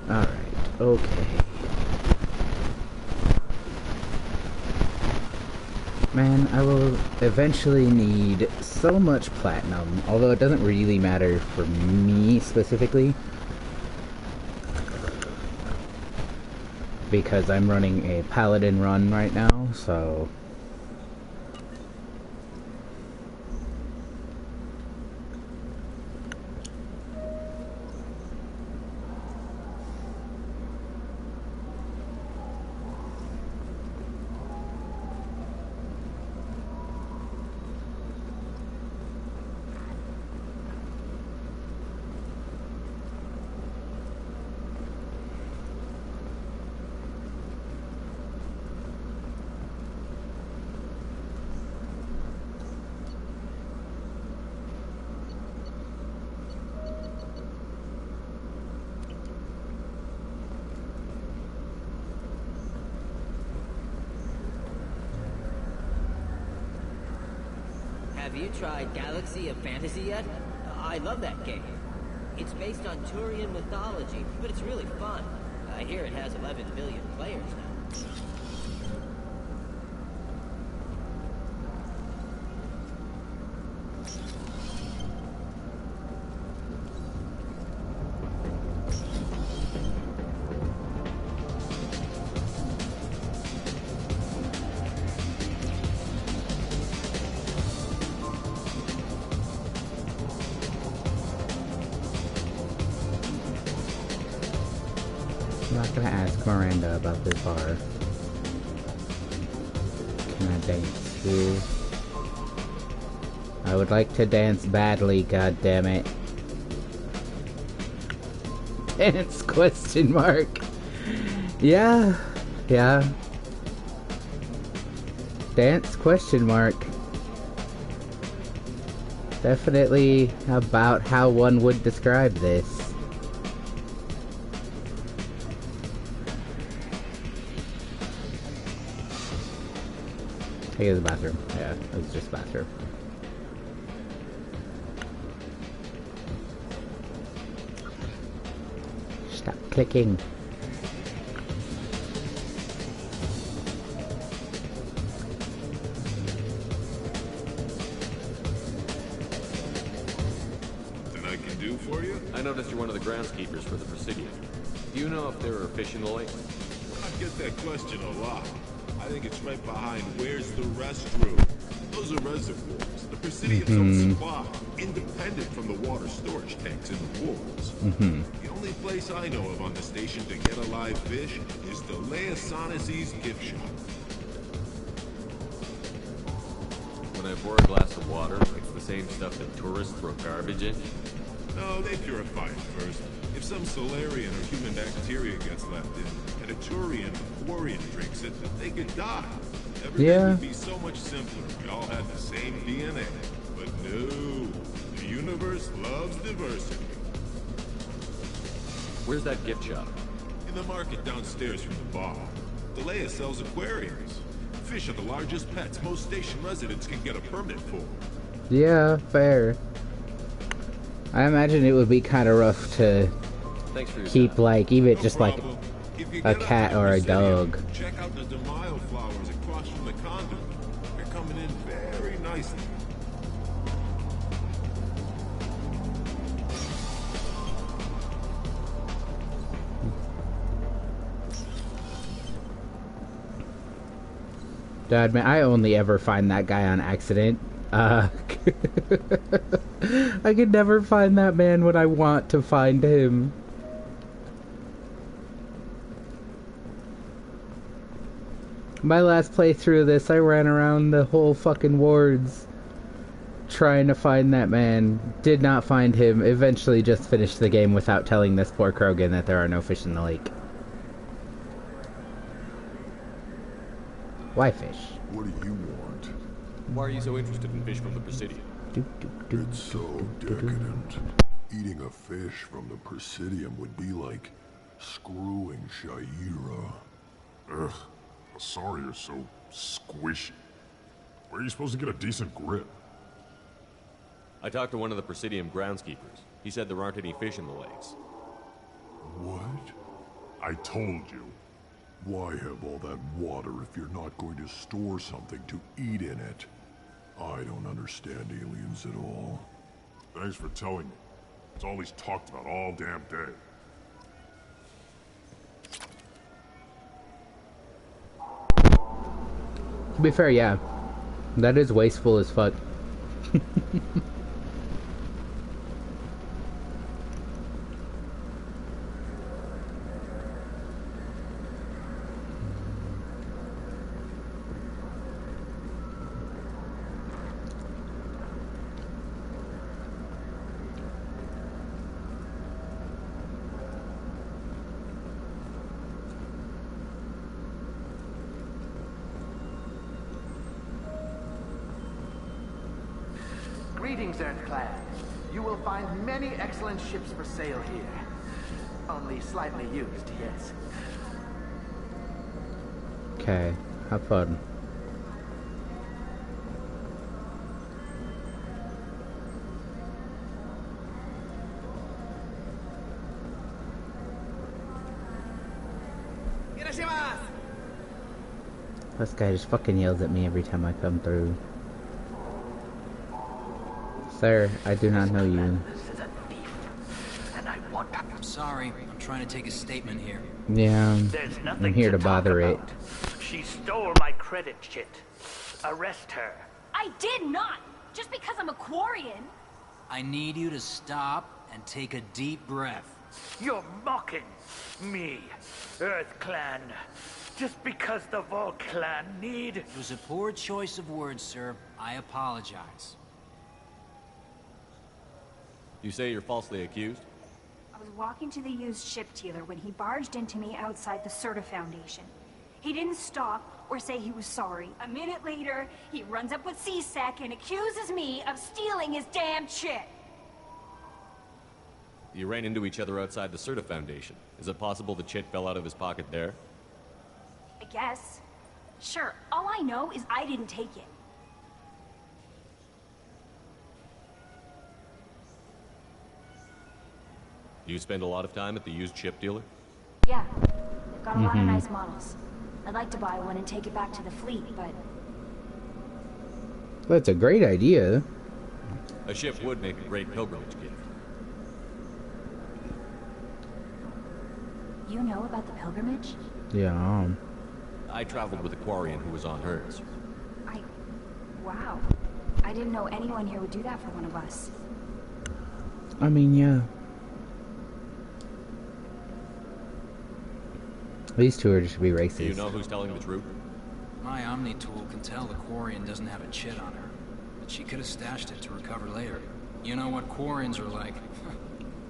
Alright, okay. Man, I will eventually need so much platinum, although it doesn't really matter for me specifically, because I'm running a paladin run right now, so... Have you tried Galaxy of Fantasy yet? I love that game. It's based on Turian mythology, but it's really fun. I hear it has 11 million players now. I'm not gonna ask Miranda about this bar. Can I dance here? I would like to dance badly, goddammit. Dance question mark. Yeah. Yeah. Dance question mark. Definitely about how one would describe this. I think it was the bathroom. Yeah, it was just bathroom. Stop clicking. Something I can do for you? I noticed you're one of the groundskeepers for the Presidium. Do you know if there are fish in the lake? I get that question a lot. I think it's right behind where's the restroom. Those are reservoirs. The Presidium's own supply, independent from the water storage tanks in the walls. The only place I know of on the station to get a live fish is the Lazarus gift shop. When I pour a glass of water, it's the same stuff that tourists throw garbage in? No, they purify it first. If some Solarian or human bacteria gets left in, and a Turian or Quarian drinks it, they could die. Everything would be so much simpler if we all had the same DNA. But no, the universe loves diversity. Where's that gift shop? In the market downstairs from the bar. Delea sells aquariums. Fish are the largest pets most station residents can get a permit for. Yeah, fair. I imagine it would be kind of rough to keep, like, even just like a cat or a dog. Check out the DeMaio flowers across from the conduit. They're coming in very nicely. Dad, man, I only ever find that guy on accident. I could never find that man when I want to find him. My last playthrough of this, I ran around the whole fucking wards trying to find that man. Did not find him. Eventually just finished the game without telling this poor Krogan that there are no fish in the lake. Why fish? What do you want? Why are you so interested in fish from the Presidium? It's so decadent. Eating a fish from the Presidium would be like screwing Shaira. Ugh, sorry you're so squishy. Where are you supposed to get a decent grip? I talked to one of the Presidium groundskeepers. He said there aren't any fish in the lakes. What? I told you. Why have all that water if you're not going to store something to eat in it? I don't understand aliens at all. Thanks for telling me. It's all he's talked about all damn day. To be fair, yeah. That is wasteful as fuck. Greetings, Earthclad. You will find many excellent ships for sale here. Only slightly used, yes. Okay, have fun. This guy just fucking yells at me every time I come through. Sir, I do not know you. I'm sorry. I'm trying to take a statement here. Yeah, There's nothing I'm here to talk bother it. about. She stole my credit shit. Arrest her. I did not! Just because I'm a Quarian! I need you to stop and take a deep breath. You're mocking me, Earth Clan. Just because the Vol Clan need... It was a poor choice of words, sir. I apologize. You say you're falsely accused? I was walking to the used ship dealer when he barged into me outside the Serta Foundation. He didn't stop or say he was sorry. A minute later, he runs up with C-Sec and accuses me of stealing his damn shit. You ran into each other outside the Serta Foundation. Is it possible the chit fell out of his pocket there? I guess. Sure, all I know is I didn't take it. You spend a lot of time at the used ship dealer? Yeah, they've got a lot of nice models. I'd like to buy one and take it back to the fleet, but... That's a great idea. A ship would make a great pilgrimage gift. You know about the pilgrimage? Yeah. I traveled with a Quarian who was on hers. Wow. I didn't know anyone here would do that for one of us. I mean, yeah. These two are just be racist. Do you know who's telling the truth? My Omni tool can tell the Quarian doesn't have a chit on her, but she could have stashed it to recover later. You know what Quarians are like.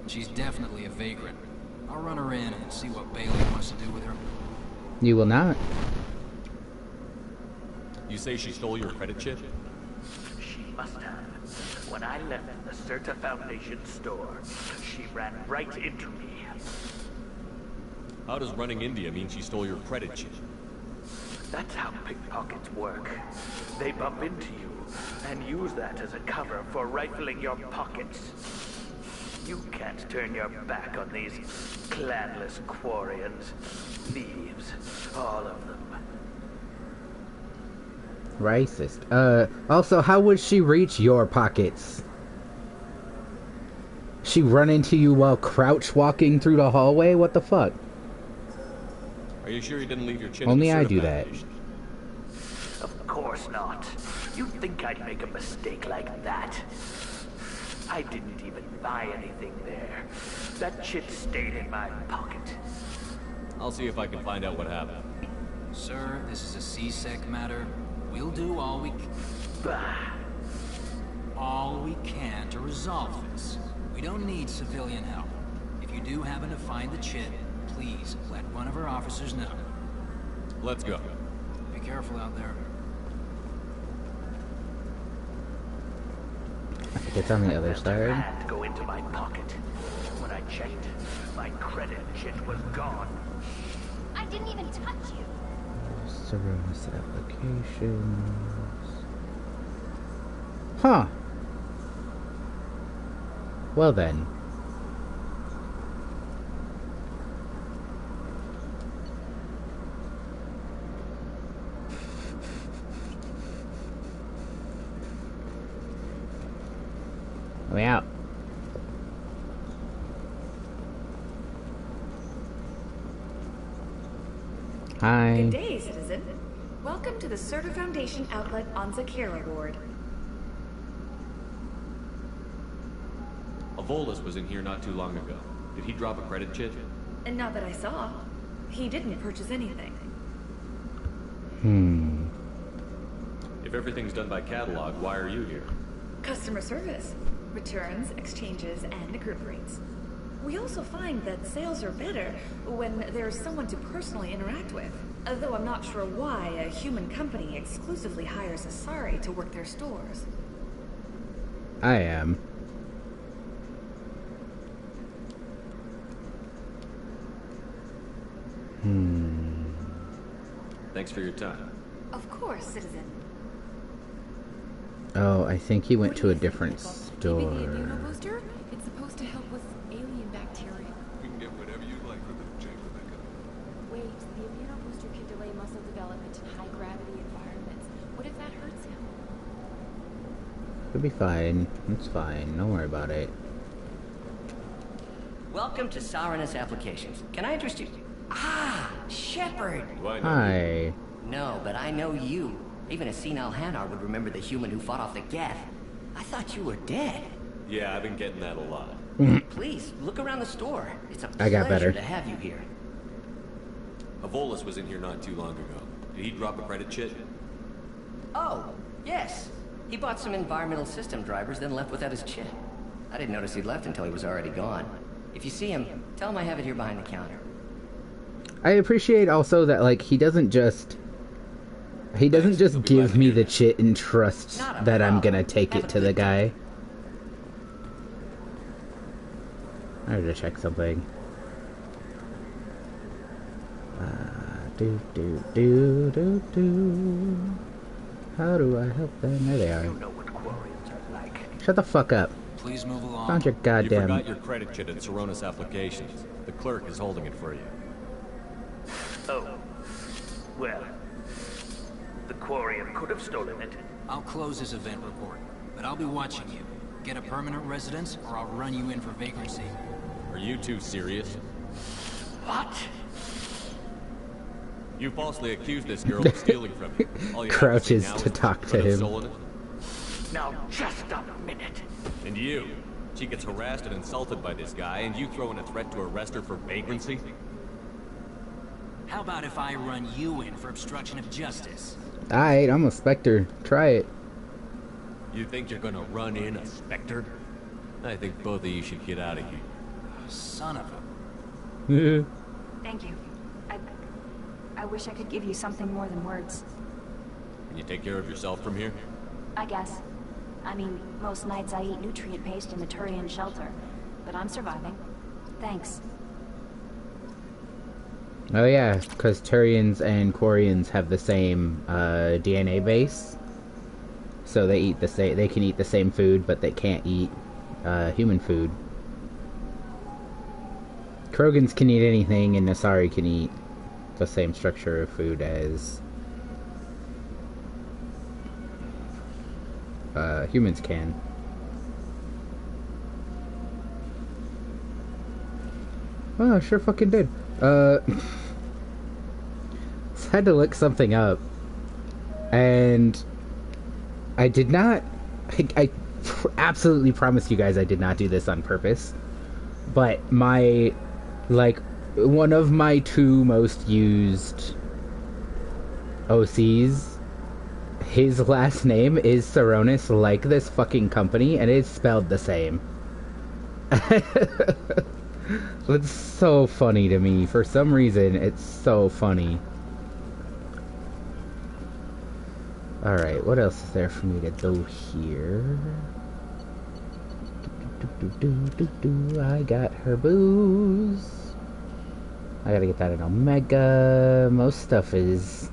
She's definitely a vagrant. I'll run her in and see what Bailey wants to do with her. You will not. You say she stole your credit chip? She must have. When I left the Serta Foundation store, she ran right into me. How does running India mean she stole your credit chip? That's how pickpockets work. They bump into you and use that as a cover for rifling your pockets. You can't turn your back on these clanless Quarians. Thieves, all of them. Racist. Also, how would she reach your pockets? She run into you while crouch walking through the hallway? What the fuck? Are you sure you didn't leave your chip? Only I do that. Of course not. You'd think I'd make a mistake like that. I didn't even buy anything there. That shit stayed in my pocket. I'll see if I can find out what happened. Sir, this is a C-Sec matter. We'll do all we can to resolve this. We don't need civilian help. If you do happen to find the chit, please let one of our officers know. Let's go. Be careful out there. It's on the other side. Had to go into my pocket. When I checked, my credit chit was gone. I didn't even touch you. Service applications. Huh. Well then. We out. Hi. Good day, citizen. Welcome to the Serta Foundation outlet on Zakera Ward. Avolas was in here not too long ago. Did he drop a credit chit? And not that I saw. He didn't purchase anything. If everything's done by catalog, why are you here? Customer service. Returns, exchanges, and group rates. We also find that sales are better when there's someone to personally interact with. Though I'm not sure why a human company exclusively hires Asari to work their stores. I am. Thanks for your time. Of course, citizen. Oh, I think he went to a different store. Maybe the immunobooster? It's supposed to help with alien bacteria. You can get whatever you like for the Jake Rebecca. Wait, the immunobooster can delay muscle development in high gravity It'll be fine. It's fine. Don't worry about it. Welcome to Sovereign's Applications. Can I interest you? Ah, Shepard. Hi. No, but I know you. Even a senile Hanar would remember the human who fought off the Geth. I thought you were dead. Yeah, I've been getting that a lot. Please, look around the store. It's a I got pleasure better. to have you here. Avolis was in here not too long ago. Did he drop a credit chit? Oh, yes. He bought some environmental system drivers, then left without his chit. I didn't notice he'd left until he was already gone. If you see him, tell him I have it here behind the counter. I appreciate also that, like, he doesn't just give me the chit and trust that I'm gonna take it to the guy. I have to check something. How do I help them? There they are. You know what Quarians are like. Shut the fuck up. Please move along. Found your goddamn... You forgot your credit chit at Saronis Applications. The clerk is holding it for you. Oh. Well. The Quarian could have stolen it. I'll close this event report, but I'll be watching you. Get a permanent residence, or I'll run you in for vagrancy. Are you two serious? What? You falsely accused this girl of stealing from you. All you Crouches have to, say to now is talk you to could have him. stolen it? Now just a minute. And you? She gets harassed and insulted by this guy, and you throw in a threat to arrest her for vagrancy? How about if I run you in for obstruction of justice? Alright, I'm a Spectre. Try it. You think you're gonna run in a Spectre? I think both of you should get out of here. Son of a... Thank you. I wish I could give you something more than words. Can you take care of yourself from here? I guess. I mean, most nights I eat nutrient paste in the Turian shelter, but I'm surviving. Thanks. Oh yeah, because Turians and Quarians have the same DNA base, so they eat the same. They can eat the same food, but they can't eat human food. Krogans can eat anything, and Nasari can eat the same structure of food as humans can. Oh, I sure fucking did. Had to look something up, and I did not. I absolutely promise you guys I did not do this on purpose. But my, like, one of my two most used OCs, his last name is Saronis, like this fucking company, and it's spelled the same. It's so funny to me. For some reason, it's so funny. Alright, what else is there for me to do here? I got her booze. I gotta get that in Omega. Most stuff is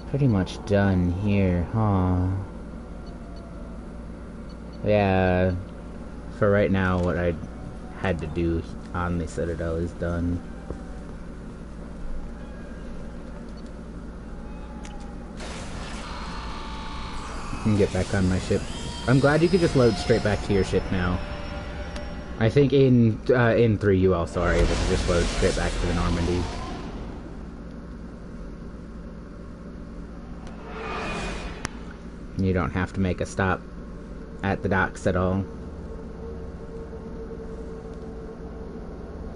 pretty much done here, huh? Yeah, for right now, what I had to do on the Citadel is done. I can get back on my ship. I'm glad you could just load straight back to your ship now. I think in 3 you also are able to just load straight back to the Normandy. You don't have to make a stop at the docks at all.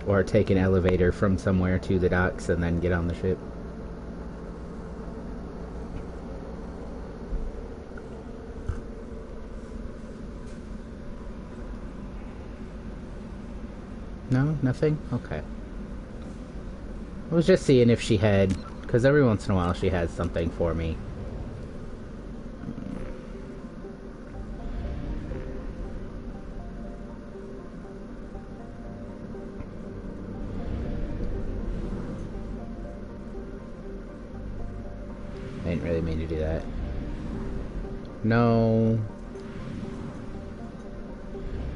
Or take an elevator from somewhere to the docks and then get on the ship. No? Nothing? Okay. I was just seeing if she had... Because every once in a while she has something for me. I didn't really mean to do that. No.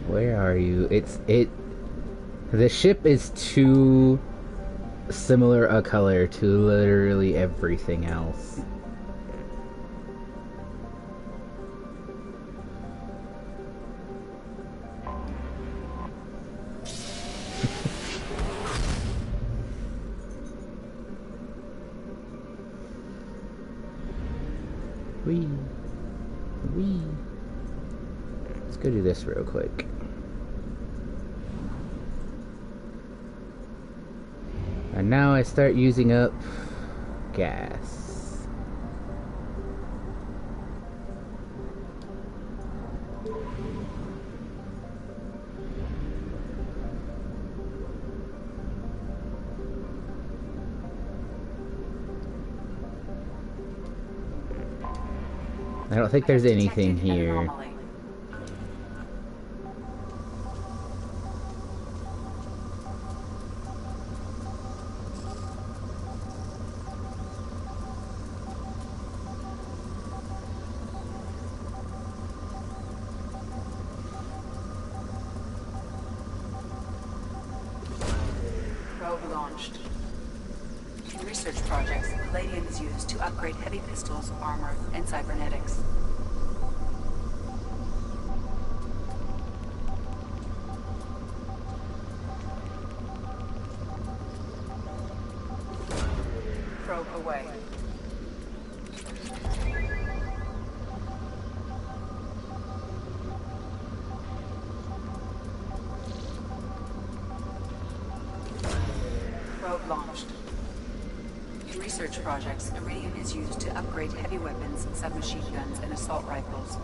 Where are you? The ship is too similar a color to literally everything else. Go do this real quick. And now I start using up gas. I don't think there's anything here. Probe launched. In research projects, palladium is used to upgrade heavy pistols, armor, and cybernetics. Probe away. Probe launched. In research projects, iridium is used to upgrade heavy weapons, submachine guns, and assault rifles.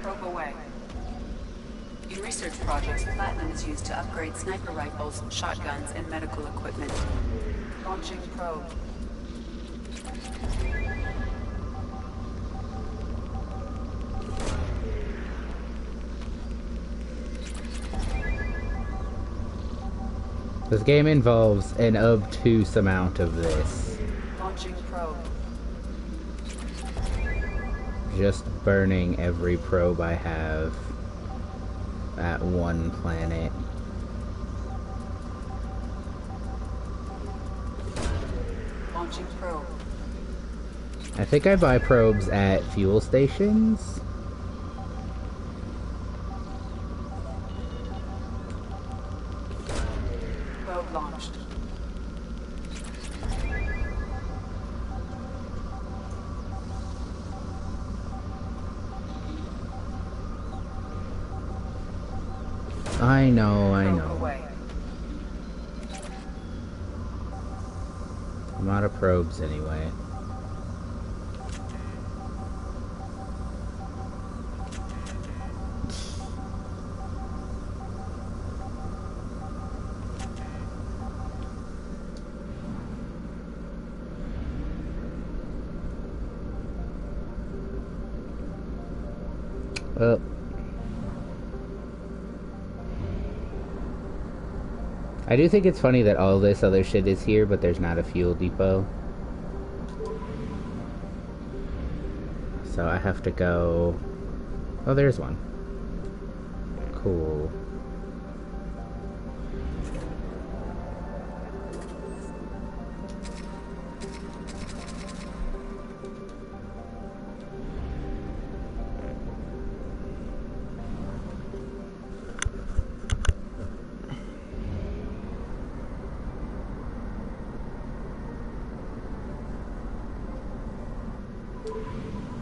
Probe away. In research projects, platinum is used to upgrade sniper rifles, shotguns, and medical equipment. Launching probe. This game involves an obtuse amount of this. Launching probe. Just burning every probe I have at one planet. Launching probe. I think I buy probes at fuel stations. Probe launched. I know. Away. I'm out of probes anyway. Well, I do think it's funny that all this other shit is here, but there's not a fuel depot. So I have to go... Oh, there's one. Cool.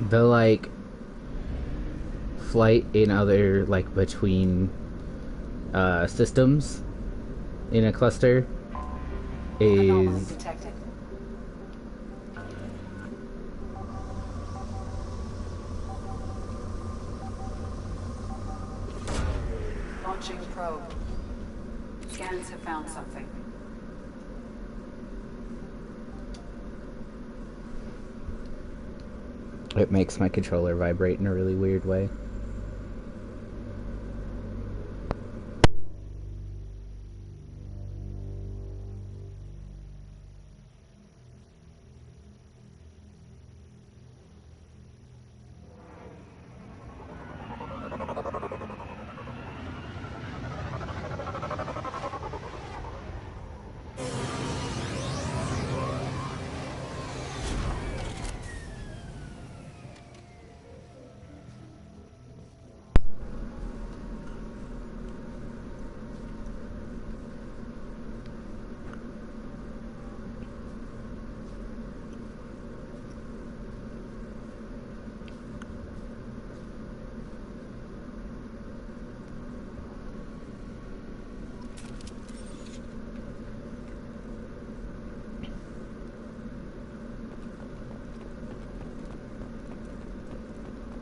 The, like, flight in other, like, between, systems in a cluster is... Detected. Launching probe. Scans have found something. It makes my controller vibrate in a really weird way.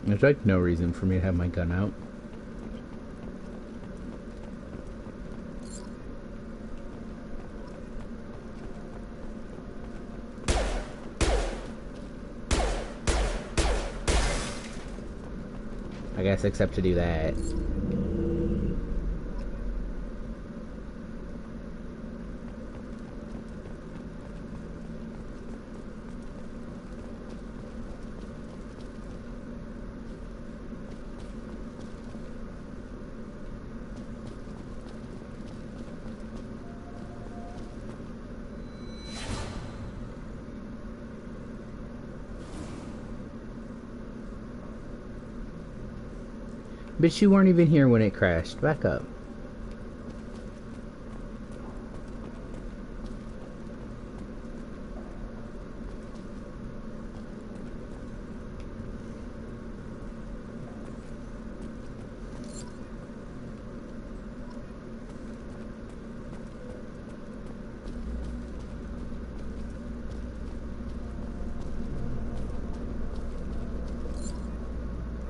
There's like no reason for me to have my gun out. I guess except to do that. But you weren't even here when it crashed. Back up.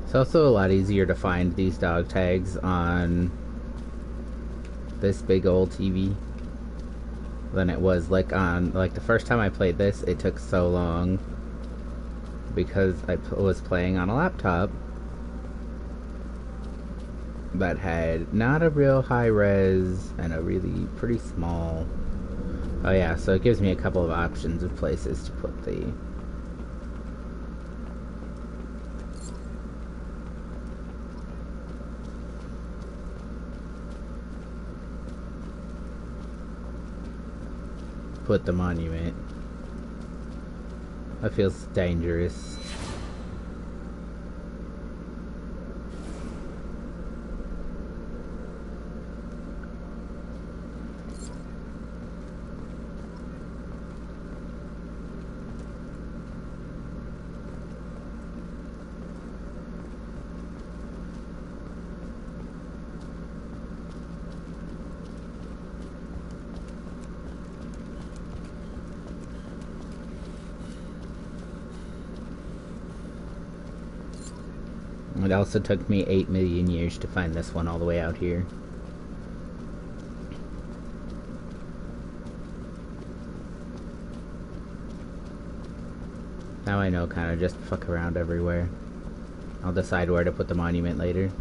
It's also a lot easier to find these dog tags on this big old TV than it was like on, like the first time I played this, it took so long because I was playing on a laptop that had not a real high res and a really pretty small. Oh yeah, so it gives me a couple of options of places to put the monument. That feels dangerous. It also took me 8 million years to find this one all the way out here. Now I know kind of just fuck around everywhere. I'll decide where to put the monument later.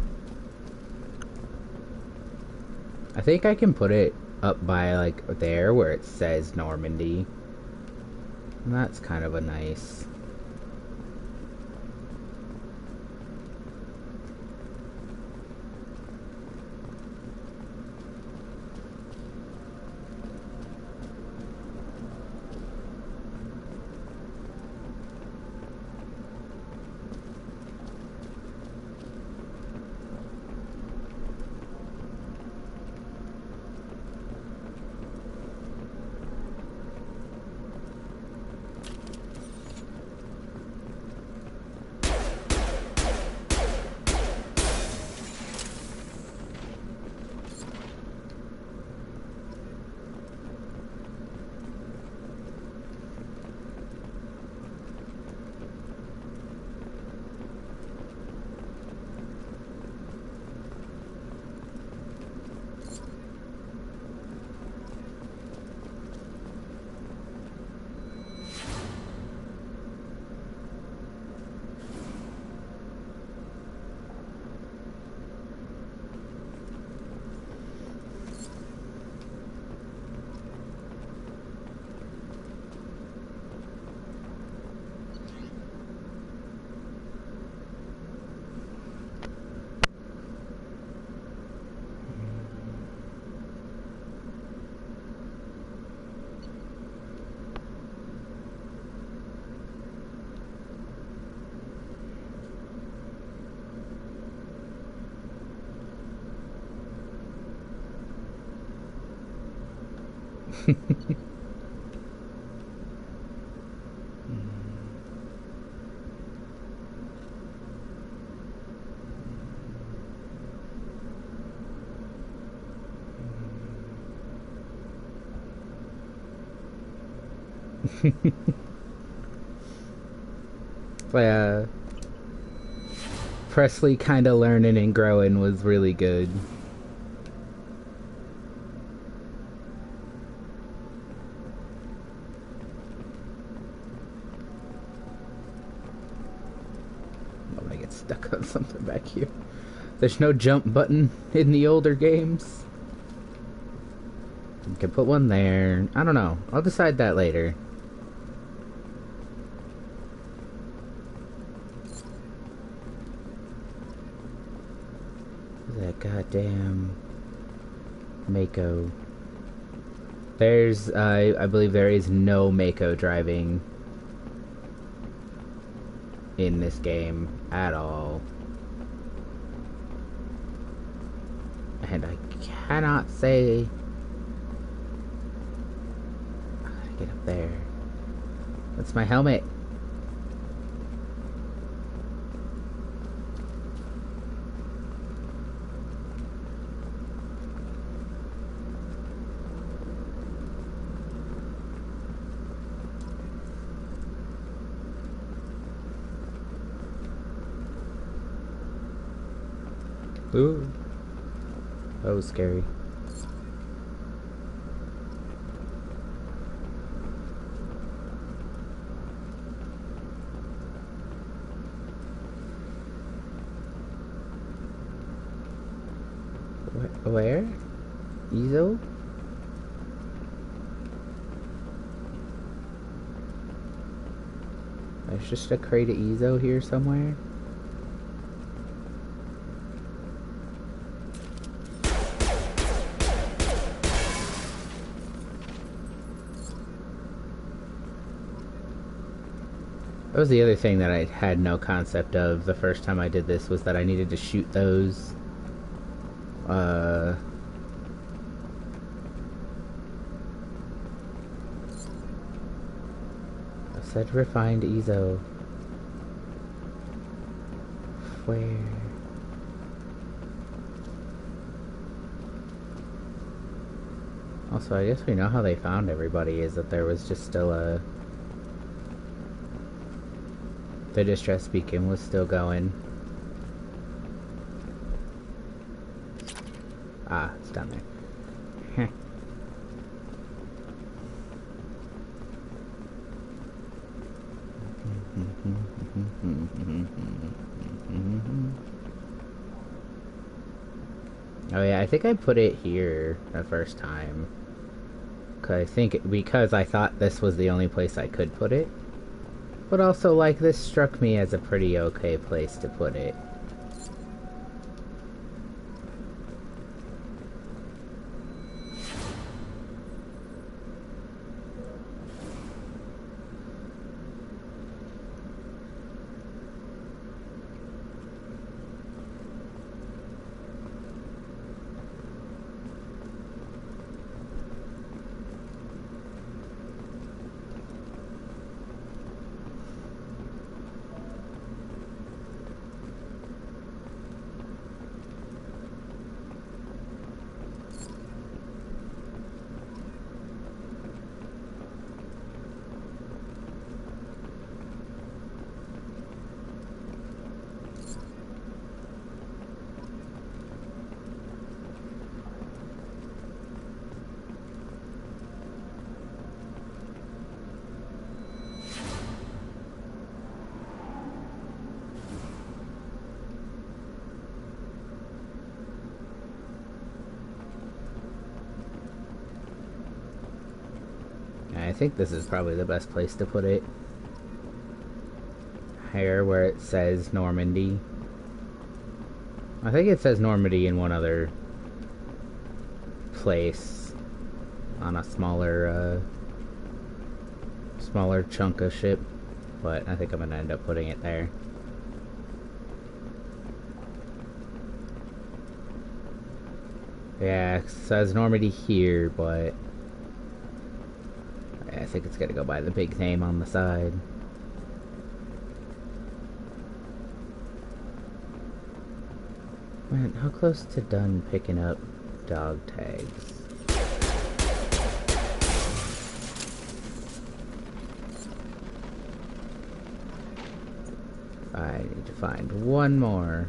I think I can put it up by like there where it says Normandy. And that's kind of a nice... Presley kind of learning and growing was really good. I'm gonna get stuck on something back here. There's no jump button in the older games. You can put one there. I don't know. I'll decide that later. That goddamn Mako. There's, I believe there is no Mako driving in this game at all. And I cannot say... I gotta get up there. That's my helmet. Ooh. That was scary. Where? Ezo? There's just a crate of Ezo here somewhere. That was the other thing that I had no concept of the first time I did this, was that I needed to shoot those, I said refined Ezo. Where? Also, I guess we know how they found everybody, is that there was just still a... The distress beacon was still going. Ah, it's down there. Oh yeah, I think I put it here the first time. Because I thought this was the only place I could put it. But also, like, this struck me as a pretty okay place to put it. I think this is probably the best place to put it. Here, where it says Normandy. I think it says Normandy in one other place on a smaller chunk of ship, but I think I'm gonna end up putting it there. Yeah, it says Normandy here, but I think it's gonna go by the big name on the side. Man, how close to done picking up dog tags? I need to find one more.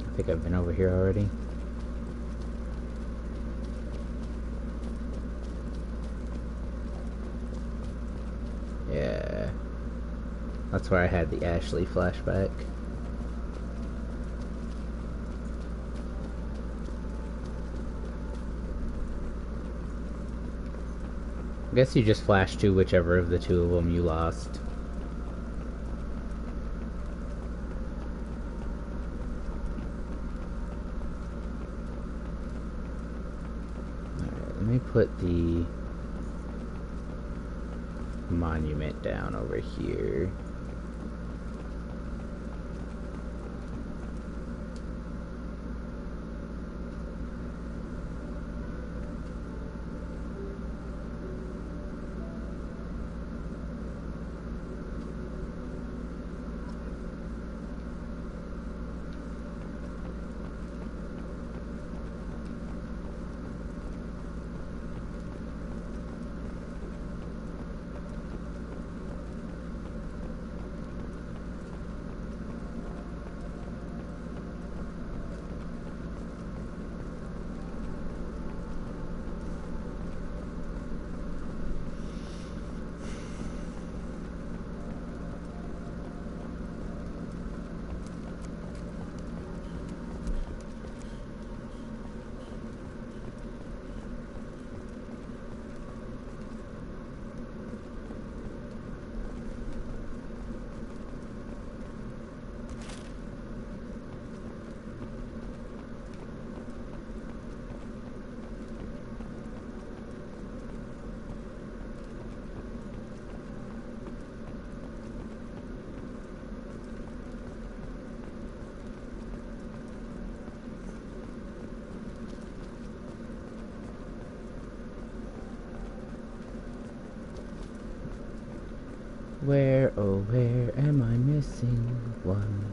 I think I've been over here already. Yeah. That's where I had the Ashley flashback. I guess you just flash to whichever of the two of them you lost. Let me put the monument down over here. Where, oh where am I missing one?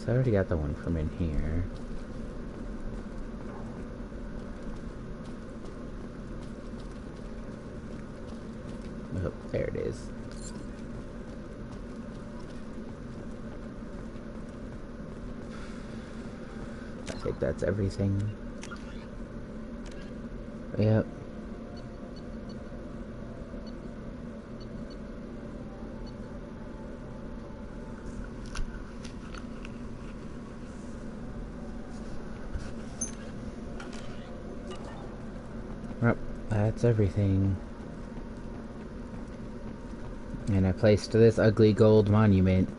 I already got the one from in here. Oh, there it is. I think that's everything. Yep. Yep, that's everything. And I placed this ugly gold monument.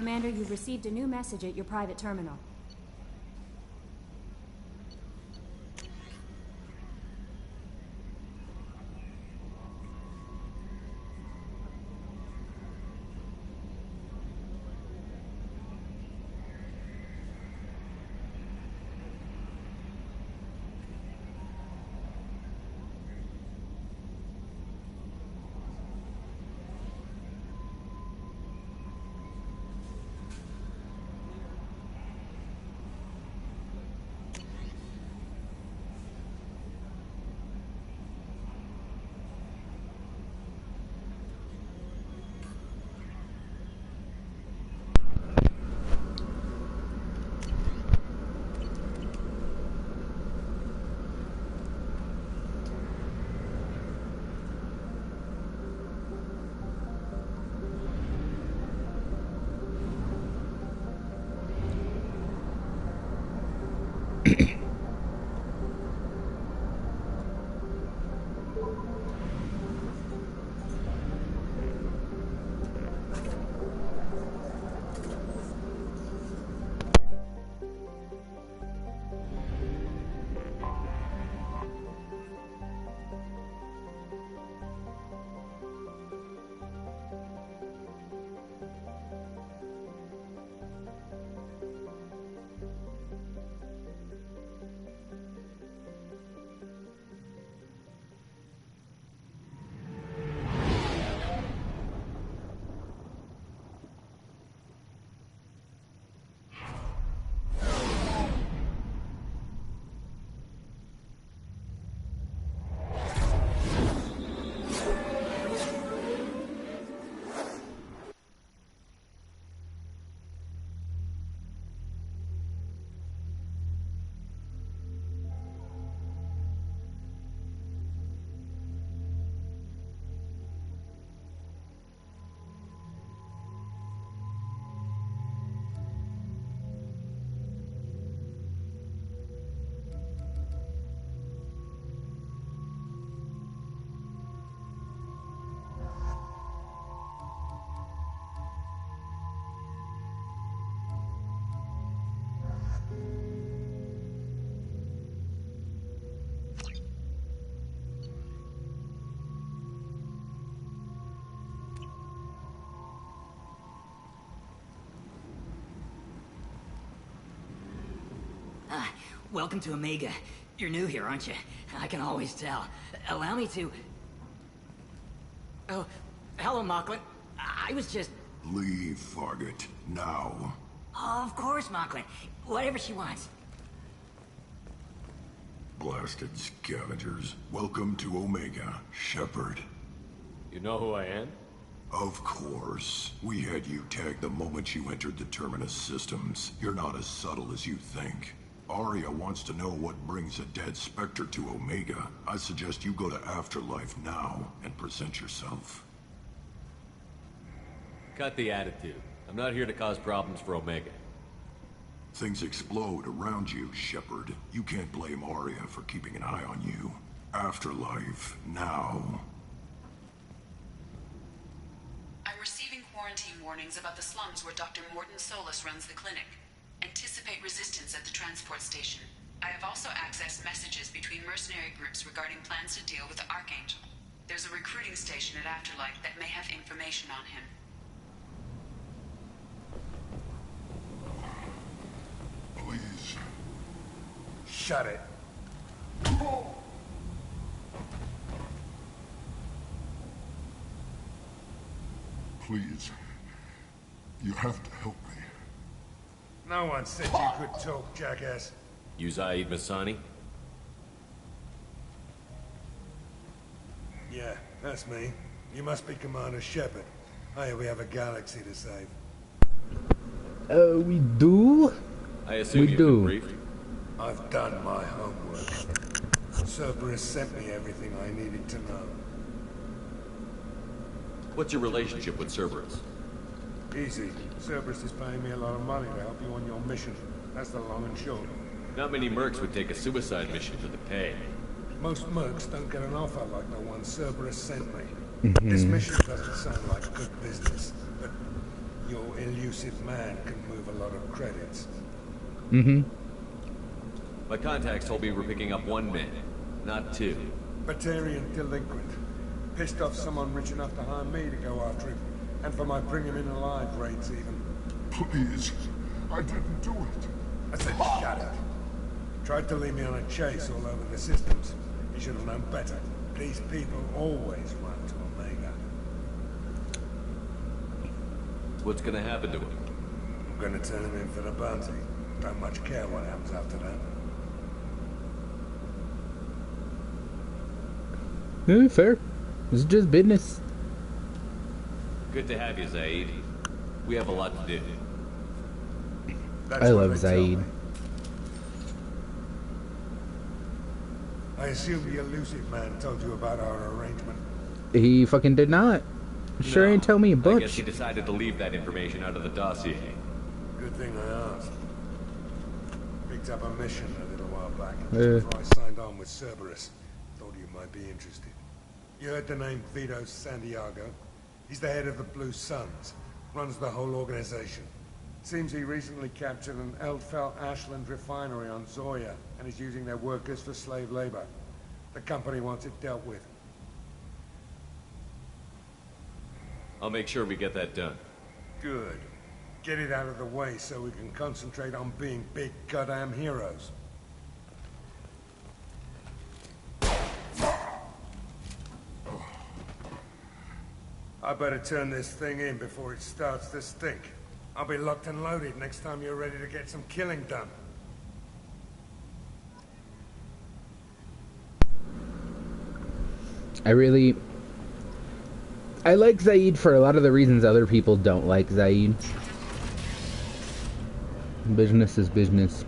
Commander, you've received a new message at your private terminal. Welcome to Omega. You're new here, aren't you? I can always tell. Allow me to... Oh, hello, Mocklin. I was just... Leave, Fargate. Now. Oh, of course, Mocklin. Whatever she wants. Blasted scavengers. Welcome to Omega, Shepard. You know who I am? Of course. We had you tagged the moment you entered the Terminus systems. You're not as subtle as you think. Arya wants to know what brings a dead Spectre to Omega. I suggest you go to Afterlife now and present yourself. Cut the attitude. I'm not here to cause problems for Omega. Things explode around you, Shepard. You can't blame Arya for keeping an eye on you. Afterlife now. I'm receiving quarantine warnings about the slums where Dr. Morton Solus runs the clinic. Anticipate resistance at the transport station. I have also accessed messages between mercenary groups regarding plans to deal with the Archangel. There's a recruiting station at Afterlife that may have information on him. Please. Shut it. Please. You have to help me. No one said you could talk, jackass. You Zaid Masani? Yeah, that's me. You must be Commander Shepard. Hey, we have a galaxy to save. We do? I assume you've been briefed? I've done my homework. Cerberus sent me everything I needed to know. What's your relationship with Cerberus? Easy. Cerberus is paying me a lot of money to help you on your mission. That's the long and short. Not many mercs would take a suicide mission for the pay. Most mercs don't get an offer like the one Cerberus sent me. This mission doesn't sound like good business, but your elusive man can move a lot of credits. My contacts told me we're picking up one man, not two. Batarian delinquent. Pissed off someone rich enough to hire me to go after him. And for my bring him in alive rates even. Please. I didn't do it. I said shut it. Tried to lead me on a chase all over the systems. You should have known better. These people always run to Omega. What's gonna happen to him? I'm gonna turn him in for the bounty. Don't much care what happens after that. Fair. It's just business. Good to have you, Zaid. We have a lot to do. That's I what love they tell Zaid. me. I assume the elusive man told you about our arrangement. He fucking did not. Sure ain't tell me a I bunch. guess he decided to leave that information out of the dossier. Good thing I asked. Picked up a mission a little while back. Yeah. Before I signed on with Cerberus. Thought you might be interested. You heard the name Vito Santiago? He's the head of the Blue Suns. Runs the whole organization. Seems he recently captured an Eldfell Ashland refinery on Zoya and is using their workers for slave labor. The company wants it dealt with. I'll make sure we get that done. Good. Get it out of the way so we can concentrate on being big goddamn heroes. I better turn this thing in before it starts to stink. I'll be locked and loaded next time you're ready to get some killing done. I like Zaid for a lot of the reasons other people don't like Zaid. Business is business.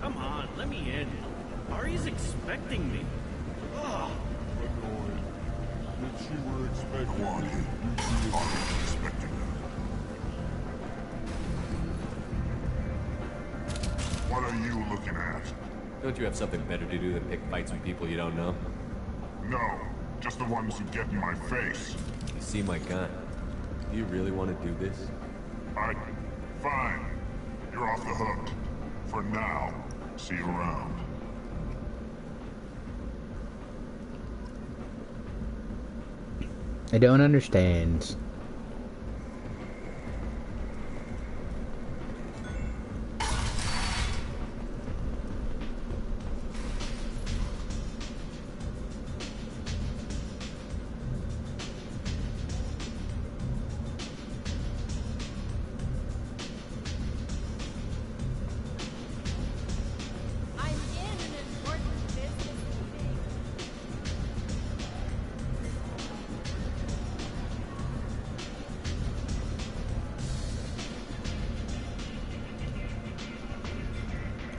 Come on, let me in. Ari's expecting me. Oh. Annoyed. But you were expecting me. You are expecting them. What are you looking at? Don't you have something better to do than pick fights with people you don't know? No, just the ones who get in my face. You see my gun. Do you really want to do this? Fine. You're off the hook. For now. See you around. I don't understand.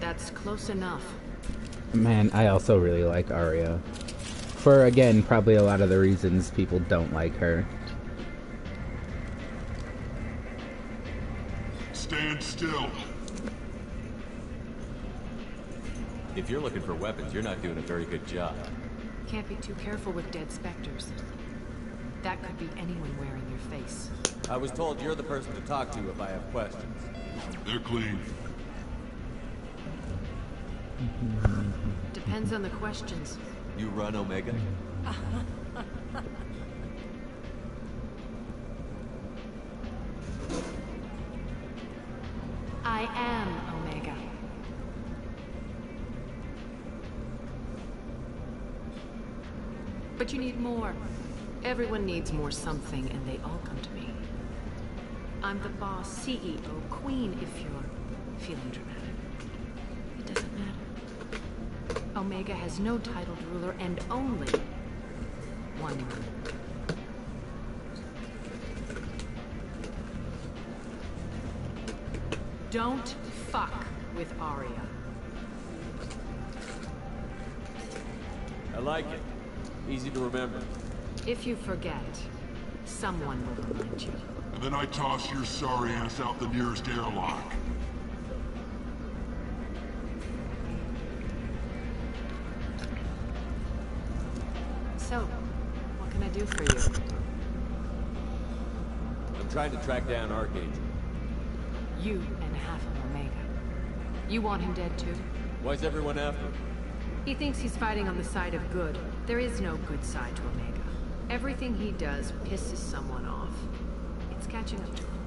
That's close enough. Man, I also really like Arya. For, again, probably a lot of the reasons people don't like her. Stand still. If you're looking for weapons, you're not doing a very good job. Can't be too careful with dead specters. That could be anyone wearing your face. I was told you're the person to talk to if I have questions. They're clean. Depends on the questions. You run Omega? I am Omega. But you need more. Everyone needs more something, and they all come to me. I'm the boss, CEO, queen, if you're feeling dramatic. It doesn't matter. Omega has no titled ruler and only one ruler. Don't fuck with Arya. I like it. Easy to remember. If you forget, someone will remind you. And then I toss your sorry ass out the nearest airlock. So, what can I do for you? I'm trying to track down Archangel. You and half of Omega. You want him dead too? Why's everyone after him? He thinks he's fighting on the side of good. There is no good side to Omega. Everything he does pisses someone off. It's catching up to him.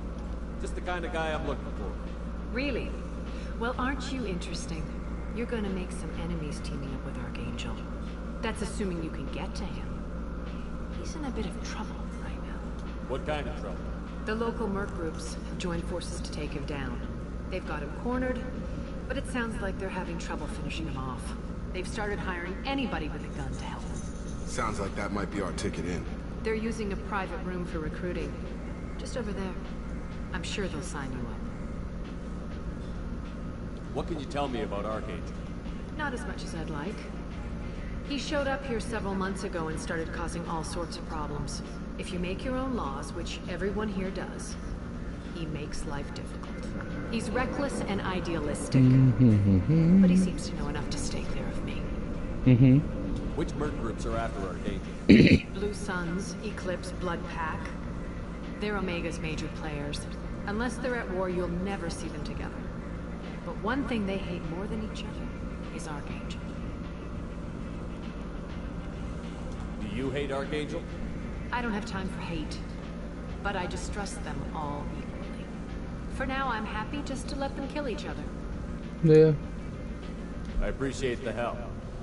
Just the kind of guy I'm looking for. Really? Well, aren't you interesting? You're gonna make some enemies teaming up with Archangel. That's assuming you can get to him. He's in a bit of trouble right now. What kind of trouble? The local merc groups have joined forces to take him down. They've got him cornered, but it sounds like they're having trouble finishing him off. They've started hiring anybody with a gun to help them. Sounds like that might be our ticket in. They're using a private room for recruiting. Just over there. I'm sure they'll sign you up. What can you tell me about Archangel? Not as much as I'd like. He showed up here several months ago and started causing all sorts of problems. If you make your own laws, which everyone here does, he makes life difficult. He's reckless and idealistic, but he seems to know enough to stay clear of me. Which merc groups are after Archangel? Blue Suns, Eclipse, Blood Pack. They're Omega's major players. Unless they're at war, you'll never see them together. But one thing they hate more than each other is Archangel. Do you hate Archangel? I don't have time for hate, but I distrust them all equally. For now, I'm happy just to let them kill each other. Yeah. I appreciate the help.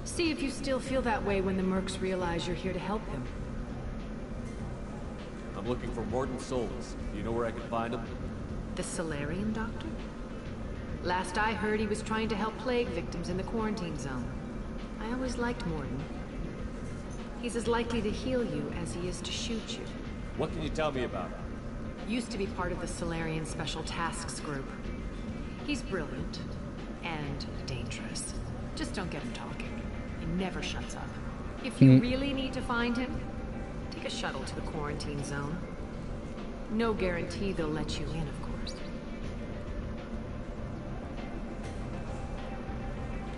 See if you still feel that way when the mercs realize you're here to help him. I'm looking for Morton Solus. Do you know where I can find him? The Solarian doctor? Last I heard, he was trying to help plague victims in the quarantine zone. I always liked Morton. He's as likely to heal you as he is to shoot you. What can you tell me about him? Used to be part of the Solarian Special Tasks Group. He's brilliant and dangerous. Just don't get him talking. He never shuts up. If you really need to find him, take a shuttle to the quarantine zone. No guarantee they'll let you in, of course.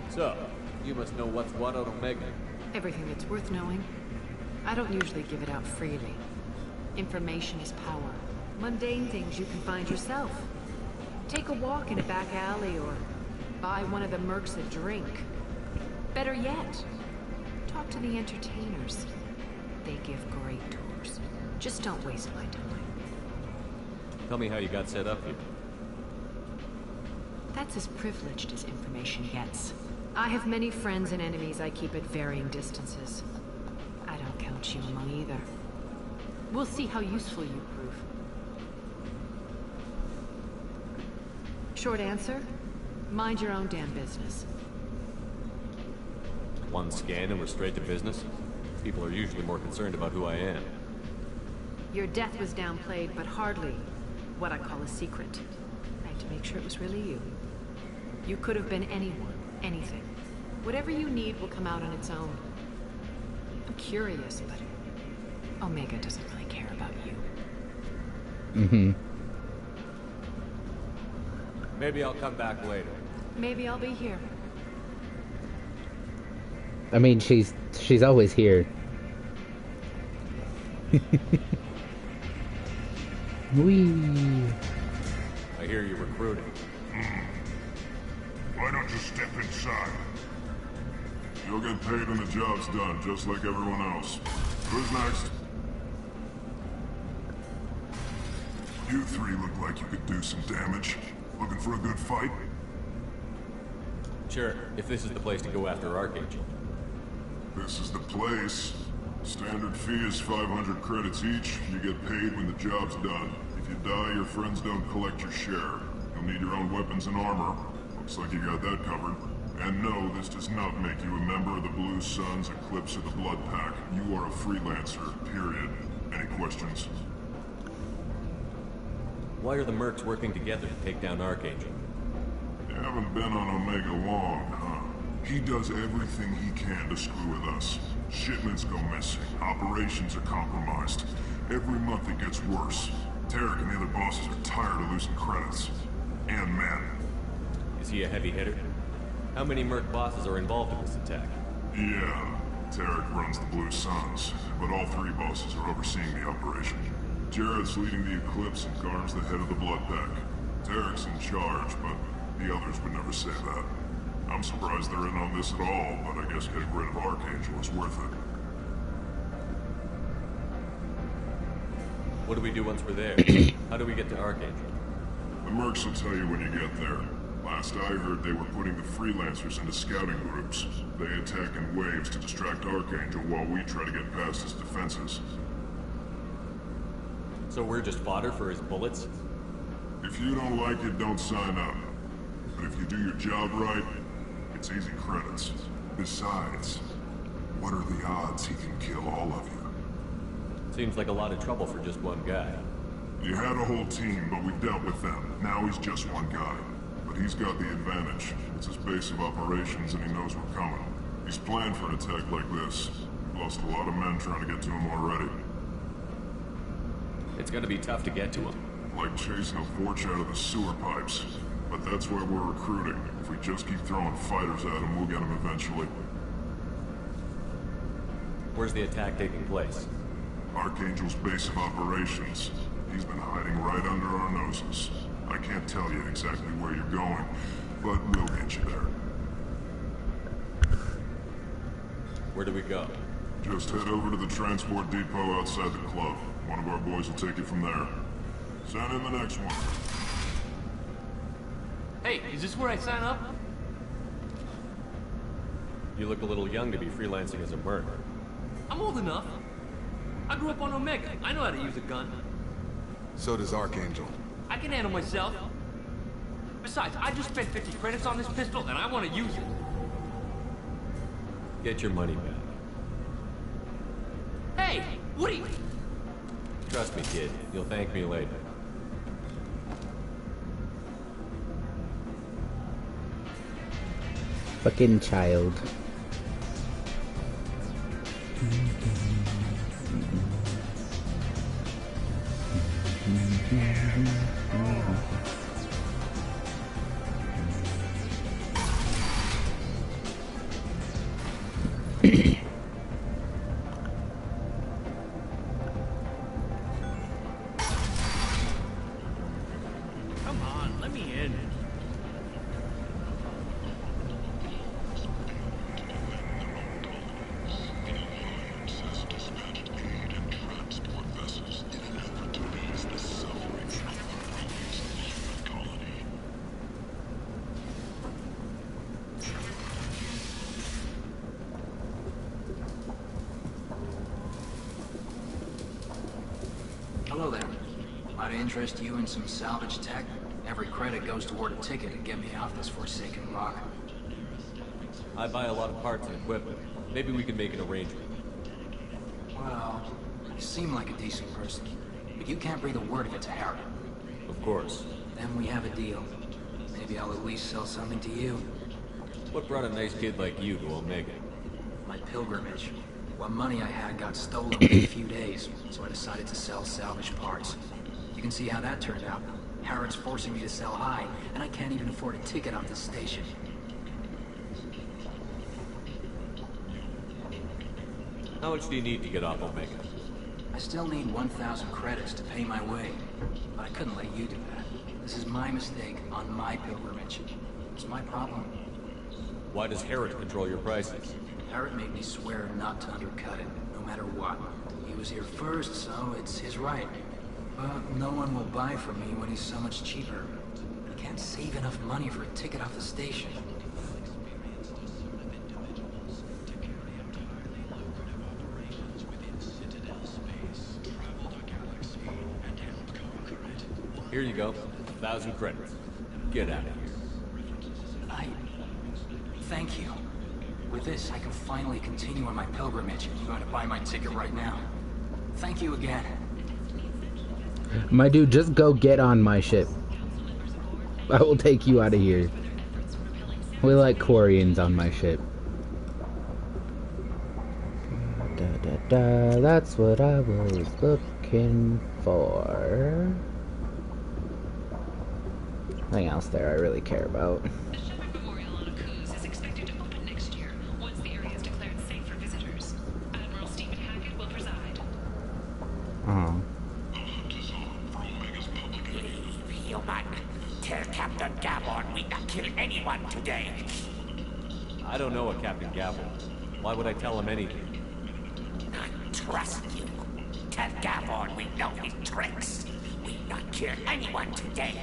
So, you must know what's what on Omega. Everything that's worth knowing. I don't usually give it out freely. Information is power. Mundane things you can find yourself. Take a walk in a back alley or buy one of the mercs a drink. Better yet, talk to the entertainers. They give great tours. Just don't waste my time. Tell me how you got set up here. That's as privileged as information gets. I have many friends and enemies I keep at varying distances. I don't count you among either. We'll see how useful you prove. Short answer, mind your own damn business. One scan and we're straight to business? People are usually more concerned about who I am. Your death was downplayed, but hardly what I call a secret. I had to make sure it was really you. You could have been anyone, anything. Whatever you need will come out on its own. I'm curious, but Omega doesn't really care about you. Mm-hmm. Maybe I'll come back later. Maybe I'll be here. I mean, she's always here. Whee! I hear you're recruiting. Why don't you step inside? You'll get paid when the job's done, just like everyone else. Who's next? You three look like you could do some damage. Looking for a good fight? Sure, if this is the place to go after Archangel. This is the place. Standard fee is 500 credits each. You get paid when the job's done. If you die, your friends don't collect your share. You'll need your own weapons and armor. Looks like you got that covered. And no, this does not make you a member of the Blue Suns, Eclipse, or the Blood Pack. You are a freelancer, period. Any questions? Why are the mercs working together to take down Archangel? You haven't been on Omega long, huh? He does everything he can to screw with us. Shipments go missing. Operations are compromised. Every month it gets worse. Tarek and the other bosses are tired of losing credits. And men. Is he a heavy hitter? How many merc bosses are involved in this attack? Yeah. Tarek runs the Blue Suns, but all three bosses are overseeing the operation. Jared's leading the Eclipse and Garm's the head of the Blood Pack. Tarek's in charge, but the others would never say that. I'm surprised they're in on this at all, but I guess getting rid of Archangel is worth it. What do we do once we're there? How do we get to Archangel? The mercs will tell you when you get there. Last I heard, they were putting the freelancers into scouting groups. They attack in waves to distract Archangel while we try to get past his defenses. So we're just fodder for his bullets? If you don't like it, don't sign up. But if you do your job right, it's easy credits. Besides, what are the odds he can kill all of you? Seems like a lot of trouble for just one guy. You had a whole team, but we dealt with them. Now he's just one guy. But he's got the advantage. It's his base of operations and he knows we're coming. He's planned for an attack like this. We've lost a lot of men trying to get to him already. It's gonna be tough to get to him. Like chasing a Vorch out of the sewer pipes. But that's why we're recruiting. If we just keep throwing fighters at him, we'll get him eventually. Where's the attack taking place? Archangel's base of operations. He's been hiding right under our noses. I can't tell you exactly where you're going, but we'll get you there. Where do we go? Just head over to the transport depot outside the club. One of our boys will take you from there. Send in the next one. Hey, is this where I sign up? You look a little young to be freelancing as a merc. I'm old enough. I grew up on Omega. I know how to use a gun. So does Archangel. I can handle myself. Besides, I just spent 50 credits on this pistol, and I want to use it. Get your money back. Hey, what are you... Trust me, kid. You'll thank me later. Fucking child. Come on, let me in. Hello there. Might interest you in some salvage tech? Every credit goes toward a ticket to get me off this forsaken rock. I buy a lot of parts and equipment. Maybe we can make an arrangement. Well, you seem like a decent person, but you can't breathe a word of it to Harry. Of course. Then we have a deal. maybe I'll at least sell something to you. What brought a nice kid like you to Omega? My pilgrimage. What money I had got stolen within a few days, so I decided to sell salvaged parts. You can see how that turned out. Harrod's forcing me to sell high, and I can't even afford a ticket off the station. How much do you need to get off Omega? I still need 1,000 credits to pay my way, but I couldn't let you do that. This is my mistake on my pilgrimage. It's my problem. Why does Harrod control your prices? Harrod made me swear not to undercut him, no matter what. He was here first, so it's his right. But no one will buy from me when he's so much cheaper. I can't save enough money for a ticket off the station. Here you go. 1,000 credits. Get out of here. Thank you. With this, I can finally continue on my pilgrimage. I'm going to buy my ticket right now. Thank you again. My dude, just go get on my ship. I will take you out of here. We like Quarians on my ship. That's what I was looking for. Nothing else there I really care about. Tell Captain Gavon we not kill anyone today. I don't know a Captain Gavin. Why would I tell him anything? I trust you. Tell Gavon we know his tricks. We not kill anyone today.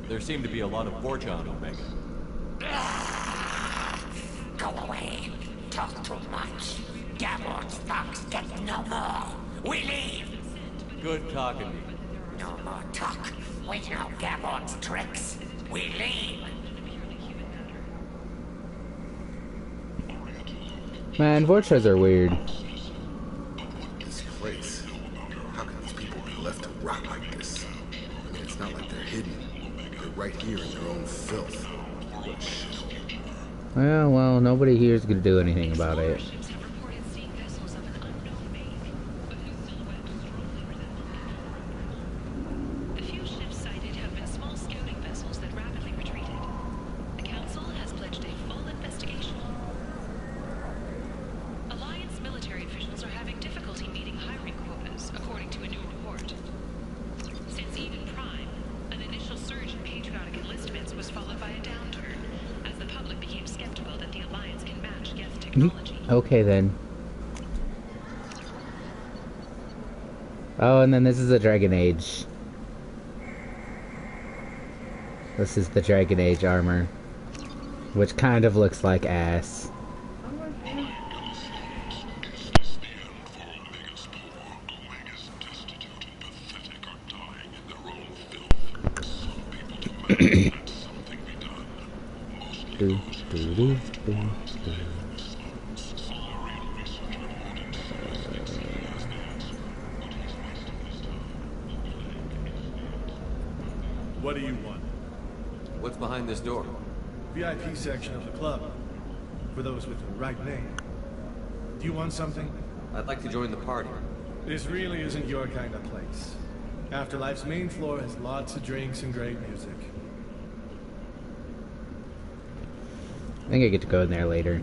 There seem to be a lot of Forja on Omega. Go away. Talk too much. Gavon's fox get no more. We leave. Good talking to you. No more talk. We know Gavon's tricks. We leave. Man, Vorchas are weird. This place. How can these people be left to rot like this? I mean, it's not like they're hidden. They're right here in their own filth. What a shit. Well, nobody here is gonna do anything about it. Okay then. Oh, and then this is the Dragon Age. This is the Dragon Age armor, which kind of looks like ass. What do you want? What's behind this door? VIP section of the club. For those with the right name. Do you want something? I'd like to join the party. This really isn't your kind of place. Afterlife's main floor has lots of drinks and great music. I think I get to go in there later.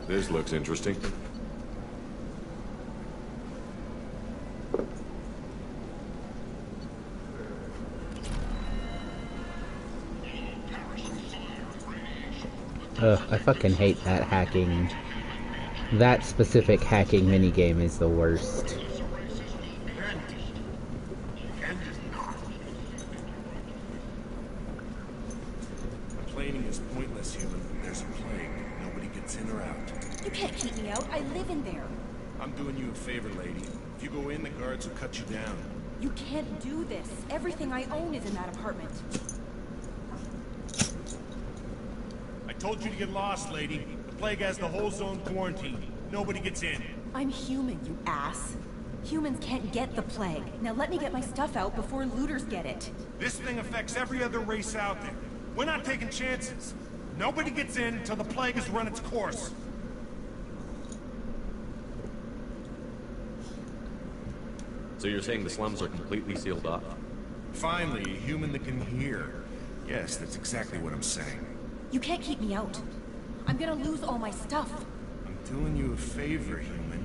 This looks interesting. Ugh, I fucking hate that hacking. That specific hacking minigame is the worst. Complaining is pointless, human. There's a plague. Nobody gets in or out. You can't keep me out. I live in there. I'm doing you a favor, lady. If you go in, the guards will cut you down. You can't do this. Everything I own is in that apartment. I told you to get lost, lady. The plague has the whole zone quarantined. Nobody gets in. I'm human, you ass. Humans can't get the plague. Now let me get my stuff out before looters get it. This thing affects every other race out there. We're not taking chances. Nobody gets in until the plague has run its course. So you're saying the slums are completely sealed off? Finally, a human that can hear. Yes, that's exactly what I'm saying. You can't keep me out. I'm gonna lose all my stuff. I'm doing you a favor, human.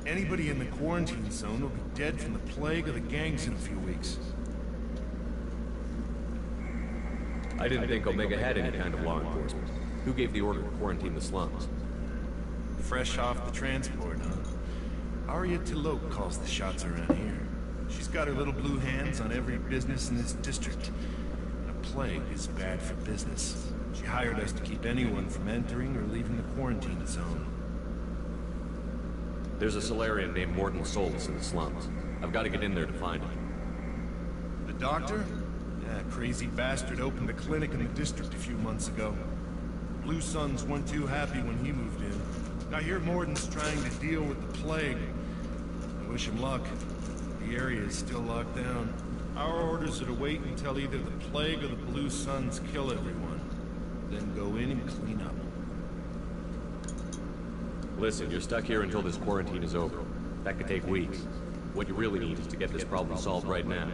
Anybody in the quarantine zone will be dead from the plague or the gangs in a few weeks. I didn't think Omega had any kind of law enforcement. Who gave the order to quarantine the slums? Fresh off the transport, huh? Arya Tilok calls the shots around here. She's got her little blue hands on every business in this district. A plague is bad for business. She hired us to keep anyone from entering or leaving the quarantine zone. There's a Solarian named Morton Solus in the slums. I've got to get in there to find him. The doctor? Yeah, crazy bastard opened a clinic in the district a few months ago. Blue Suns weren't too happy when he moved in. I hear Morton's trying to deal with the plague. I wish him luck. The area is still locked down. Our orders are to wait until either the plague or the Blue Suns kill everyone. Then go in and clean up. Listen, you're stuck here until this quarantine is over. That could take weeks. What you really need is to get this problem solved right now.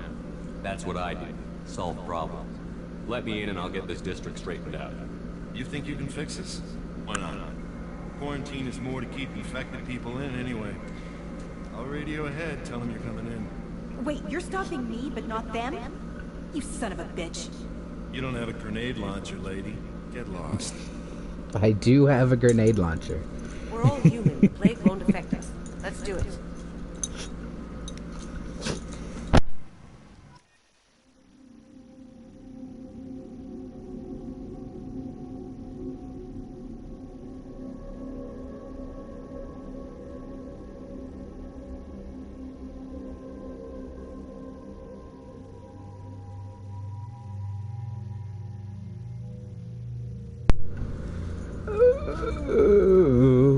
That's what I do. Solve problems. Let me in and I'll get this district straightened out. You think you can fix this? Why not? Quarantine is more to keep infected people in anyway. I'll radio ahead, tell them you're coming in. Wait, you're stopping me, but not them? You son of a bitch. You don't have a grenade launcher, lady. Get lost. I do have a grenade launcher. We're all human. The plague won't affect us. Let's do it.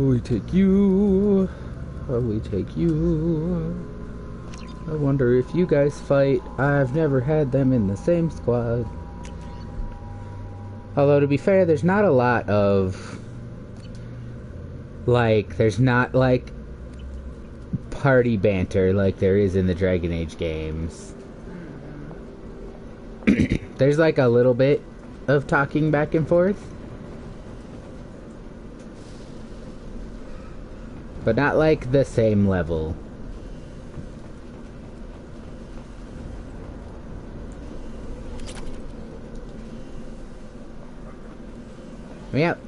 We take you. Oh, we take you. I wonder if you guys fight. I've never had them in the same squad. Although, to be fair, there's not a lot of... there's not, party banter like there is in the Dragon Age games. There's, a little bit of talking back and forth. But not the same level. Yep.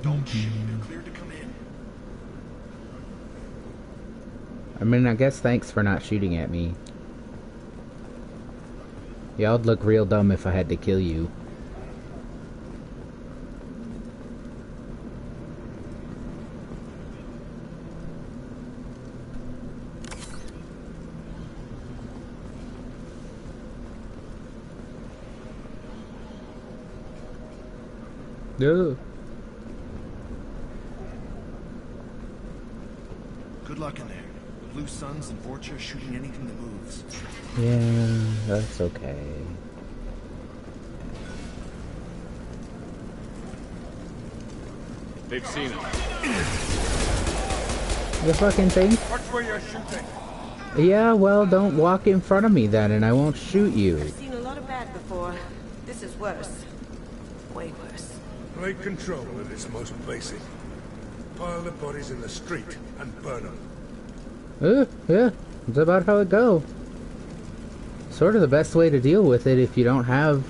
Don't shoot. They're cleared to come in. I mean, I guess thanks for not shooting at me. Y'all'd look real dumb if I had to kill you. No. Good luck in there. The Blue Suns and Vorcha are shooting anything that moves. Yeah, that's okay. They've seen it. The fucking thing? Watch where you're shooting. Yeah, well, don't walk in front of me then and I won't shoot you. I've seen a lot of bad before. This is worse. Way worse. Take control of this most basic. Pile the bodies in the street and burn them. Yeah. It's about how it go. Sort of the best way to deal with it if you don't have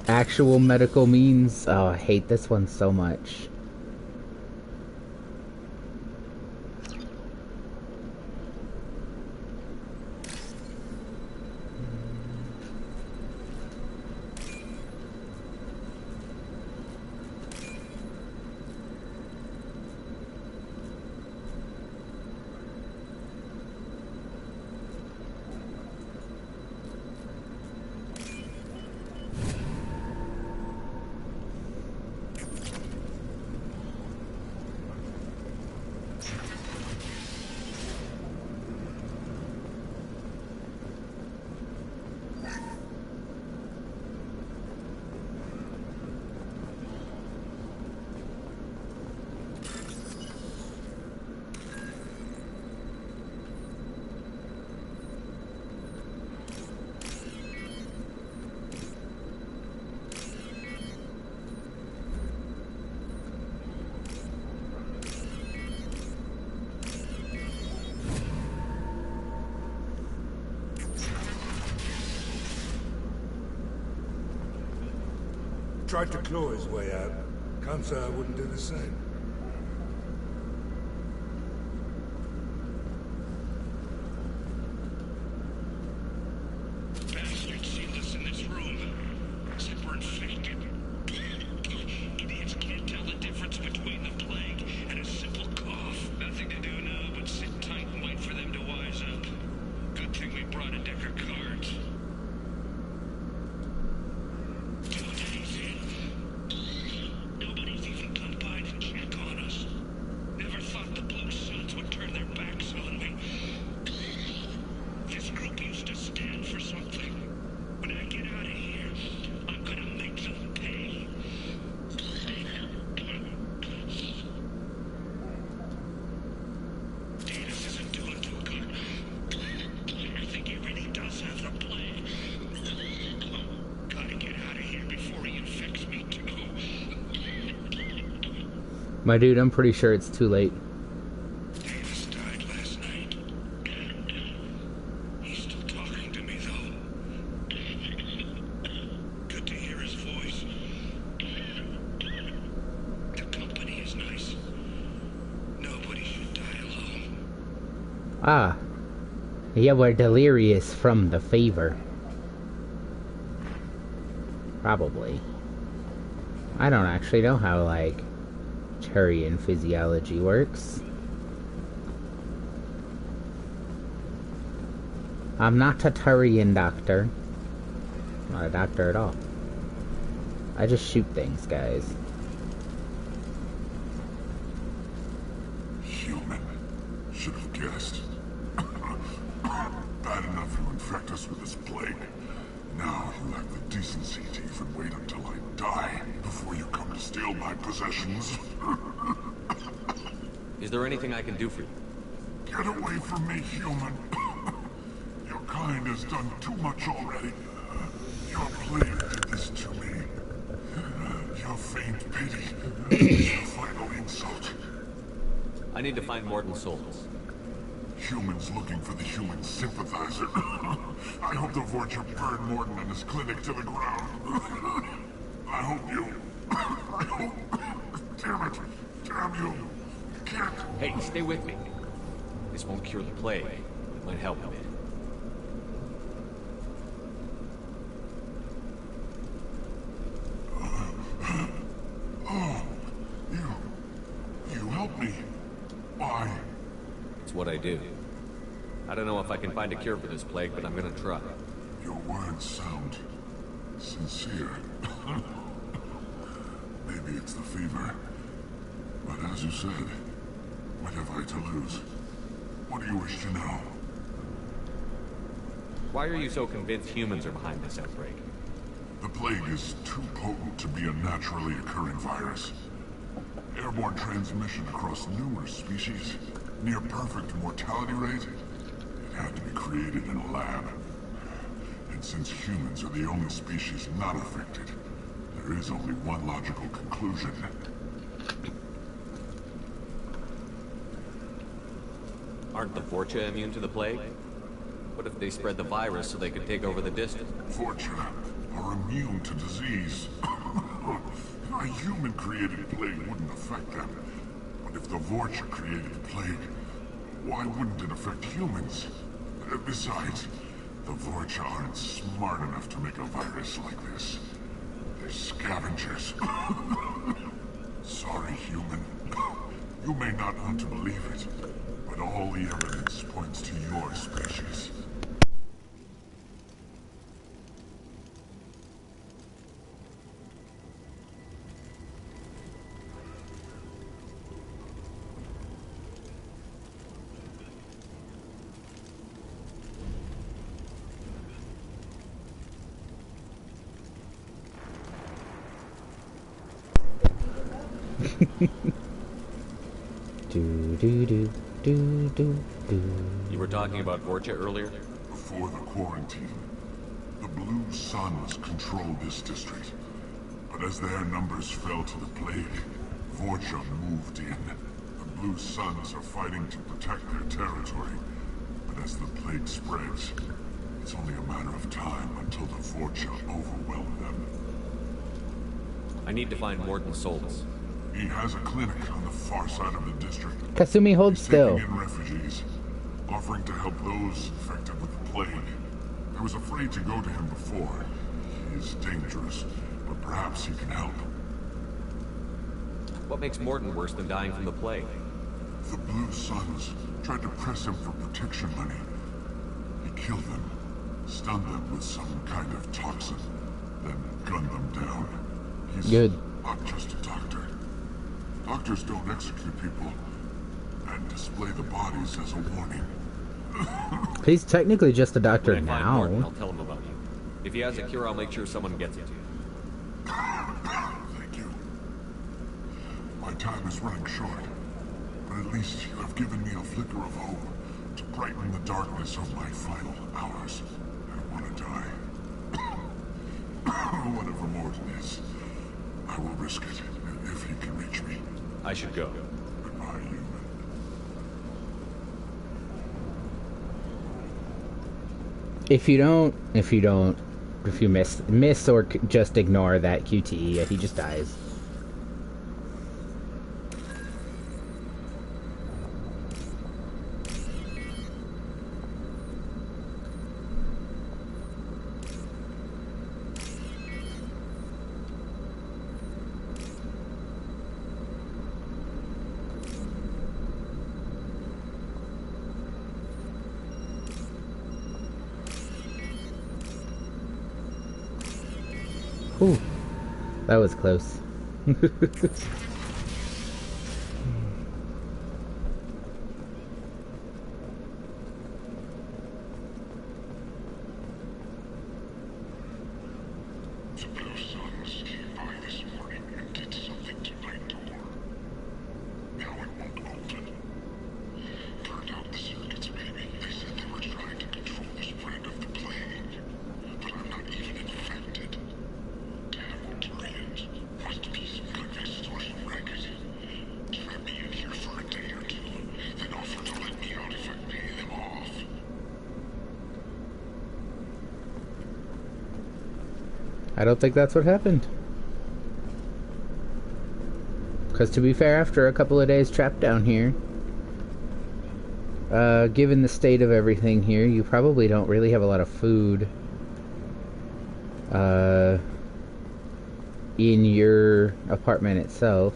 actual medical means. Oh, I hate this one so much. Tried to claw his way out. Can't say I wouldn't do the same. Bastard sealed us in this room. Said we're infected. Idiots can't tell the difference between the plague and a simple cough. Nothing to do now but sit tight and wait for them to wise up. Good thing we brought a deck of cards. My dude, I'm pretty sure it's too late. Davis died last night. He's still talking to me, though. Good to hear his voice. The company is nice. Nobody should die alone. Ah. Yeah, we're delirious from the fever. Probably. I don't actually know how, like, Turian physiology works. I'm not a Turian doctor. I'm not a doctor at all. I just shoot things, guys. Human. Should have guessed. Bad enough you infect us with this plague. Now you have the decency to even wait until I die before you come to steal my possessions. Is there anything I can do for you? Get away from me, human. Your kind has done too much already. Your plague did this to me. Your faint pity is your final insult. I need to find Morton Solus. Humans looking for the human sympathizer. I hope the Vorcha burned Morton and his clinic to the ground. I hope you... I hope... Damn it. Damn you. Can't... Hey, stay with me. This won't cure the plague, but it might help a bit. Oh, you helped me. Why? It's what I do. I don't know if I can find a cure for this plague, but I'm gonna try. Your words sound sincere. Maybe it's the fever. But as you said, what have I to lose? What do you wish to know? Why are you so convinced humans are behind this outbreak? The plague is too potent to be a naturally occurring virus. Airborne transmission across numerous species, near perfect mortality rate. It had to be created in a lab. And since humans are the only species not affected, there is only one logical conclusion. Aren't the Vorcha immune to the plague? What if they spread the virus so they could take over the district? Vorcha are immune to disease. A human-created plague wouldn't affect them. But if the Vorcha created the plague, why wouldn't it affect humans? Besides, the Vorcha aren't smart enough to make a virus like this. They're scavengers. Sorry, human. You may not want to believe it, but all the evidence points to your species. You were talking about Vorcha earlier? Before the quarantine, the Blue Suns controlled this district. But as their numbers fell to the plague, Vorcha moved in. The Blue Suns are fighting to protect their territory. But as the plague spreads, it's only a matter of time until the Vorcha overwhelm them. I need to find Morden Solus. He has a clinic on the far side of the district. Kasumi, hold still. Taking in refugees, offering to help those infected with the plague. I was afraid to go to him before. He is dangerous, but perhaps he can help. What makes Morden worse than dying from the plague? The Blue Suns tried to press him for protection money. He killed them, stunned them with some kind of toxin, then gunned them down. He's not just a doctor. Doctors don't execute people and display the bodies as a warning. He's technically just a doctor when I find now. Morden, I'll tell him about you. If he has a cure, I'll make sure someone gets it to you. Thank you. My time is running short, but at least you have given me a flicker of hope to brighten the darkness of my final hours. I want to die. Whatever Morden is, I will risk it if he can reach me. I should go. Goodbye, human. If you miss or just ignore that QTE, he just dies. Ooh, that was close. I don't think that's what happened. Because to be fair, after a couple of days trapped down here, given the state of everything here, you probably don't really have a lot of food in your apartment itself.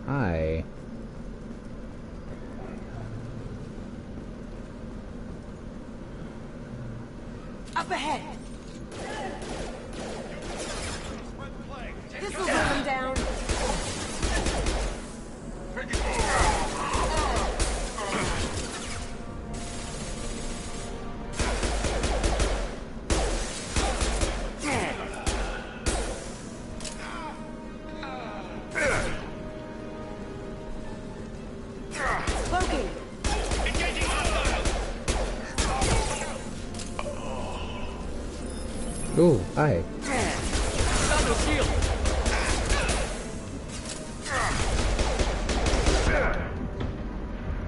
Hi. Up ahead! This will bring them down. Smoking! Ooh, hi.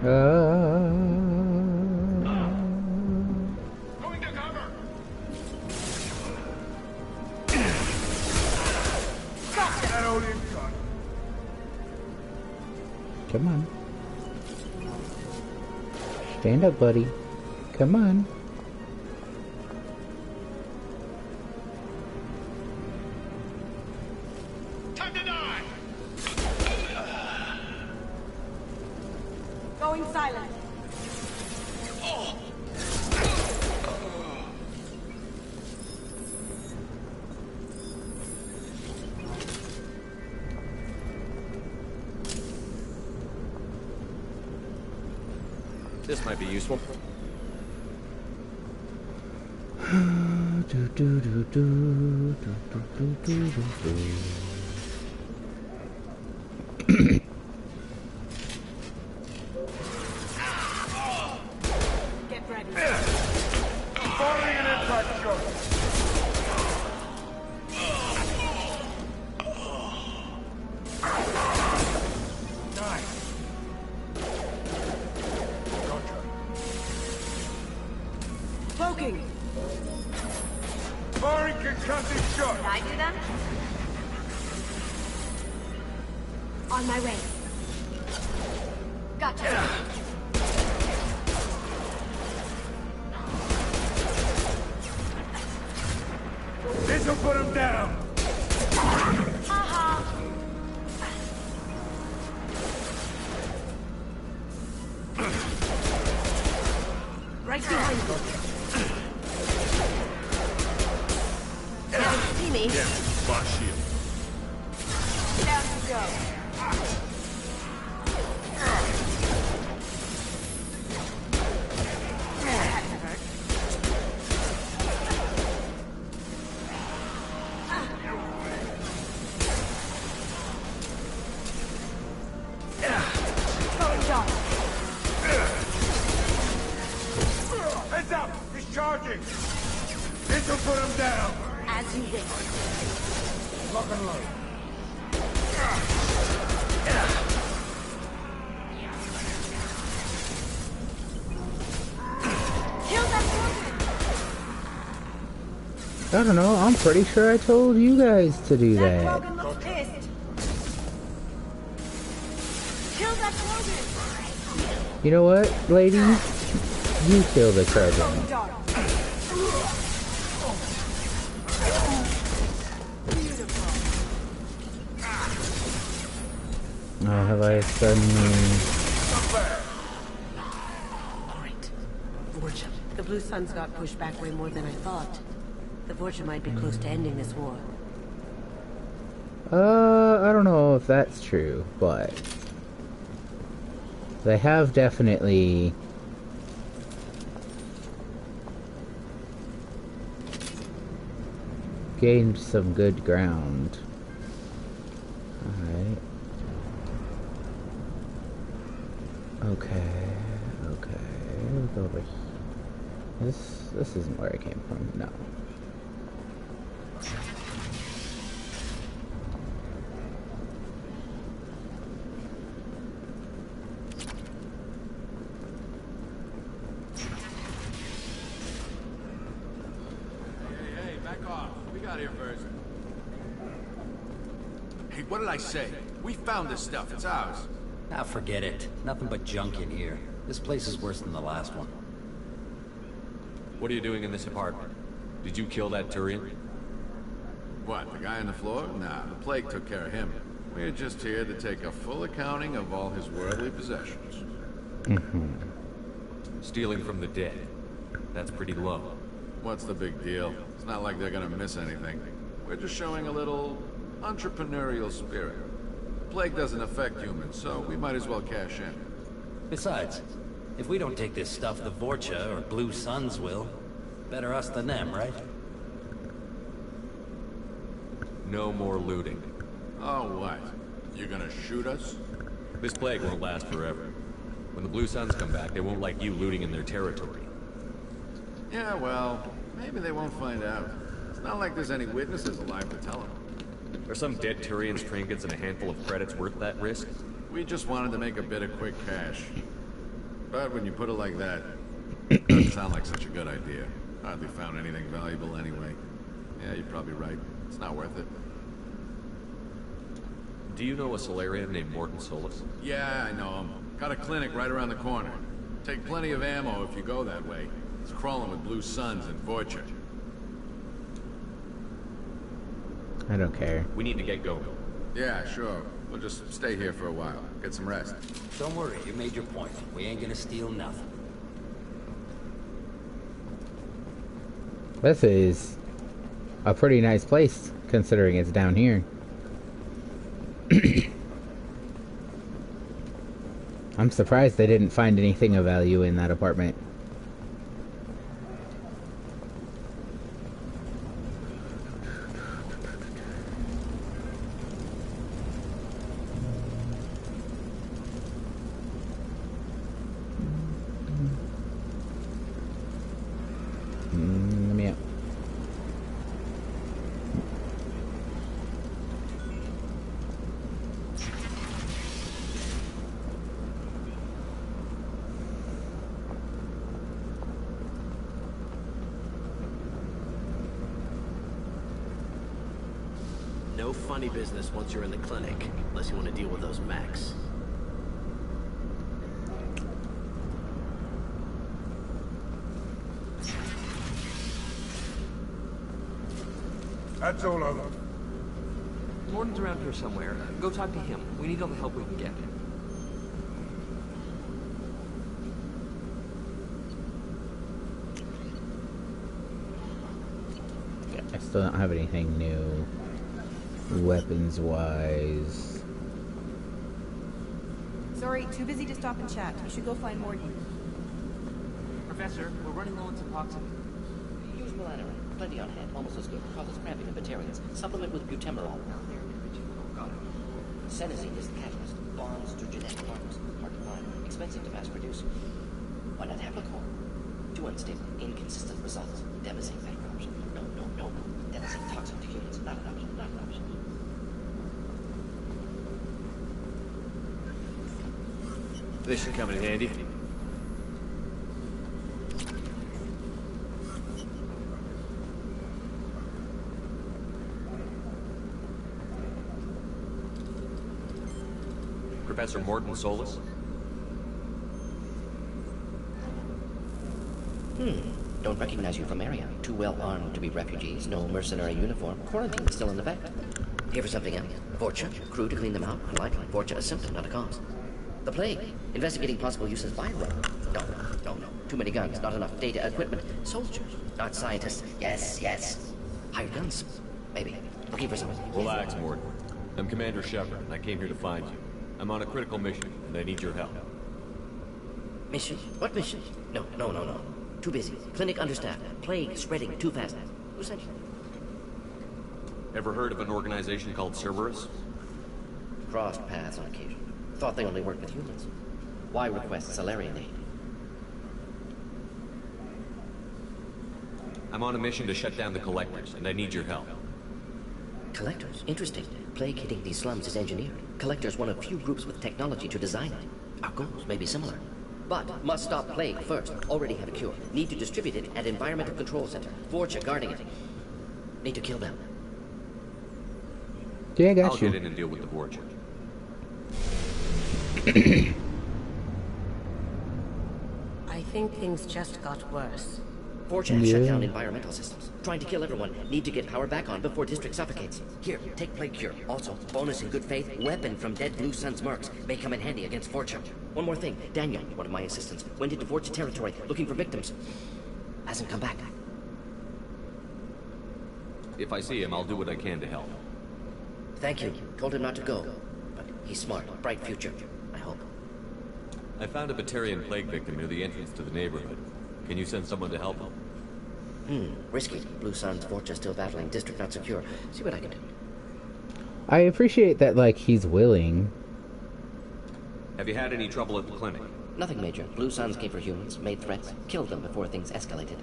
Going to cover! That old incon. Come on. Stand up, buddy. Come on. Time to die! Going silent. This might be useful. Get ready. Firing an impact shot! Nice. Cloaking. Firing concussive shot! Did I do that? On my way. Gotcha. This'll put him down! Haha. Right behind you. See me? Yeah, boss shield. Down you go. That hurt. Going down. Heads up! He's charging! This'll put him down! As you wish. Lock and load. Kill that I don't know. I'm pretty sure I told you guys to do That that. Krogan looks pissed. Kill that Krogan. You know what, lady? You kill the Krogan. Dark. Oh, have I suddenly... Alright. Vorcha. The Blue Suns got pushed back way more than I thought. The Vorcha might be close to ending this war. I don't know if that's true, but... they have definitely... gained some good ground. Alright. Okay, we'll go over here. This isn't where I came from, no. Hey, back off. We got here first. Hey, what did I say? We found this stuff. It's ours. Ah, forget it. Nothing but junk in here. This place is worse than the last one. What are you doing in this apartment? Did you kill that Turian? What, the guy on the floor? Nah, the plague took care of him. We're just here to take a full accounting of all his worldly possessions. Stealing from the dead. That's pretty low. What's the big deal? It's not like they're gonna miss anything. We're just showing a little entrepreneurial spirit. The plague doesn't affect humans, so we might as well cash in. Besides, if we don't take this stuff, the Vorcha or Blue Suns will. Better us than them, right? No more looting. Oh, what? You gonna shoot us? This plague won't last forever. When the Blue Suns come back, they won't like you looting in their territory. Yeah, well, maybe they won't find out. It's not like there's any witnesses alive to tell them. Are some dead Turians' trinkets and a handful of credits worth that risk? We just wanted to make a bit of quick cash. But when you put it like that, it doesn't sound like such a good idea. Hardly found anything valuable anyway. Yeah, you're probably right. It's not worth it. Do you know a Solarian named Morton Solus? Yeah, I know him. Got a clinic right around the corner. Take plenty of ammo if you go that way. He's crawling with Blue Suns and Vorcha. I don't care. We need to get going. Yeah, sure. We'll just stay here for a while. Get some rest. Don't worry, you made your point. We ain't gonna steal nothing. This is a pretty nice place, considering it's down here. I'm surprised they didn't find anything of value in that apartment. Let me out. No funny business once you're in the clinic, unless you want to deal with those mechs. That's all over. Morton's around here somewhere. Go talk to him. We need all the help we can get. Yeah, I still don't have anything new. Weapons-wise. Sorry, too busy to stop and chat. You should go find Morton. Professor, we're running low on Suboxone. Use Milanorin. Plenty on hand. Almost as good. Causes cramping in Batarians. Supplement with butemerol. Senesine is the catalyst. Bonds to genetic markers. Hard to find. Expensive to mass produce. Why not Heplicor? Too unstable. Inconsistent results. Devastating better option. No. Devastating toxic to humans. Not an option. Not an option. This should come in handy. Professor Morton Solus? Don't recognize you from area. Too well armed to be refugees. No mercenary uniform. Quarantine still in effect. Here for something else. Vorcha. Crew to clean them out. Unlikely. Vorcha a symptom, not a cause. The plague. Investigating possible use as bioweapon. No. Too many guns. Not enough data equipment. Soldiers. Not scientists. Yes. Hired guns. Maybe. Looking for someone. Relax, Morton. I'm Commander Shepard, and I came here to find you. I'm on a critical mission, and I need your help. Mission? What mission? No. Too busy. Clinic understaffed. Plague spreading too fast. Who sent you? Ever heard of an organization called Cerberus? Crossed paths on occasion. Thought they only worked with humans. Why request Solarian aid? I'm on a mission to shut down the Collectors, and I need your help. Collectors? Interesting. Plague hitting these slums is engineered. Collectors one of few groups with technology to design it. Our goals may be similar. But must stop plague first. Already have a cure. Need to distribute it at Environmental Control Center. Vorcha guarding it. Need to kill them. Yeah, I got I'll you. get in and deal with the Vorcha. I think things just got worse. Vorcha shut down environmental systems. Trying to kill everyone. Need to get power back on before district suffocates. Here, take plague cure. Also, bonus in good faith, weapon from dead Blue Sun's mercs. May come in handy against Vorcha. One more thing. Daniel, one of my assistants, went into Vorcha territory looking for victims. Hasn't come back. If I see him, I'll do what I can to help. Thank you. Told him not to go. But he's smart. Bright future. I hope. I found a Batarian plague victim near the entrance to the neighborhood. Can you send someone to help him? Risky. Blue Sun's Vorcha still battling. District not secure. See what I can do. I appreciate that, like, he's willing. Have you had any trouble at the clinic? Nothing major. Blue Suns came for humans, made threats, killed them before things escalated.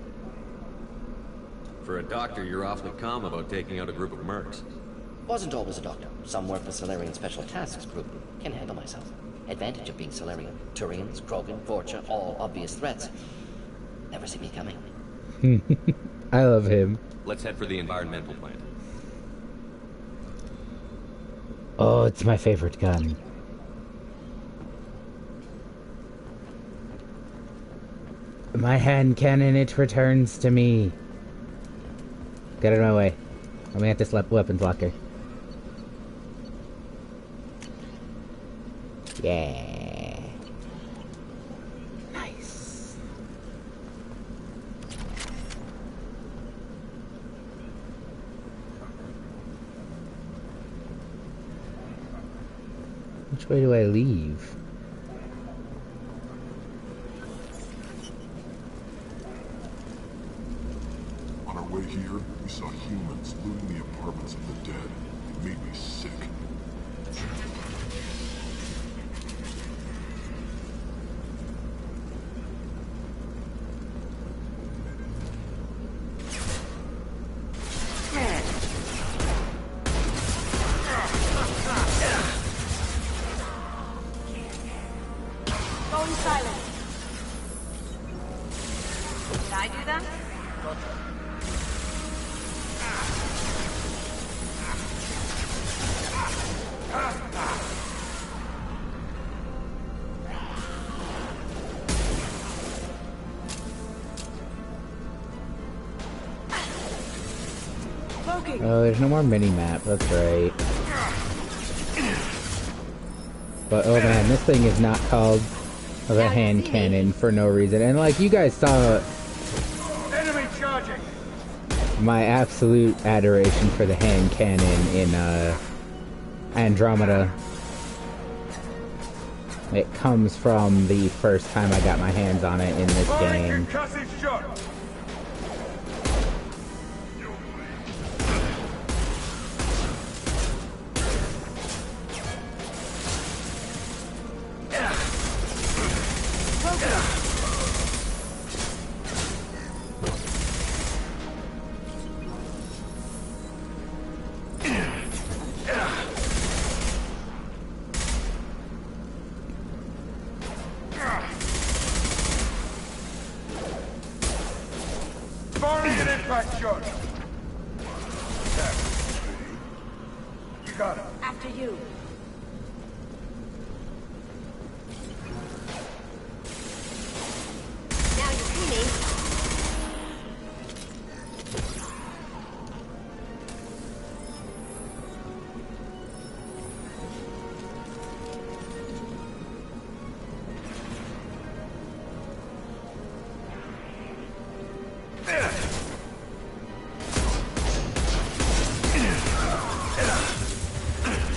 For a doctor, you're awfully calm about taking out a group of mercs. Wasn't always a doctor. Some work for Solarian Special Tasks Group. Can handle myself. Advantage of being Solarian. Turians, Krogan, Vorcha, all obvious threats. Never see me coming. I love him. Let's head for the environmental plant. Oh, it's my favorite gun. My hand cannon, it returns to me. Get out of my way. Let me at this weapons locker. Yeah. Nice. Which way do I leave? On our way here, we saw humans looting the apartments of the dead. It made me sick. Going silent. Did I do that? Oh, there's no more mini-map, that's right. But oh man, this thing is not called the hand cannon for no reason. And like, you guys saw Enemy charging! my absolute adoration for the hand cannon in Andromeda. It comes from the first time I got my hands on it in this game. Firing an impact shot! You got it. After you. Now you see me.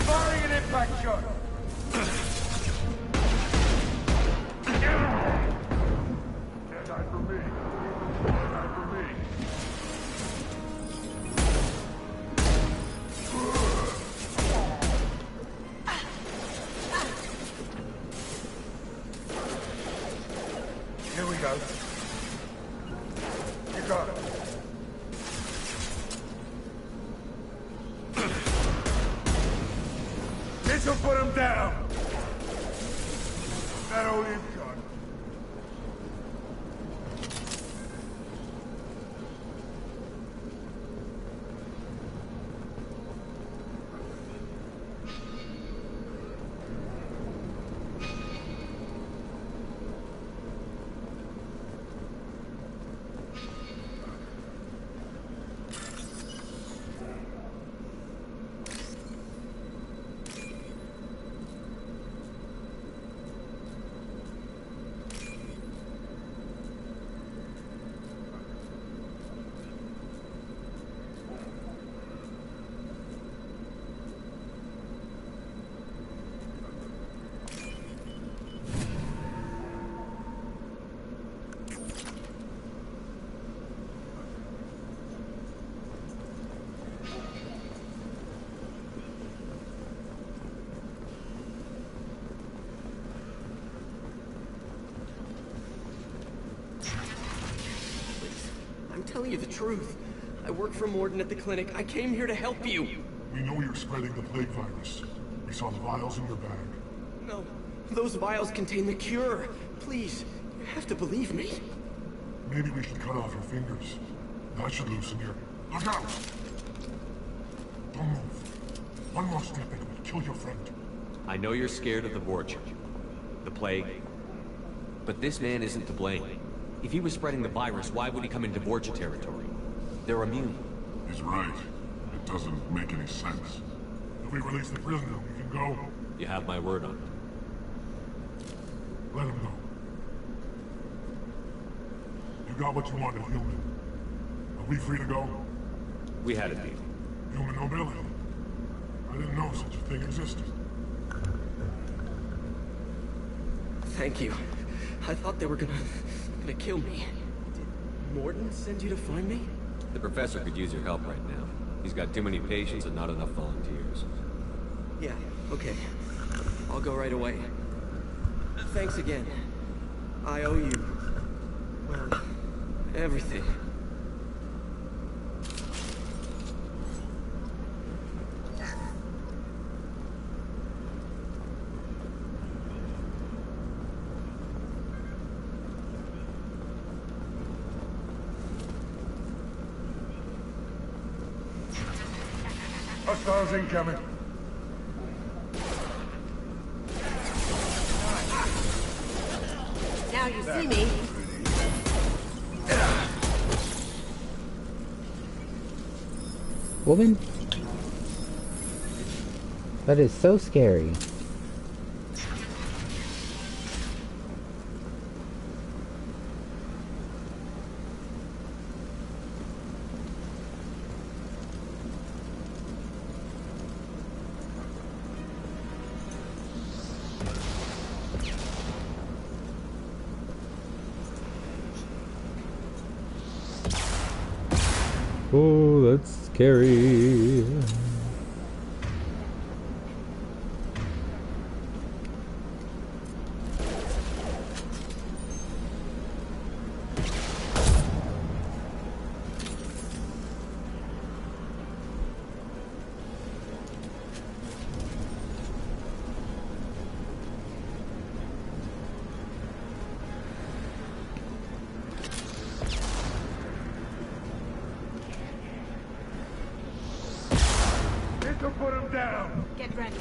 Firing an impact shot! Time for me. Time for me. Here we go. You got it. This'll put him down. That old imp gun. I'm telling you the truth. I work for Morden at the clinic. I came here to help you. We know you're spreading the plague virus. We saw the vials in your bag. No, Those vials contain the cure. Please, you have to believe me. Maybe we should cut off your fingers. That should loosen your... Look out! Don't move. One more step and it will kill your friend. I know you're scared of the Vorcha, the plague, but this man isn't to blame. If he was spreading the virus, why would he come into Vorcha territory? They're immune. He's right. It doesn't make any sense. If we release the prisoner, we can go. You have my word on it. Let him go. You got what you wanted, human. Are we free to go? We had a deal. Human nobility. I didn't know such a thing existed. Thank you. I thought they were gonna kill me. Did Morden send you to find me? The professor could use your help right now. He's got too many patients and not enough volunteers. Yeah, okay. I'll go right away. Thanks again. I owe you... well, everything. Hostiles incoming. Now you see me. Woman? That is so scary. Oh, that's scary. Put him down! Get ready.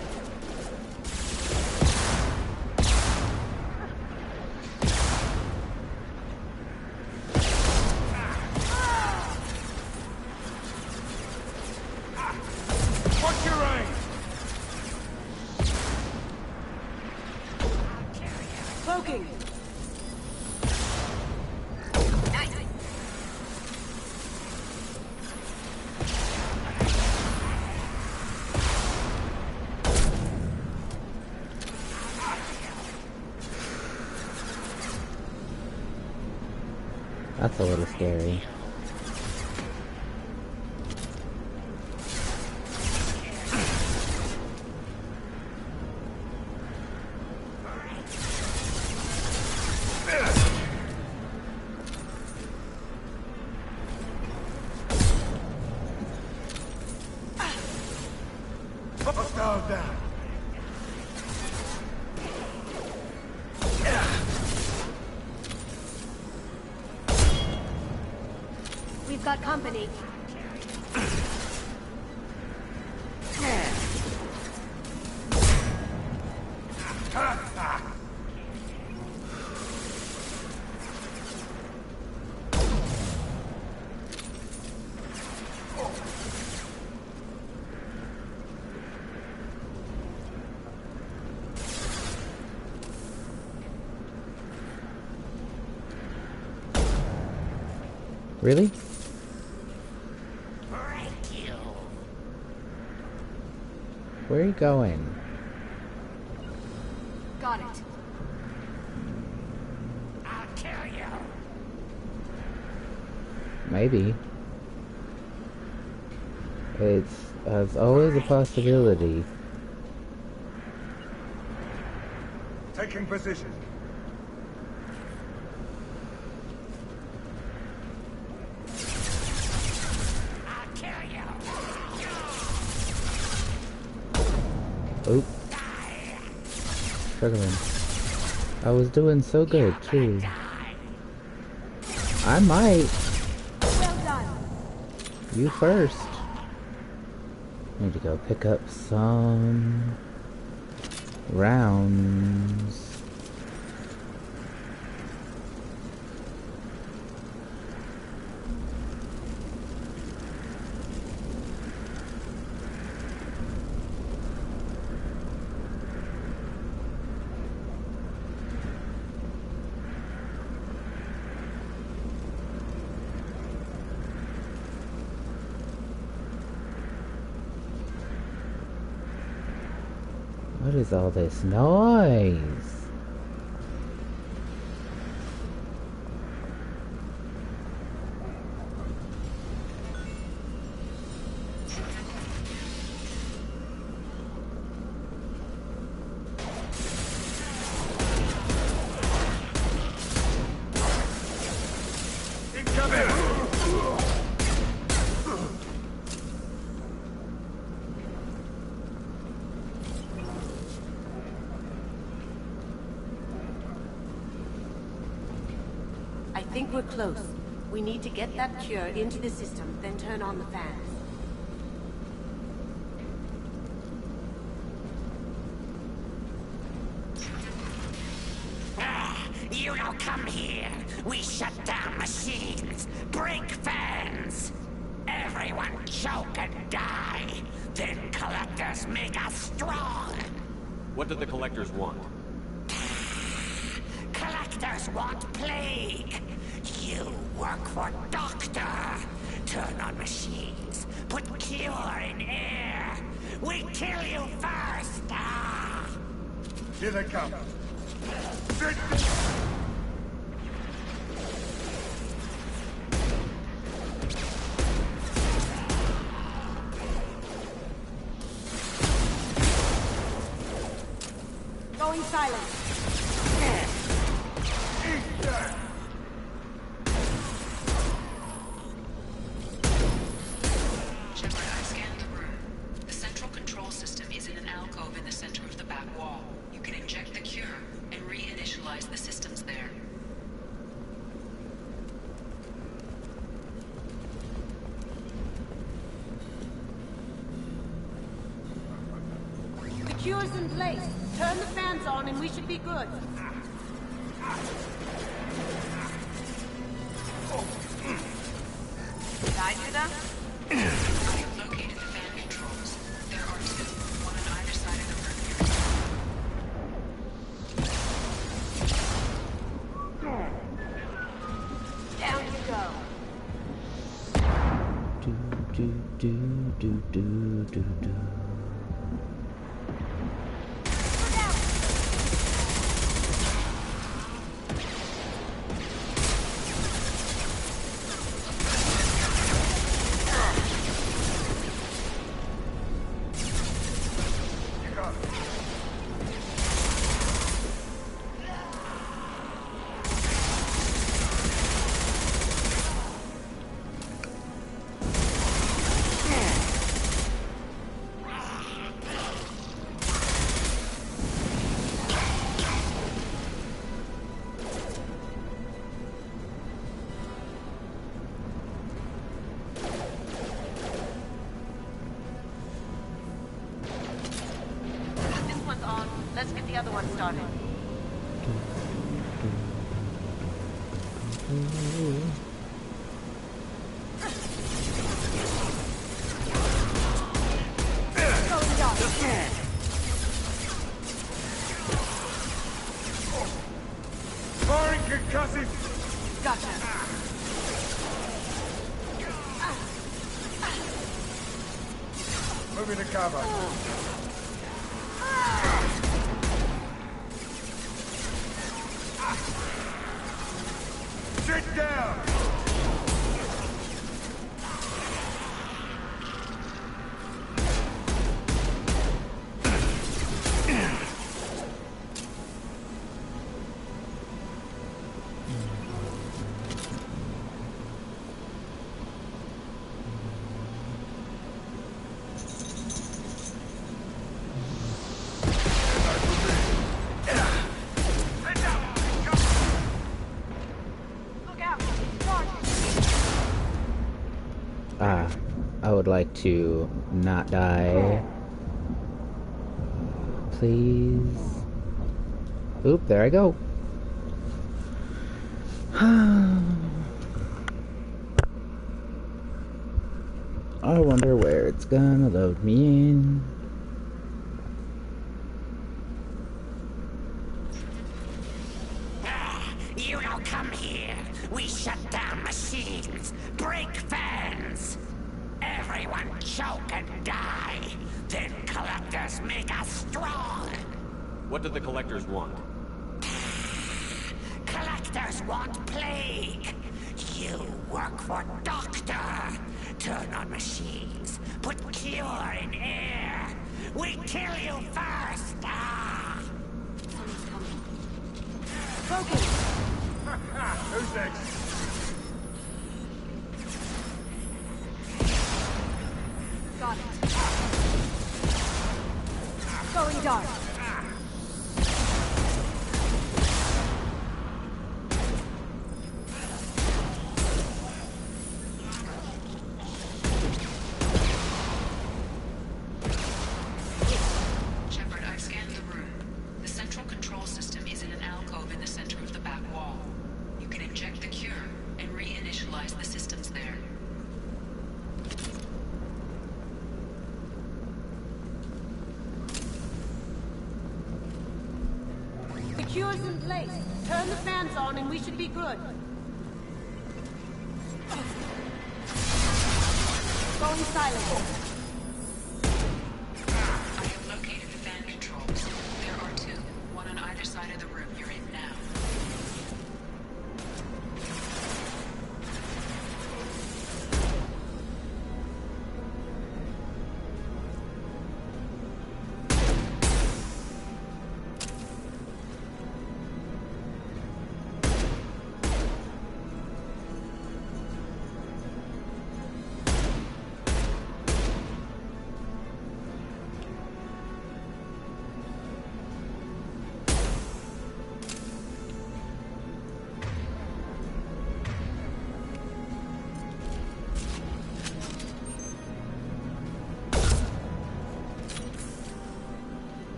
What's your aim? Cloaking. That's a little scary. Hostile down. We've got company. Really? Where are you going? Got it. I'll kill you. Maybe. It's always a possibility. Taking position. Oop. Struggling. I was doing so good, too. I might. Well done. You first. Need to go pick up some rounds. What is all this noise? I think we're close. We need to get that cure into the system, then turn on the fans. You don't come here. We shut down machines, break fans. Everyone choke and die. Then collectors make us strong. What did the collectors want? Collectors want plague. You work for Doctor. Turn on machines. Put cure in air. We kill you first. Ah. Here they come. Going silent. Shepard, I scanned the room. The central control system is in an alcove in the center of the back wall. You can inject the cure and reinitialize the systems there. The cure's in place. Turn the fans on and we should be good. Did I do that? I have located the fan controls. There are two, one on either side of the room. Down you go. Do do do do do do. Let's get the other one started. Firing concussive! Gotcha. Moving to cover. Sit down! would like to not die. Please. Oop, there I go. I wonder where it's gonna load me in. You don't come here. We shut down machines, break fans. Everyone choke and die. Then collectors make us strong. What do the collectors want? Collectors want plague. You work for Doctor. Turn on machines. Put cure in air. We kill you first. Ah! Focus! Who's next? Got it. Going dark. Shepard, I've scanned the room. The central control system is in an alcove in the center of the back wall. You can inject the cure and reinitialize the systems there. The cure's in place. Turn the fans on and we should be good. Going silent. I have located the fan controls. There are two, one on either side of the room you're in now.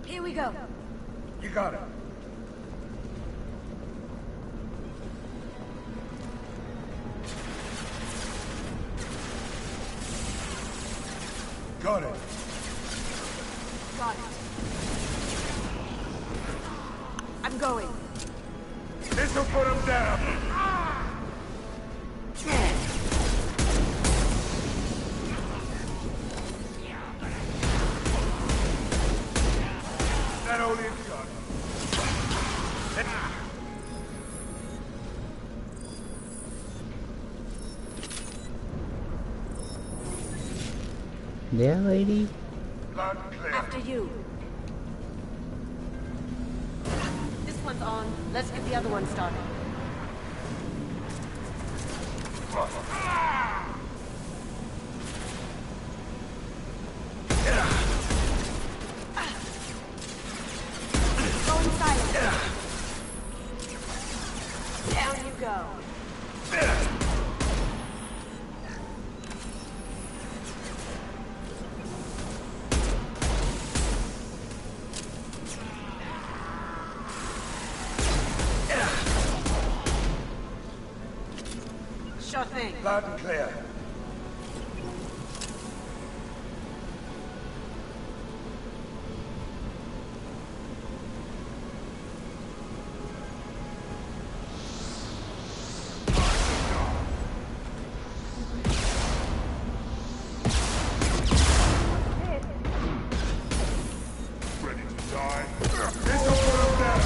Here we go. You got it. Got it. Got it. I'm going. This'll put him down. That all you've got. Yeah, lady? Loud and clear. After you. This one's on. Let's get the other one started. Going silent. Down you go. Sure thing. Loud and clear. Ready to die? This'll put him down.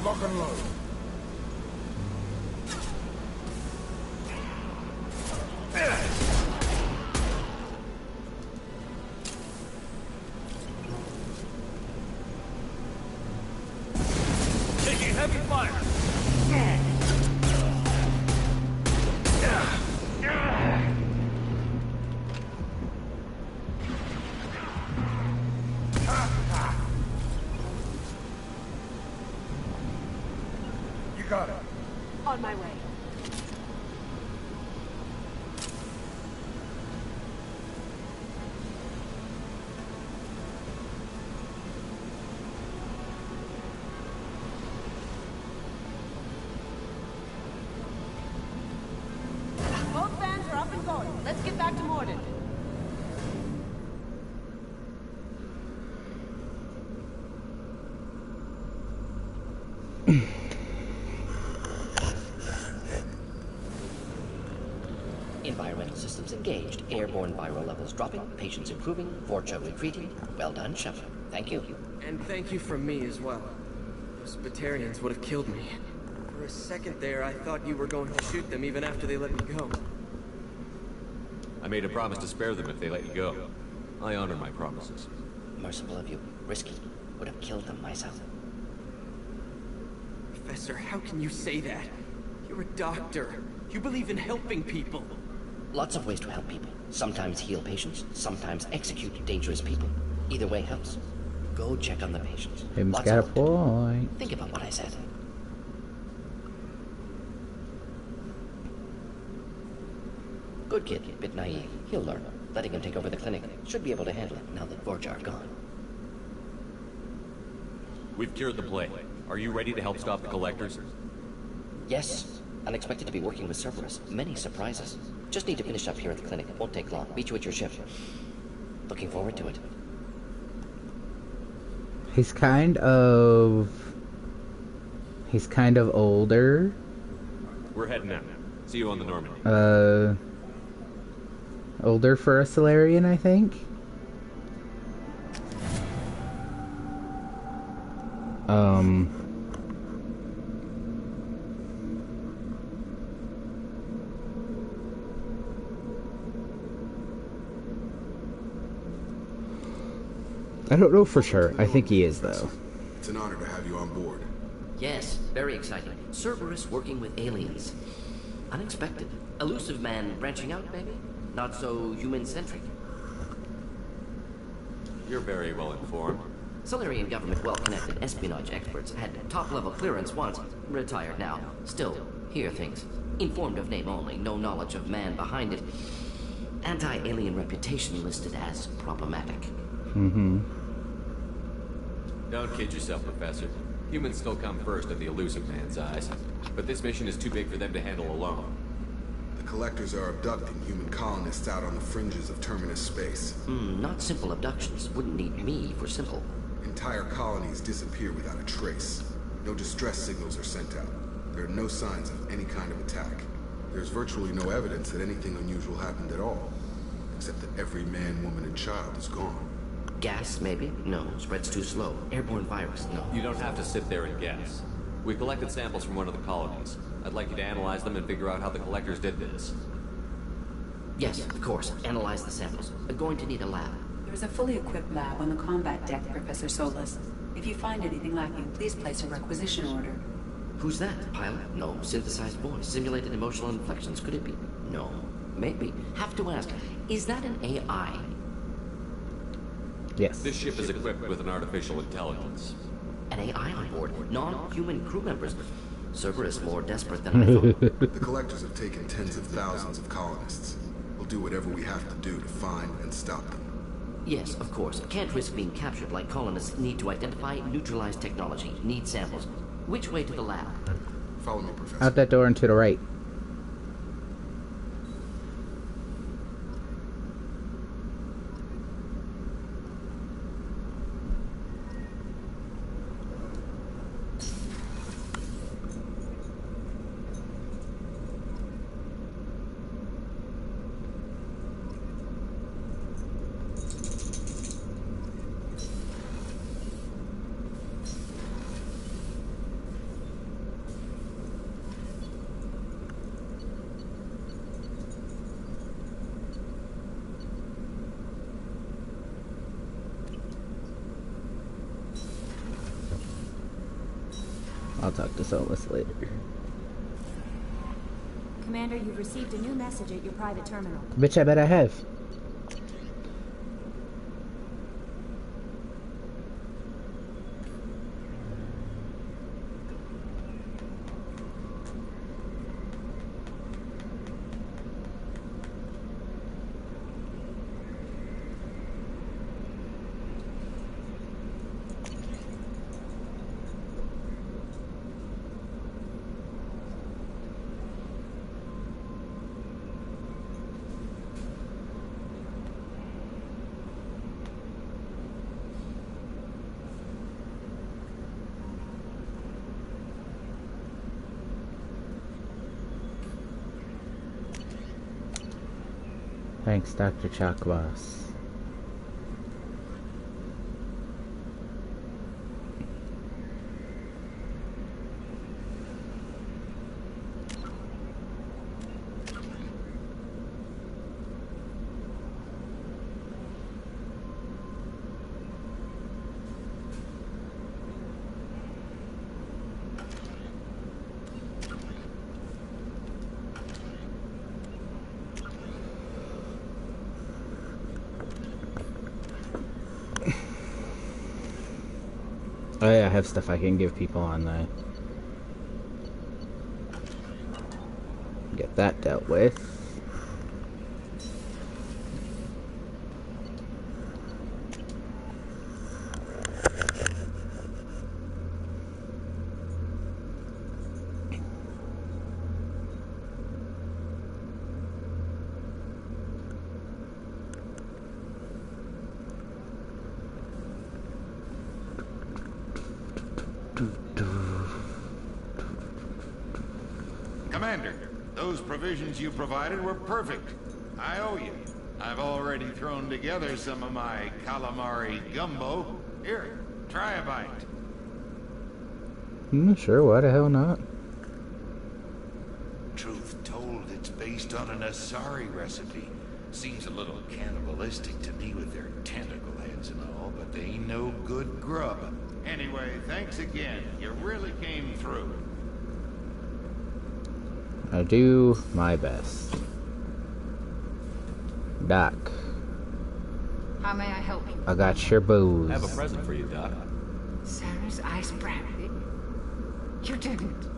Lock and load. Taking heavy fire. You got it. On my way. Both vans are up and going. Let's get back to Morden. Environmental systems engaged. Airborne viral levels dropping. Patients improving. Vorcha retreating. Well done, Shepard. Thank you. And thank you from me as well. Those Batarians would have killed me. For a second there, I thought you were going to shoot them even after they let me go. I made a promise to spare them if they let you go. I honor my promises. Merciful of you. Risky. Would have killed them myself. Professor, how can you say that? You're a doctor. You believe in helping people. Lots of ways to help people. Sometimes heal patients, sometimes execute dangerous people. Either way helps. Go check on the patients. Him's Lots got a of work to do. point. Think about what I said. Good kid, bit naive. He'll learn. Letting him take over the clinic. Should be able to handle it now that Vorcha are gone. We've cured the plague. Are you ready to help stop the collectors? Yes. Unexpected to be working with Cerberus. Many surprises. Just need to finish up here at the clinic. Won't take long. Meet you at your ship. Looking forward to it. He's kind of older. We're heading out. See you on the Normandy. Older for a Solarian, I think. I don't know for sure. I think he is, though. It's an honor to have you on board. Yes, very exciting. Cerberus working with aliens. Unexpected. Elusive man branching out, maybe? Not so human-centric. You're very well informed. Solarian government well-connected espionage experts had top-level clearance once. Retired now. Still, hear things. Informed of name only, no knowledge of man behind it. Anti-alien reputation listed as problematic. Don't kid yourself, Professor. Humans still come first in the elusive man's eyes. But this mission is too big for them to handle alone. The collectors are abducting human colonists out on the fringes of Terminus space. Not simple abductions. Wouldn't need me for simple. Entire colonies disappear without a trace. No distress signals are sent out. There are no signs of any kind of attack. There's virtually no evidence that anything unusual happened at all. Except that every man, woman, and child is gone. Gas, maybe? No. Spreads too slow. Airborne virus? No. You don't have to sit there and guess. We collected samples from one of the colonies. I'd like you to analyze them and figure out how the collectors did this. Yes, of course. Analyze the samples. Going to need a lab. There's a fully equipped lab on the combat deck, Professor Solis. If you find anything lacking, please place a requisition order. Who's that? Pilot? No. Synthesized voice. Simulated emotional inflections. Could it be? No. Maybe. Have to ask. Is that an AI? Yes. This ship is equipped with an artificial intelligence. An AI on board. Non-human crew members. Cerberus more desperate than I thought. The collectors have taken tens of thousands of colonists. We'll do whatever we have to do to find and stop them. Yes, of course. Can't risk being captured like colonists. Need to identify, neutralize technology. Need samples. Which way to the lab? Follow me, Professor. Out that door and to the right. I'll talk to Solus later. Commander, you've received a new message at your private terminal. Bitch, I bet I have. Thanks, Dr. Chakwas. Oh yeah, I have stuff I can give people on the... Get that dealt with. Commander, those provisions you provided were perfect. I owe you. I've already thrown together some of my calamari gumbo. Here, try a bite. Sure, why the hell not? Truth told, it's based on an Asari recipe. Seems a little cannibalistic to me with their tentacle heads and all, but they ain't no good grub. Anyway, thanks again. You really came through. I do my best. Doc. How may I help you? I got your booze. I have a present for you, Doc. Sarah's ice brandy? You didn't.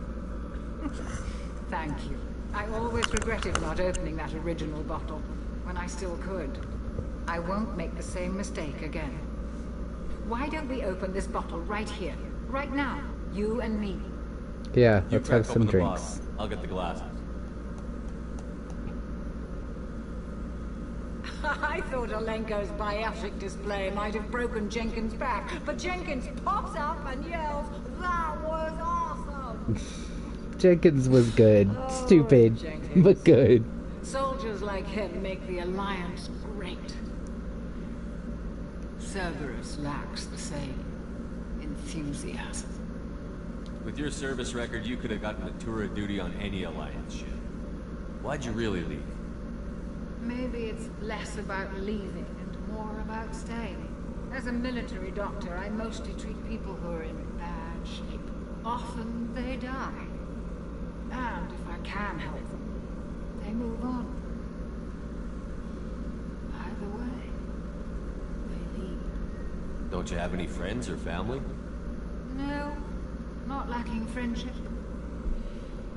Thank you. I always regretted not opening that original bottle when I still could. I won't make the same mistake again. Why don't we open this bottle right here, right now, you and me? Yeah, You let's have crack some open the drinks. bottle. I'll get the glasses. I thought Olenko's biotic display might have broken Jenkins' back, but Jenkins pops up and yells, "That was awesome!" Jenkins was good. Stupid, Jenkins. but good. Soldiers like him make the Alliance great. Cerberus lacks the same enthusiasm. With your service record, you could have gotten a tour of duty on any Alliance ship. Why'd you really leave? Maybe it's less about leaving and more about staying. As a military doctor, I mostly treat people who are in bad shape. Often they die. And if I can help them, they move on. Either way, they leave. Don't you have any friends or family? No, not lacking friendship.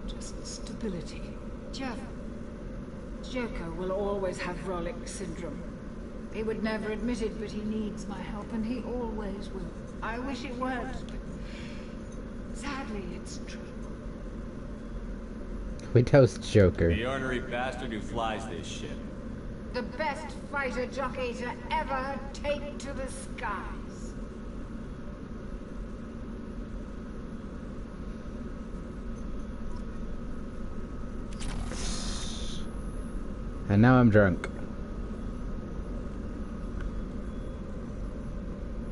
Just stability. Joko will always have Rolik syndrome. He would never admit it, but he needs my help, and he always will. I wish it weren't, but sadly, it's true. We toast Joker. The ornery bastard who flies this ship. The best fighter jockey to ever take to the skies. And now I'm drunk.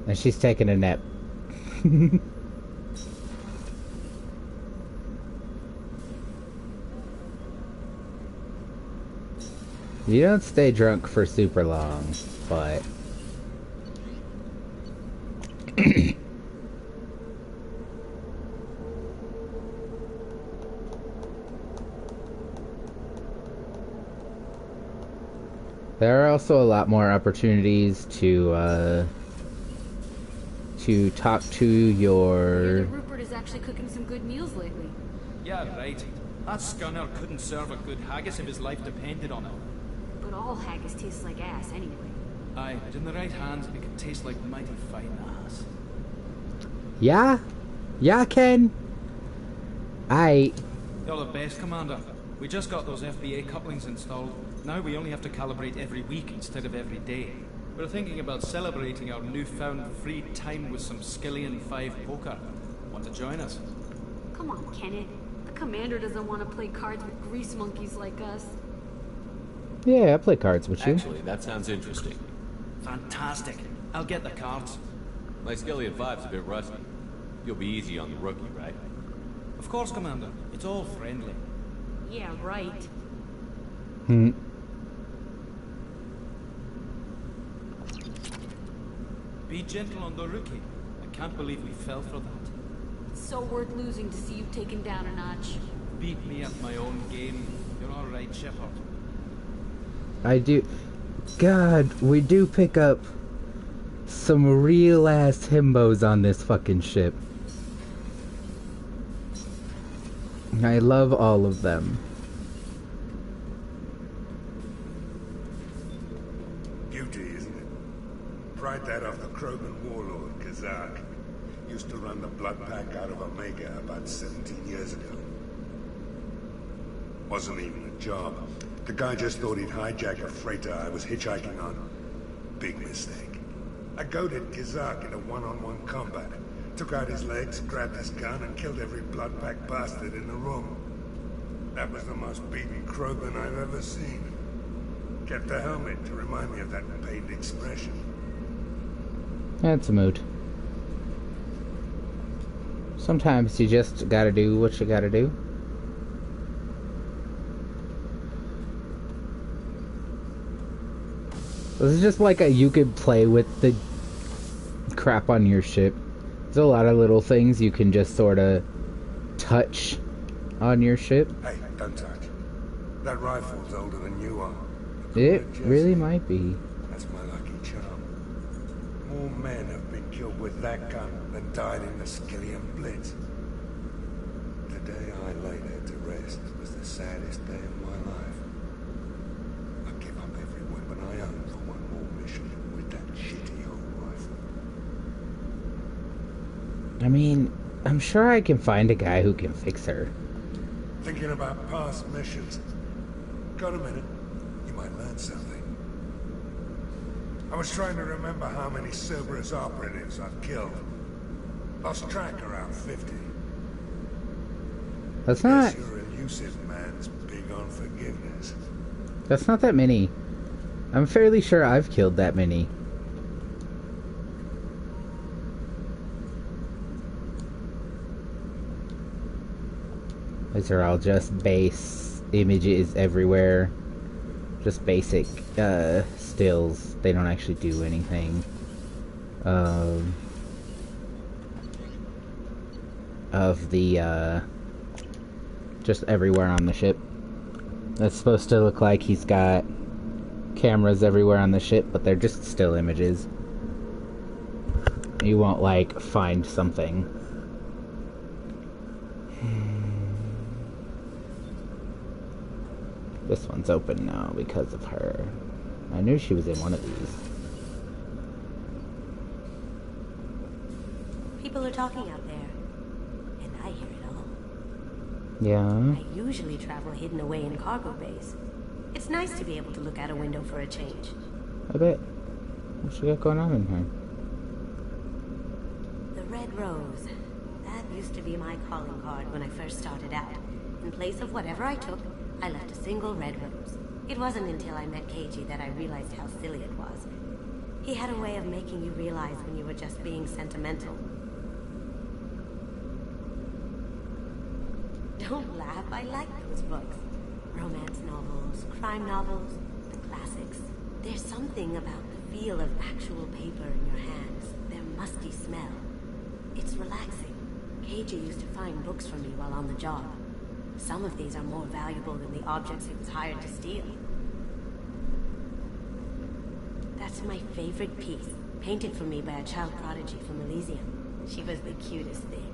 And she's taking a nap. You don't stay drunk for super long, but... There are also a lot more opportunities to talk to your... Rupert is actually cooking some good meals lately. Yeah, right. That scunner couldn't serve a good haggis if his life depended on it. But all haggis tastes like ass anyway. Aye, but in the right hands, it could taste like mighty fine ass. Yeah? Yeah, Ken? You're the best, Commander. We just got those FBA couplings installed. Now we only have to calibrate every week instead of every day. We're thinking about celebrating our newfound free time with some Skillian 5 poker. Want to join us? Come on, Kenneth. The commander doesn't want to play cards with grease monkeys like us. Yeah, I play cards with you. Actually, that sounds interesting. Fantastic. I'll get the cards. My Skillian 5's a bit rusty. You'll be easy on the rookie, right? Of course, Commander. It's all friendly. Yeah, right. Be gentle on the rookie. I can't believe we fell for that. It's so worth losing to see you taken down a notch. Beat me at my own game. You're all right, Shepard. I do... God, we do pick up some real-ass himbos on this fucking ship. I love all of them. Beauty, isn't it? Pried that off the Krogan warlord, Kazak. Used to run the blood pack out of Omega about 17 years ago. Wasn't even a job. The guy just thought he'd hijack a freighter I was hitchhiking on. Big mistake. I goaded Kazak into one-on-one combat. Took out his legs, grabbed his gun, and killed every blood pack bastard in the room. That was the most beaten Krogan I've ever seen. Kept a helmet to remind me of that pained expression. That's a mood. Sometimes you just gotta do what you gotta do. This is just like you could play with the crap on your ship. There's a lot of little things you can just sort of touch on your ship. Hey, don't touch. That rifle's older than you are. It really might be. That's my lucky charm. More men have been killed with that gun than died in the Skillian Blitz. The day I laid her to rest was the saddest day of my life. I give up every weapon I own for one more mission with that shitty old rifle. I mean, I'm sure I can find a guy who can fix her. Thinking about past missions. Got a minute? You might learn something. I was trying to remember how many Cerberus operatives I've killed. Lost track around 50. That's not... Guess your elusive man's big on forgiveness. That's not that many. I'm fairly sure I've killed that many. These are all just base images everywhere. Just basic stills. They don't actually do anything. Of the just everywhere on the ship. That's supposed to look like he's got cameras everywhere on the ship, but they're just still images. You won't like find something. This one's open now because of her. I knew she was in one of these. People are talking out there, and I hear it all. Yeah. I usually travel hidden away in cargo bays. It's nice to be able to look out a window for a change. I bet. What's she got going on in here? The Red Rose. That used to be my calling card when I first started out. In place of whatever I took, I left a single red rose. It wasn't until I met KG that I realized how silly it was. He had a way of making you realize when you were just being sentimental. Don't laugh, I like those books. Romance novels, crime novels, the classics. There's something about the feel of actual paper in your hands, their musty smell. It's relaxing. KG used to find books for me while on the job. Some of these are more valuable than the objects he was hired to steal. my favorite piece, painted for me by a child prodigy from Elysium. She was the cutest thing.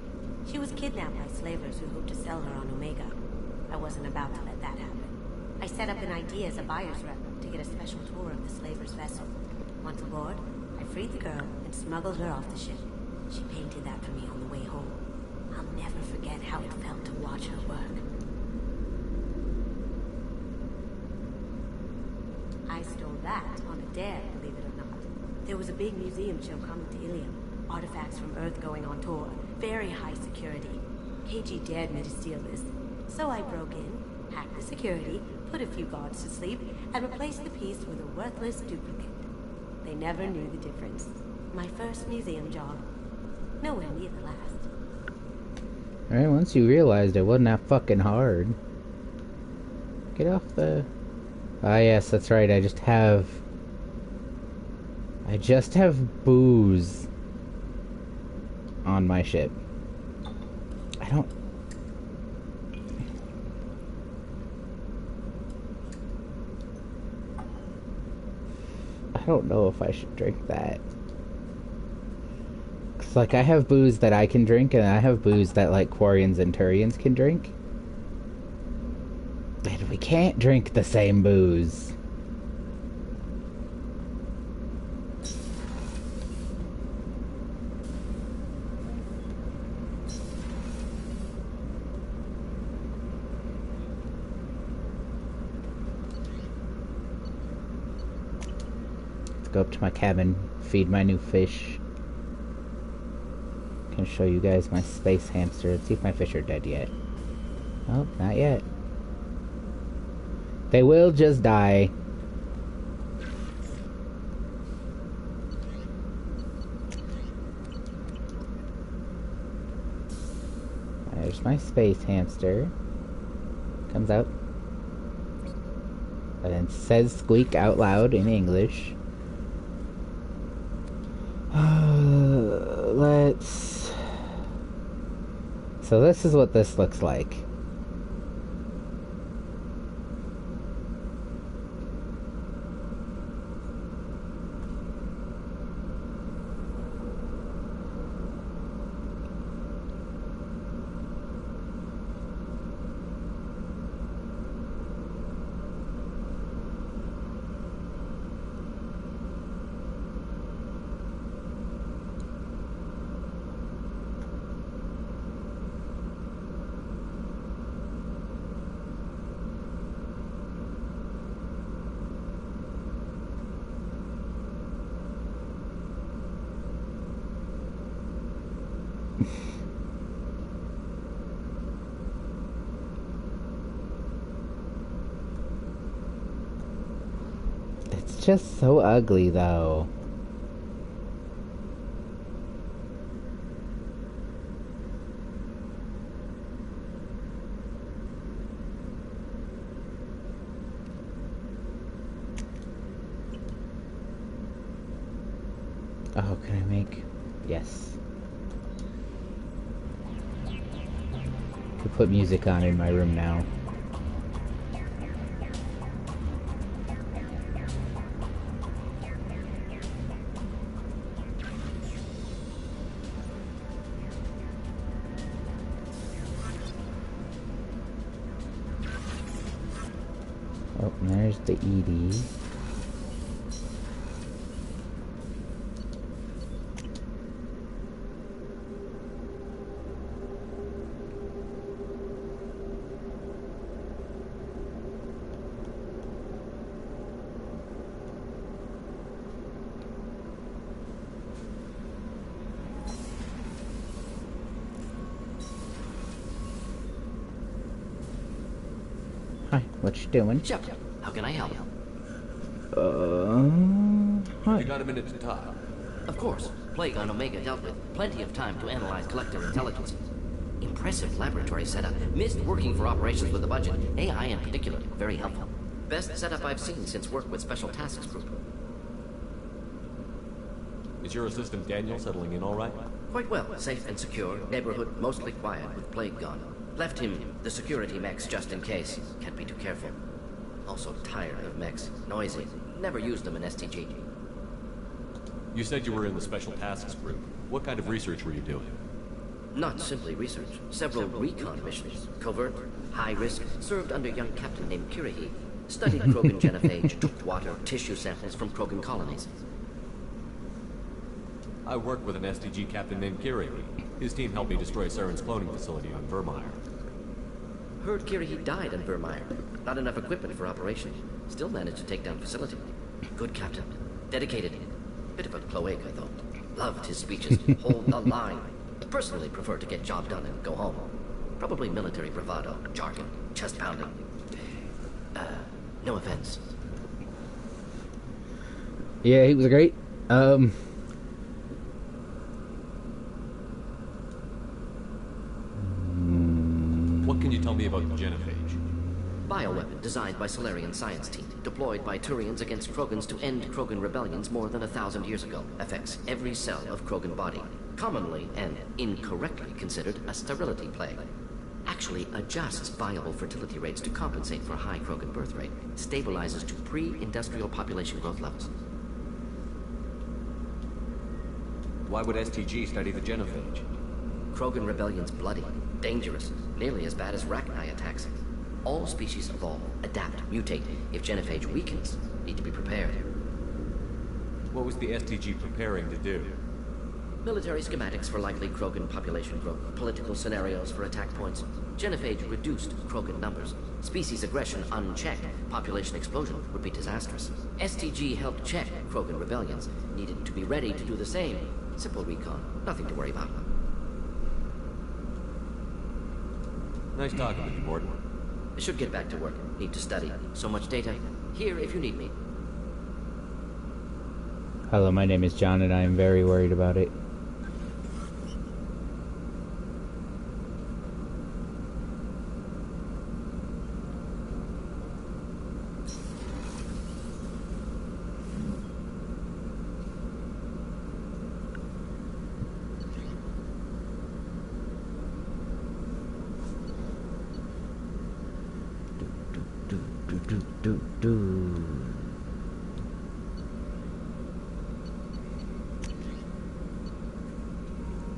She was kidnapped by slavers who hoped to sell her on Omega. I wasn't about to let that happen. I set up an idea as a buyer's rep to get a special tour of the slaver's vessel. Once aboard, I freed the girl and smuggled her off the ship. She painted that for me on the way home. I'll never forget how it felt to watch her work. I stole that on a dare, believe it or not. There was a big museum show coming to Ilium. Artifacts from Earth going on tour. Very high security. KG dared me to steal this. So I broke in, hacked the security, put a few guards to sleep, and replaced the piece with a worthless duplicate. They never knew the difference. My first museum job. Nowhere near the last. Alright, once you realized it wasn't that fucking hard. Get off the... Ah, yes, that's right, I just have booze on my ship. I don't know if I should drink that. 'Cause, like, I have booze that I can drink, and I have booze that, like, Quarians and Turians can drink. And we can't drink the same booze. Go up to my cabin, feed my new fish. Can show you guys my space hamster. Let's see if my fish are dead yet. Oh, not yet. They will just die. There's my space hamster. Comes out. And then says squeak out loud in English. Let's... So this is what this looks like. It's just so ugly, though. Oh, can I make... Yes. I could put music on in my room now. Oh, and there's the ED. Hi, what you doing? Shep, how can I help? Hi. You got a minute to talk? Of course. Plague on Omega dealt with. Plenty of time to analyze collector intelligence. Impressive laboratory setup. Missed working for operations with a budget. AI in particular. Very helpful. Best setup I've seen since work with Special Tasks Group. Is your assistant Daniel settling in all right? Quite well. Safe and secure. Neighborhood mostly quiet with Plague gone. Left him the security mechs just in case. Can't be too careful. Also tired of mechs. Noisy. Never used them in STG. You said you were in the Special Tasks Group. What kind of research were you doing? Not simply research. Several recon missions, covert, high risk, served under a young captain named Kirihi. Studied Krogan genophage, took water, tissue samples from Krogan colonies. I worked with an STG captain named Kirihi. His team helped me destroy Saren's cloning facility on Vermeer. Heard Kirihi died in Vermeer. Not enough equipment for operation. Still managed to take down facility. Good captain. Dedicated. Bit of a cloaca, I thought. Loved his speeches. Hold the line. Personally prefer to get job done and go home. Probably military bravado, jargon, chest pounding. No offense. Yeah, he was great. What can you tell me about the genophage? Bioweapon designed by Solarian science team, deployed by Turians against Krogans to end Krogan rebellions more than 1,000 years ago. Affects every cell of Krogan body. Commonly and incorrectly considered a sterility plague. Actually adjusts viable fertility rates to compensate for a high Krogan birth rate. Stabilizes to pre-industrial population growth levels. Why would STG study the genophage? Krogan rebellion's bloody, dangerous, nearly as bad as Rachni attacks. All species evolve, adapt, mutate. If genophage weakens, need to be prepared. What was the STG preparing to do? Military schematics for likely Krogan population growth, political scenarios for attack points. Genophage reduced Krogan numbers. Species aggression unchecked, population explosion would be disastrous. STG helped check Krogan rebellions. Needed to be ready to do the same. Simple recon, nothing to worry about. Nice talking with you, Morton. Should get back to work. Need to study. So much data. Here if you need me. Hello, my name is John, and I am very worried about it.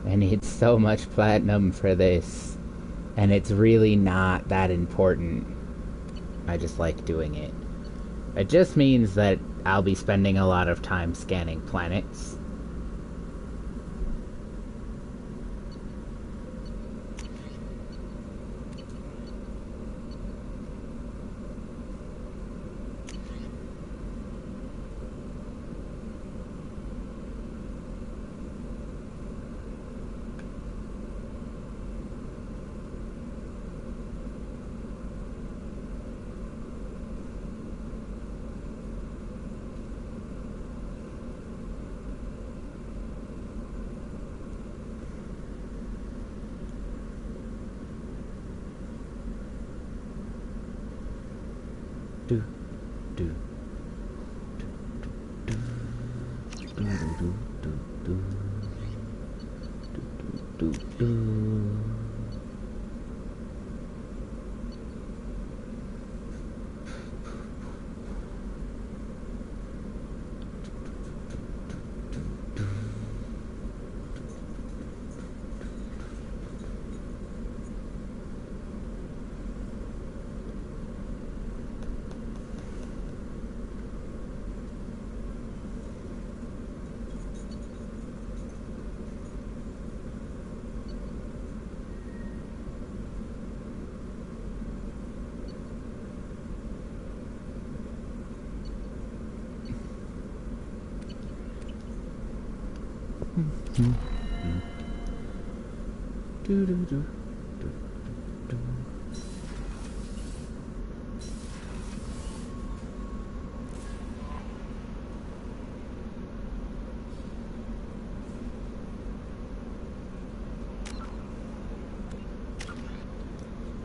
I need so much platinum for this, and it's really not that important. I just like doing it. It just means that I'll be spending a lot of time scanning planets.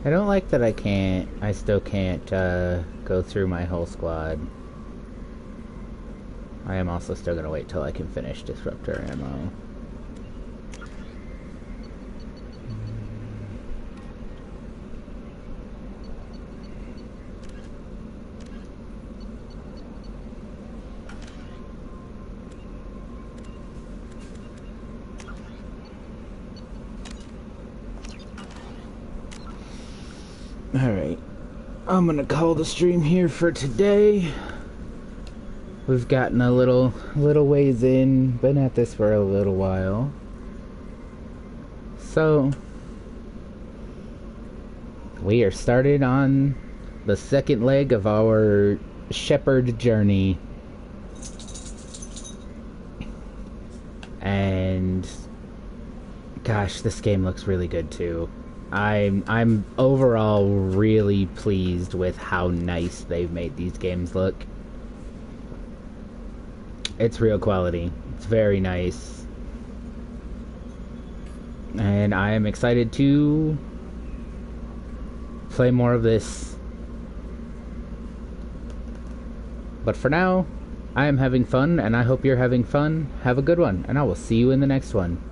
I don't like that I still can't go through my whole squad. I am also still gonna wait till I can finish Disruptor ammo. Alright. I'm gonna call the stream here for today. We've gotten a little ways in, been at this for a little while. So, we are started on the second leg of our shepherd journey. And gosh, this game looks really good too. I'm overall really pleased with how nice they've made these games look. It's real quality. It's very nice. And I am excited to play more of this. But for now, I am having fun, and I hope you're having fun. Have a good one, and I will see you in the next one.